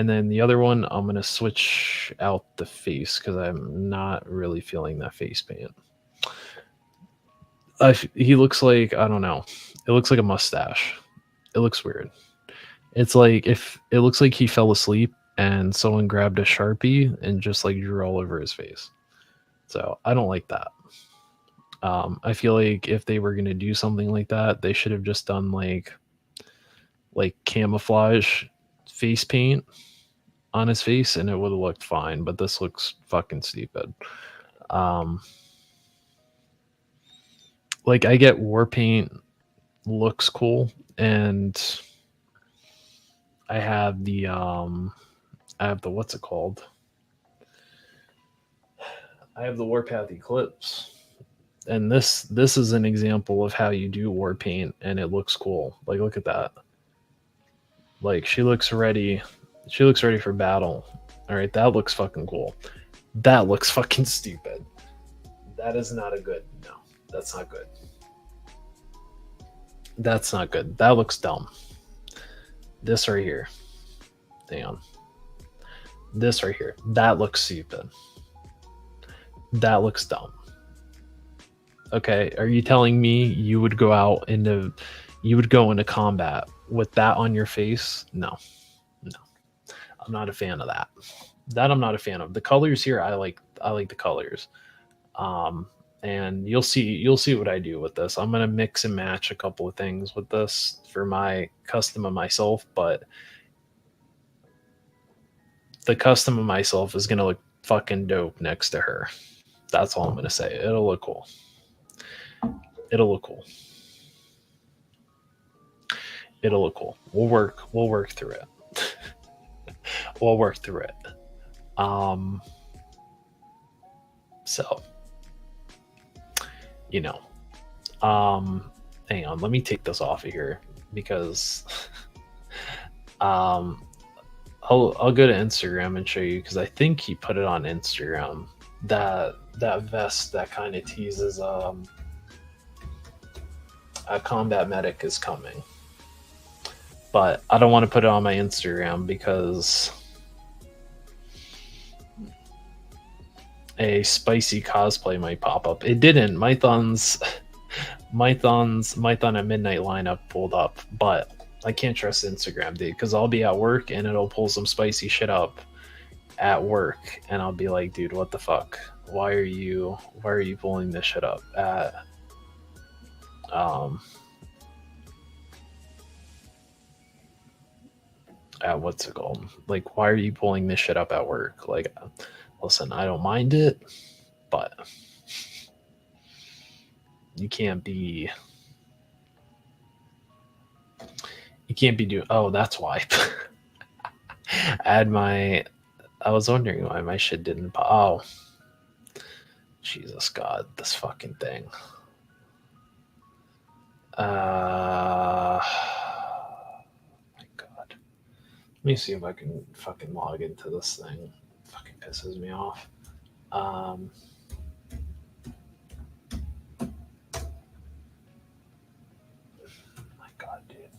then the other one, I'm going to switch out the face because I'm not really feeling that face paint. He looks like, I don't know. It looks like a mustache. It looks weird. It's like it looks like he fell asleep and someone grabbed a Sharpie and just like drew all over his face. So I don't like that. I feel like if they were going to do something like that, they should have just done like camouflage face paint on his face and it would have looked fine, but this looks fucking stupid. Like I get war paint looks cool, and I have the what's it called? I have the Warpath Eclipse. And this is an example of how you do war paint and it looks cool. Like look at that. Like she looks ready for battle. All right, that looks fucking cool. That looks fucking stupid. That is not a good. No, that's not good. That's not good. That looks dumb. This right here. Damn. This right here. That looks stupid. That looks dumb. Okay, are you telling me you would go into combat with that on your face? No. I'm not a fan of that. That I'm not a fan of. The colors here, I like the colors. And you'll see what I do with this. I'm gonna mix and match a couple of things with this for my custom of myself, but the custom of myself is gonna look fucking dope next to her. That's all I'm gonna say. It'll look cool. It'll look cool. We'll work through it. We'll work through it. So, hang on, let me take this off of here because I'll go to Instagram and show you, because I think he put it on Instagram, that vest that kind of teases a combat medic is coming. But I don't want to put it on my Instagram because a spicy cosplay might pop up. It didn't. Mython's Mython at Midnight lineup pulled up, but I can't trust Instagram, dude, because I'll be at work and it'll pull some spicy shit up at work, and I'll be like, dude, what the fuck? Why are you pulling this shit up at what's it called? Like, why are you pulling this shit up at work? Like, listen, I don't mind it, but you can't be doing. Oh, that's why. I was wondering why my shit didn't pop. Oh, Jesus God, this fucking thing. My God. Let me see if I can fucking log into this thing. It fucking pisses me off. My God, dude.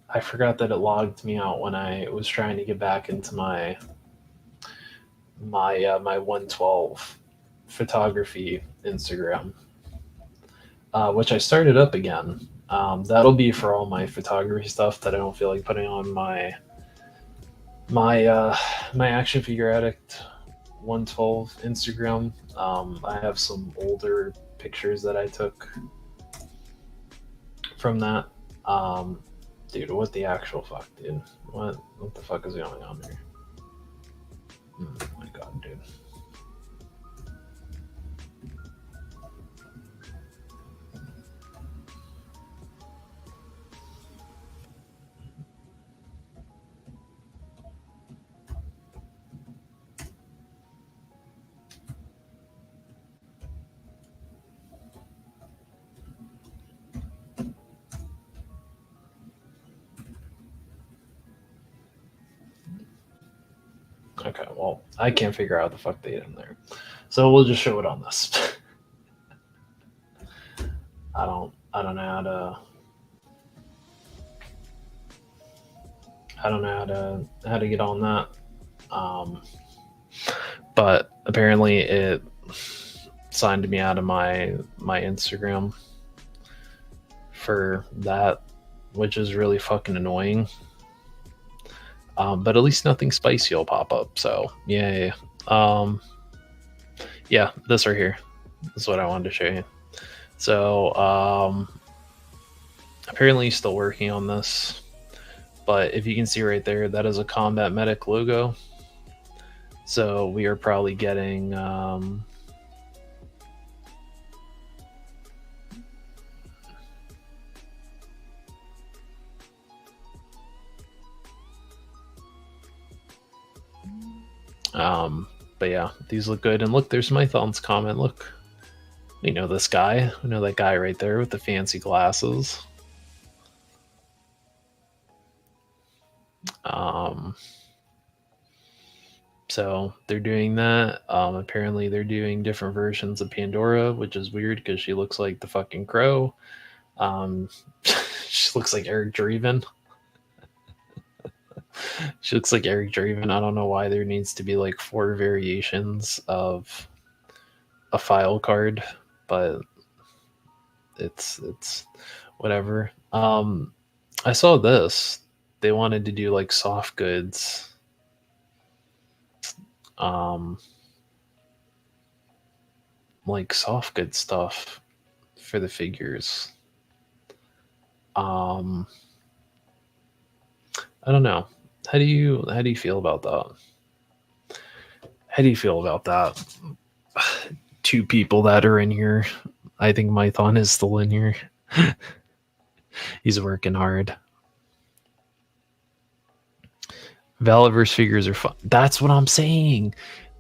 I forgot that it logged me out when I was trying to get back into my 112 photography Instagram, which I started up again. That'll be for all my photography stuff that I don't feel like putting on my Action Figure Addict 112 Instagram. I have some older pictures that I took from that. Dude, what the actual fuck, dude? What the fuck is going on here? Oh my God, dude. Okay, well, I can't figure out the fuck they did in there, so we'll just show it on this. I don't know how to get on that. But apparently it signed me out of my Instagram for that, which is really fucking annoying. But at least nothing spicy will pop up. So yeah. Yeah, this right here. This is what I wanted to show you. So apparently he's still working on this. But if you can see right there, that is a Combat Medic logo. So we are probably getting but yeah, these look good. And look, there's Mython's comment. Look, we know this guy. We know that guy right there with the fancy glasses. So they're doing that. Apparently they're doing different versions of Pandora, which is weird because she looks like the fucking Crow. She looks like Eric Draven. She looks like Eric Draven. I don't know why there needs to be like 4 variations of a file card, but it's whatever. I saw this. They wanted to do like soft goods. Like soft good stuff for the figures. I don't know. How do you feel about that? How do you feel about that? 2 people that are in here. I think Mython is still in here. He's working hard. Valorverse figures are fun. That's what I'm saying.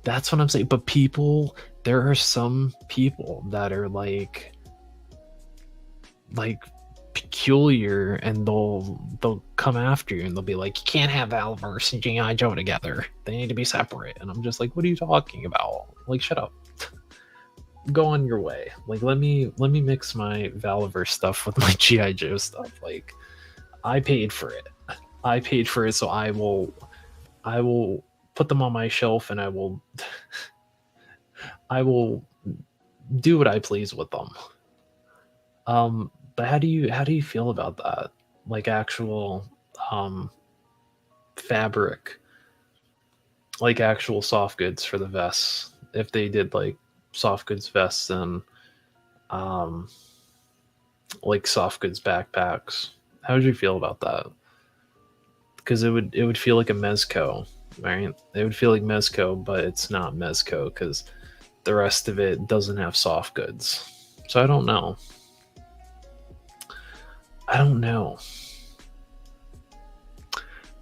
But people there are some people that are like peculiar, and they'll come after you and they'll be like, you can't have Valverse and G.I. Joe together, they need to be separate. And I'm just like, what are you talking about? Like, shut up. Go on your way. Like, let me mix my Valverse stuff with my G.I. Joe stuff. Like, I paid for it, so I will put them on my shelf, and I will do what I please with them. But how do you feel about that? Like, actual fabric, like actual soft goods for the vests. If they did like soft goods vests and like soft goods backpacks, how would you feel about that? Because it would feel like a Mezco, right? It would feel like Mezco, but it's not Mezco because the rest of it doesn't have soft goods. So I don't know. I don't know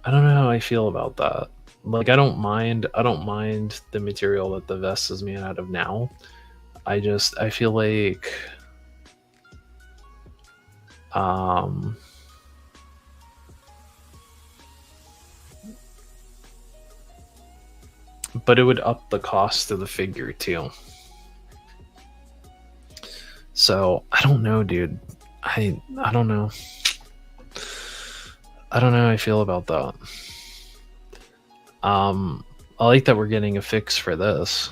how I feel about that. Like, I don't mind the material that the vest is made out of now. I feel like but it would up the cost of the figure too. So I don't know, dude. I don't know. I don't know how I feel about that. I like that we're getting a fix for this.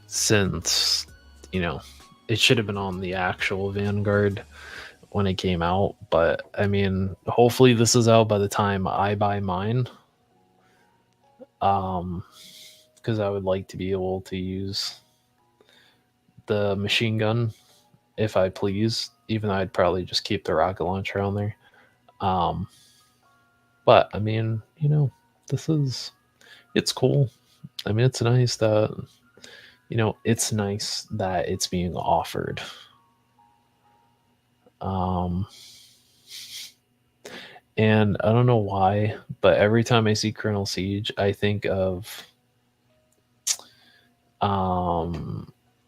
Since, you know, it should have been on the actual Vanguard when it came out, but I mean, hopefully this is out by the time I buy mine. Because I would like to be able to use the machine gun if I please, even though I'd probably just keep the rocket launcher on there. But I mean, you know, it's cool. I mean, it's nice that, you know, it's nice that it's being offered. And I don't know why, but every time I see Colonel Siege, I think of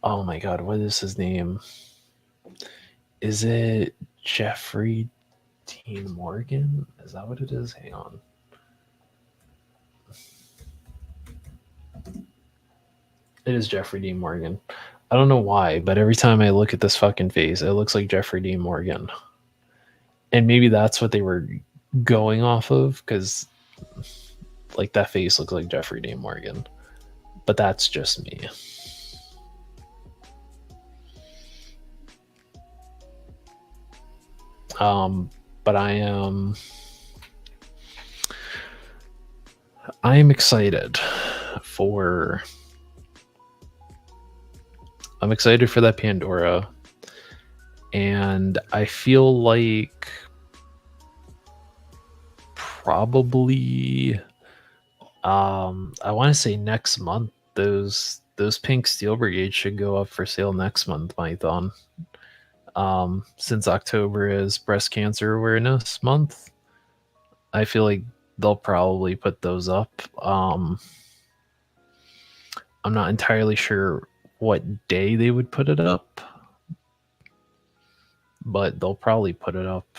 oh my god, what is his name? Is it Jeffrey Dean Morgan? Is that what it is? Hang on. It is Jeffrey Dean Morgan. I don't know why, but every time I look at this fucking face, it looks like Jeffrey Dean Morgan. And maybe that's what they were going off of, because like that face looks like Jeffrey Dean Morgan. But that's just me. But I am excited for that Pandora, and I feel like probably I want to say next month those pink Steel Brigade should go up for sale next month, Python. Since October is Breast Cancer Awareness Month, I feel like they'll probably put those up. I'm not entirely sure what day they would put it up, but they'll probably put it up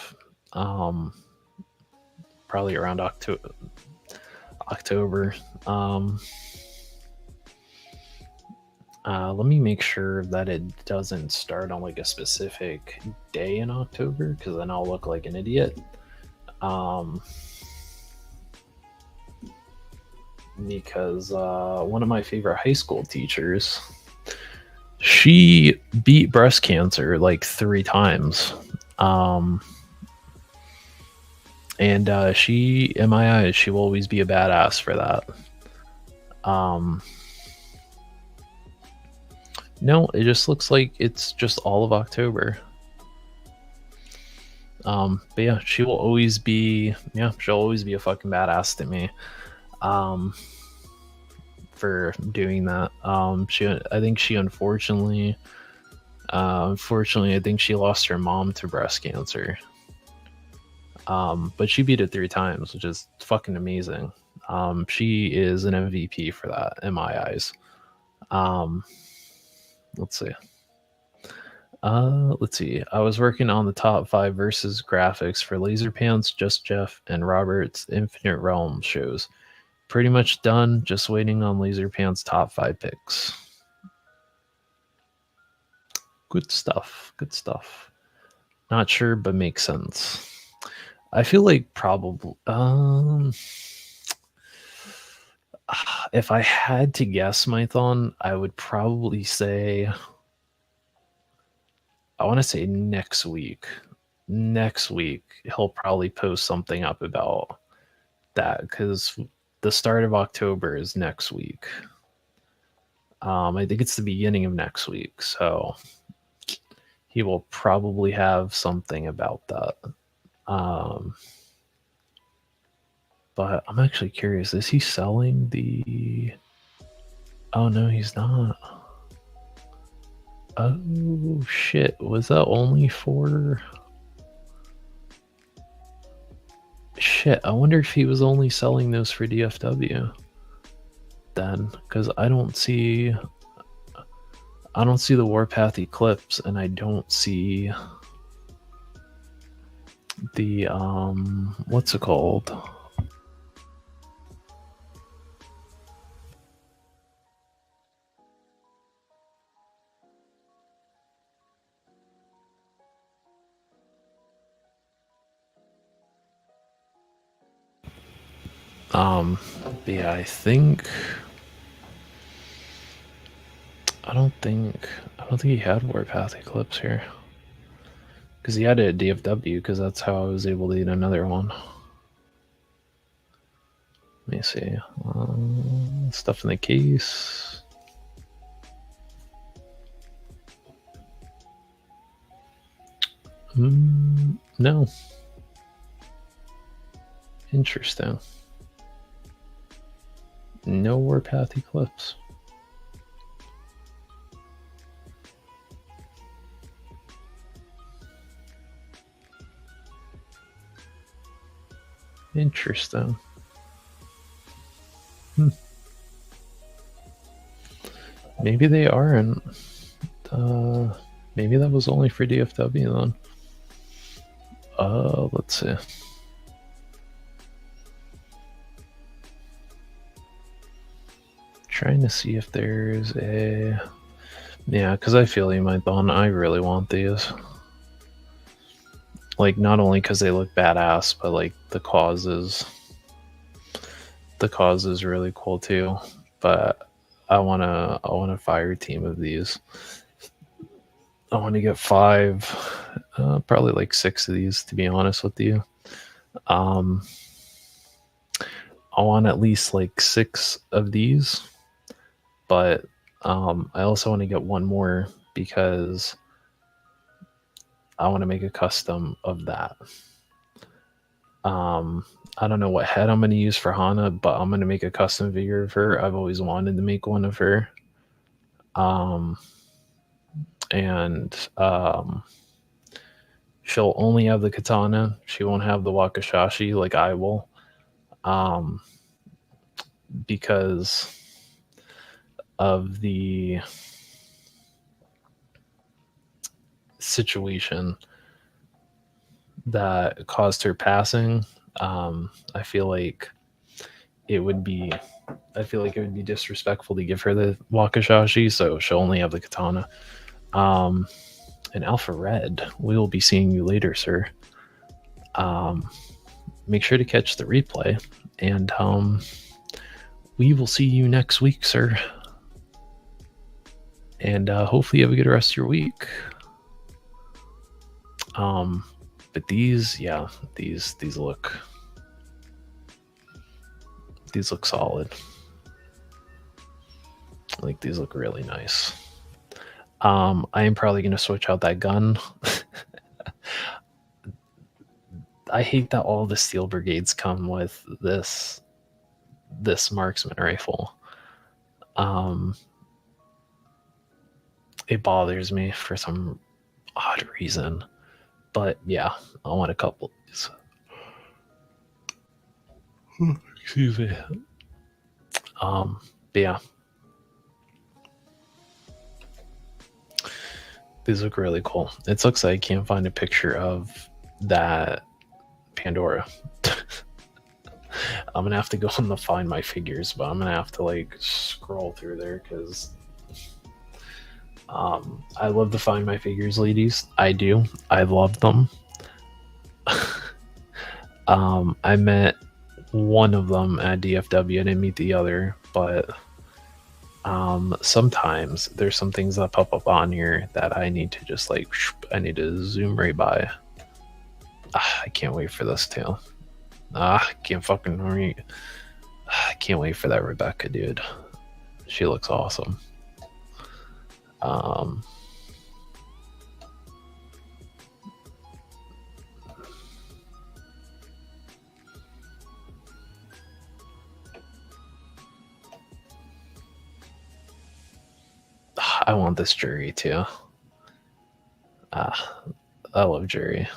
probably around October. Let me make sure that it doesn't start on like a specific day in October, because then I'll look like an idiot. Because one of my favorite high school teachers, she beat breast cancer like 3 times. And she, in my eyes, she will always be a badass for that. No, it just looks like it's just all of October. But yeah, she'll always be a fucking badass to me. For doing that. I think she unfortunately, I think she lost her mom to breast cancer. But she beat it 3 times, which is fucking amazing. She is an MVP for that in my eyes. Let's see. Let's see. I was working on the top 5 versus graphics for Laser Pants, Just Jeff, and Robert's Infinite Realm shows. Pretty much done. Just waiting on Laser Pants' top 5 picks. Good stuff. Good stuff. Not sure, but makes sense. I feel like probably. If I had to guess, Mython, I would probably say. I want to say next week. Next week, he'll probably post something up about that because the start of October is next week. I think it's the beginning of next week, so he will probably have something about that. But I'm actually curious, is he selling the... Oh, no, he's not. Oh, shit. Was that only for... Shit, I wonder if he was only selling those for DFW. Then, because I don't see the Warpath Eclipse, and I don't see the, what's it called? Yeah, I don't think he had Warpath Eclipse here. Because he had it at DFW, because that's how I was able to get another one. Let me see. Stuff in the case. No. Interesting. No Warpath Eclipse. Interesting. Maybe they aren't. Maybe that was only for DFW then. Let's see. Trying to see if there's a... Yeah, because I feel you, Mython. I really want these. Like, not only because they look badass, but like the cause is really cool too. But I want a fire team of these. I want to get 5, probably like 6 of these, to be honest with you. I want at least like 6 of these, but I also want to get 1 more because I want to make a custom of that. I don't know what head I'm going to use for Hana, but I'm going to make a custom figure of her. I've always wanted to make one of her. She'll only have the katana. She won't have the wakashashi like I will. Because of the situation that caused her passing. I feel like it would be disrespectful to give her the wakashashi, so she'll only have the katana. And Alpha Red, we will be seeing you later, sir. Make sure to catch the replay, and we will see you next week, sir. And hopefully you have a good rest of your week. But these look solid. Like, these look really nice. I am probably going to switch out that gun. I hate that all the Steel Brigades come with this marksman rifle. It bothers me for some odd reason. But yeah, I want a couple of these. Excuse me. But yeah. These look really cool. It looks like I can't find a picture of that Pandora. I'm gonna have to go and find my figures, but I'm gonna have to like scroll through there because I love to find my figures, ladies. I do. I love them. I met one of them at DFW. I didn't meet the other, but sometimes there's some things that pop up on here that I need to just like, I need to zoom right by. I can't wait for this too. I can't fucking read. I can't wait for that Rebecca, dude. She looks awesome. I want this jury too. I love jury.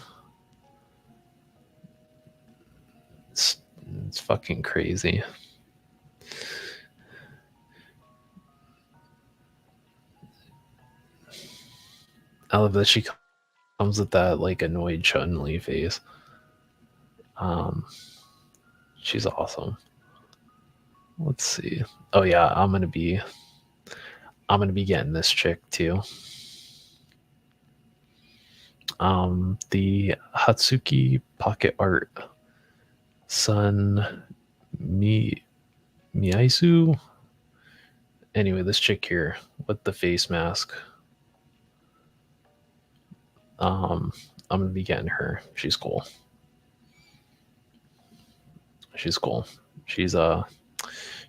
It's fucking crazy. I love that she comes with that like annoyed Chun-Li face. She's awesome. Let's see. Oh yeah, I'm gonna be getting this chick too. The Hatsuki Pocket Art Sun Miyaisu. Anyway, this chick here with the face mask. I'm gonna be getting her. She's cool. She's cool. She's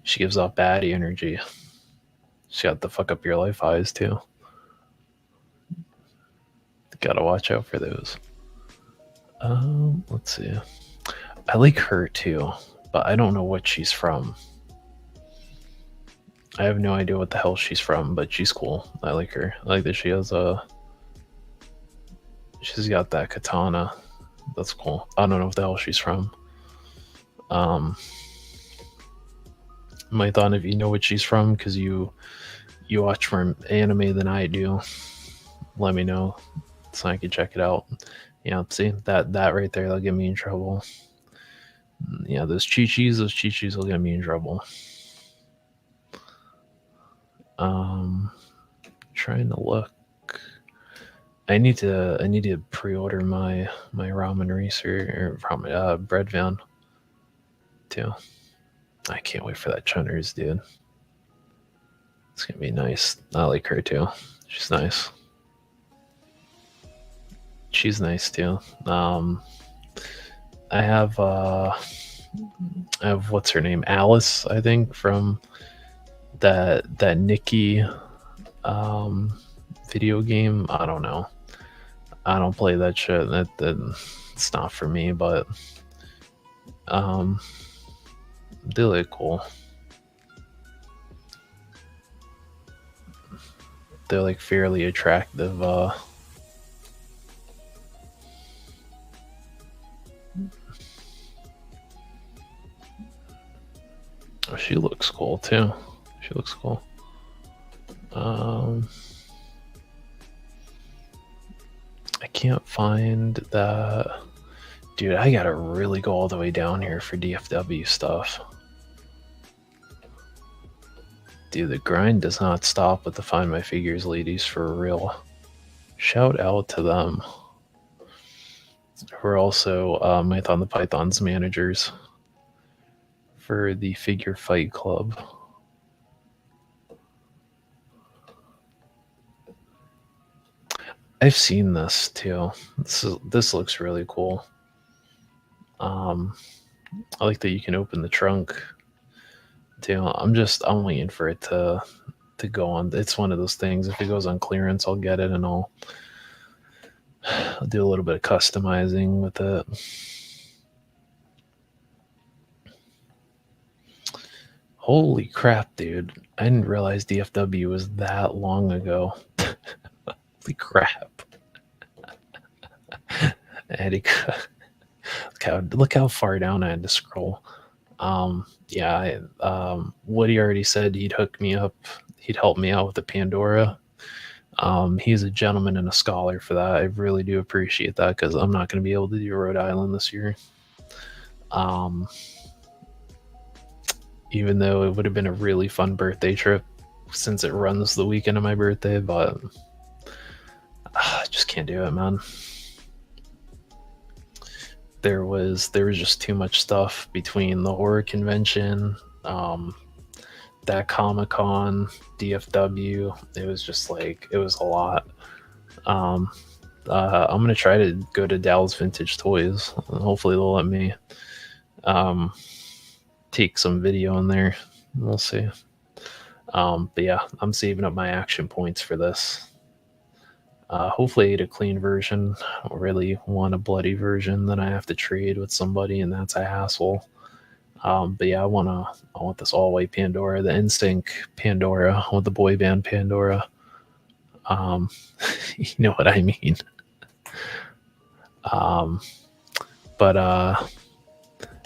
she gives off baddie energy. She got the fuck up your life eyes too. Gotta watch out for those. Let's see. I like her too, but I don't know what she's from. I have no idea what the hell she's from, but she's cool. I like her. I like that she has she's got that katana. That's cool. I don't know what the hell she's from. Mython, if you know what she's from, because you watch more anime than I do, let me know so I can check it out. Yeah, see that right there, that'll get me in trouble. Yeah, those chi-chis will get me in trouble. Trying to look. I need to pre-order my ramen racer or bread van too. I can't wait for that Chunners, dude. It's gonna be nice. I like her too. She's nice. She's nice too. I have what's her name? Alice, I think, from that Nikki video game. I don't know. I don't play that shit. That it's not for me, but they look cool. They're like fairly attractive. Oh, she looks cool too. She looks cool. I can't find that. Dude, I gotta really go all the way down here for DFW stuff. Dude, the grind does not stop with the Find My Figures ladies, for real. Shout out to them. We're also Mython the Python's managers for the Figure Fight Club. I've seen this too. This looks really cool. I like that you can open the trunk too. I'm waiting for it to go on. It's one of those things. If it goes on clearance, I'll get it and I'll do a little bit of customizing with it. Holy crap, dude. I didn't realize DFW was that long ago. Holy crap. Look how far down I had to scroll. Yeah, Woody already said he'd hook me up. He'd help me out with the Pandora. He's a gentleman and a scholar for that. I really do appreciate that because I'm not going to be able to do Rhode Island this year. Even though it would have been a really fun birthday trip since it runs the weekend of my birthday, but I just can't do it, man. There was just too much stuff between the horror convention, that Comic-Con, DFW. It was just like, it was a lot. I'm gonna try to go to Dallas Vintage Toys. Hopefully they'll let me take some video in there. We'll see. But yeah, I'm saving up my action points for this. Hopefully I get a clean version. I don't really want a bloody version that I have to trade with somebody, and that's a hassle. But yeah, I want this all white Pandora, the NSYNC Pandora with the boy band Pandora. You know what I mean. But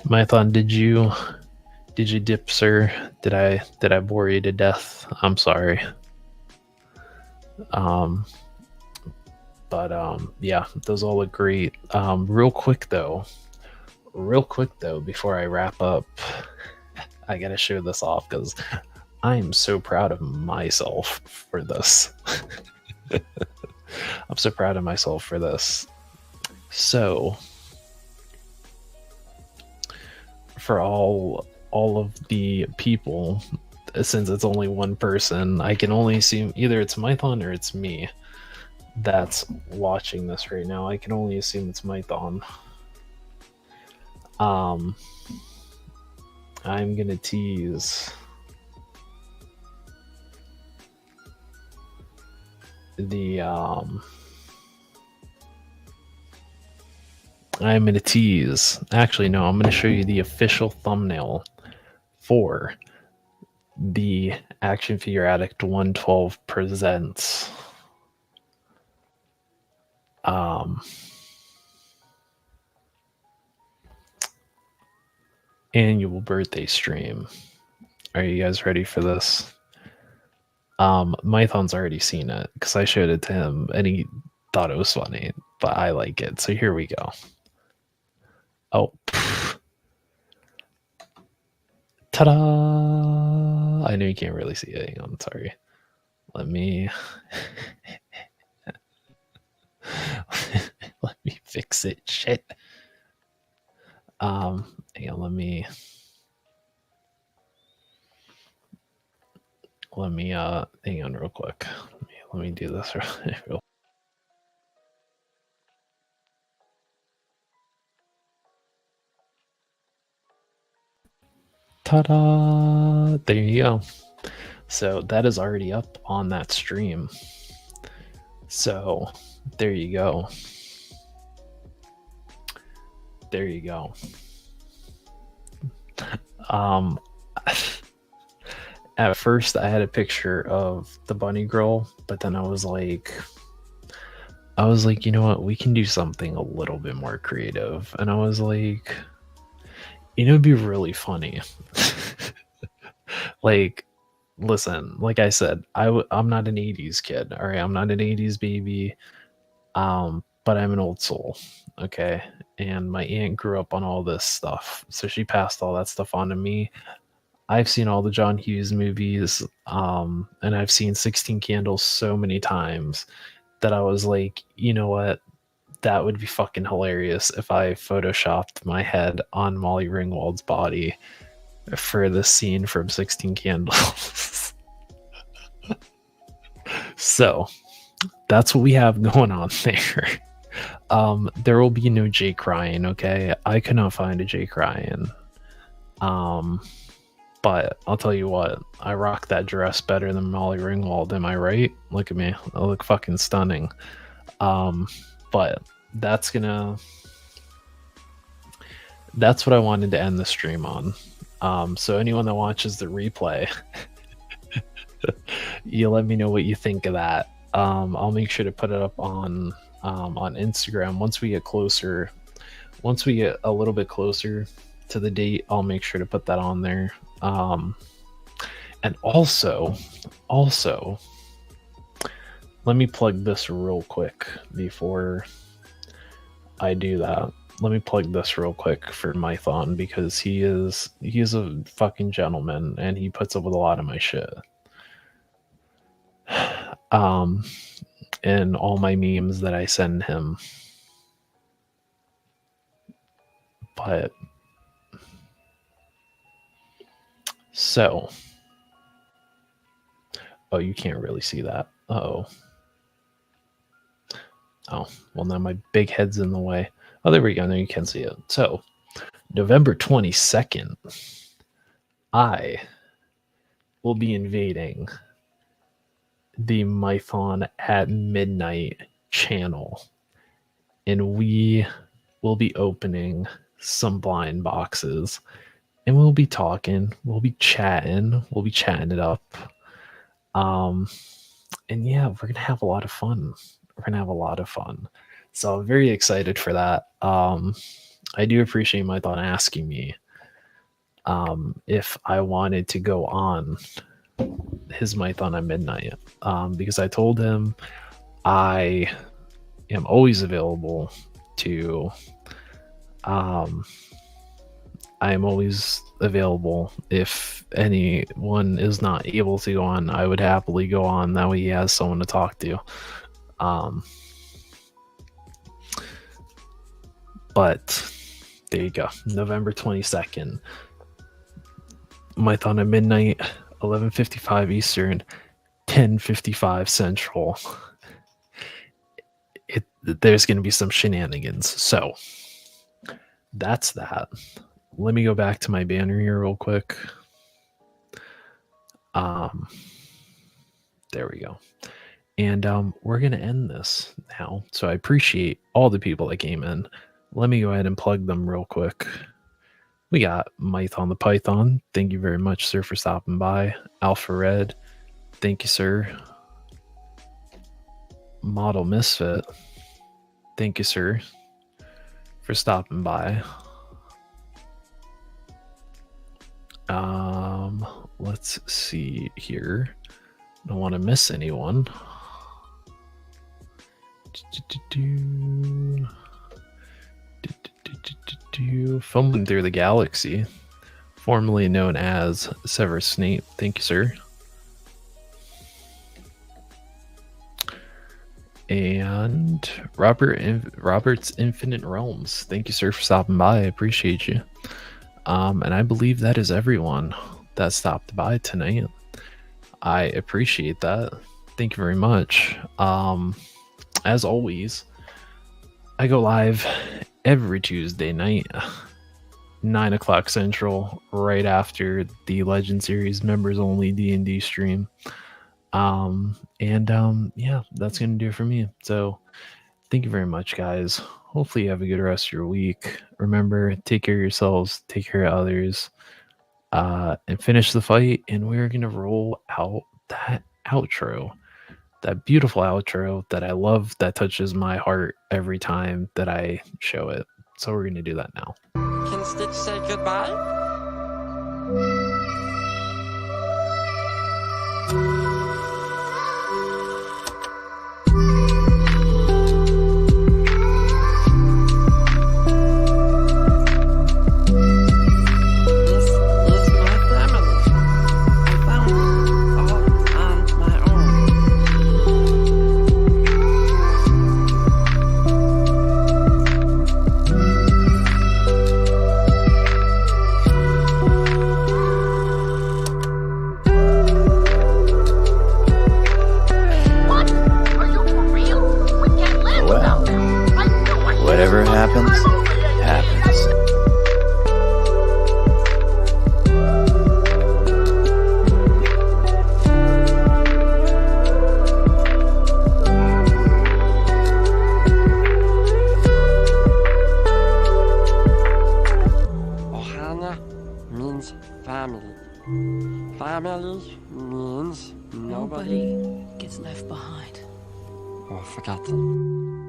Mython, did you dip, sir? Did I bore you to death? I'm sorry. But yeah, those all look great. Real quick though, before I wrap up, I gotta show this off because I am so proud of myself for this. I'm so proud of myself for this. So, for all of the people, since it's only one person, I can only assume either it's Mython or it's me that's watching this right now. I can only assume it's Mython. I'm gonna tease the actually no, I'm gonna show you the official thumbnail for the Action Figure Addict 112 presents annual birthday stream. Are you guys ready for this? Mython's already seen it because I showed it to him and he thought it was funny, but I like it. So here we go. Oh, ta-da! I know you can't really see it. Hang on, sorry. Let me let me fix it. Shit. Hang on, let me hang on real quick. Let me do this real. Ta-da! There you go. So that is already up on that stream. So there you go. There you go. At first I had a picture of the bunny girl, but then I was like, you know what? We can do something a little bit more creative. And I was like, you know, it'd be really funny. Like, listen, like I said, I'm not an 80s kid. All right. I'm not an 80s baby. But I'm an old soul. Okay. And my aunt grew up on all this stuff. So she passed all that stuff on to me. I've seen all the John Hughes movies. And I've seen 16 Candles so many times that I was like, you know what? That would be fucking hilarious if I photoshopped my head on Molly Ringwald's body for this scene from 16 Candles. So that's what we have going on there. There will be no Jake Ryan, okay? I could not find a Jake Ryan. But I'll tell you what, I rock that dress better than Molly Ringwald, am I right? Look at me. I look fucking stunning. But that's what I wanted to end the stream on. So anyone that watches the replay, you let me know what you think of that. I'll make sure to put it up on Instagram once we get a little bit closer to the date, I'll make sure to put that on there. And also, let me plug this real quick before I do that. Let me plug this real quick for Mython, because he is a fucking gentleman and he puts up with a lot of my shit. And all my memes that I send him. But so, oh, you can't really see that. Oh, well, now my big head's in the way. Oh, there we go. Now you can see it. So, November 22nd, I will be invading the Mython at Midnight channel, and we will be opening some blind boxes, and we'll be talking, we'll be chatting it up. And yeah, we're gonna have a lot of fun. So I'm very excited for that. I do appreciate Mython asking me if I wanted to go on his Mython at Midnight, because I told him I am always available to I am always available. If anyone is not able to go on, I would happily go on. That way he has someone to talk to. But there you go. November 22nd. Mython at Midnight, 11:55 Eastern, 10:55 Central. There's going to be some shenanigans. So that's that. Let me go back to my banner here real quick. There we go. And we're going to end this now. So I appreciate all the people that came in. Let me go ahead and plug them real quick. We got Mython the Python. Thank you very much, sir, for stopping by. Alpha Red. Thank you, sir. Model Misfit. Thank you, sir, for stopping by. Let's see here. Don't want to miss anyone. Fumbling Through the Galaxy, formerly known as Severus Snape. Thank you, sir. And Robert's Infinite Realms. Thank you, sir, for stopping by. I appreciate you. And I believe that is everyone that stopped by tonight. I appreciate that. Thank you very much. As always, I go live every Tuesday night, 9 o'clock Central, right after the Legend Series members only D&D stream. Yeah, that's gonna do it for me. So thank you very much, guys. Hopefully you have a good rest of your week. Remember, take care of yourselves, take care of others, and finish the fight. And we're gonna roll out that outro, that beautiful outro that I love, that touches my heart every time that I show it. So we're gonna do that now. Can Stitch say goodbye? Whatever happens, happens. Ohana means family. Family means nobody Gets left behind. or forgotten.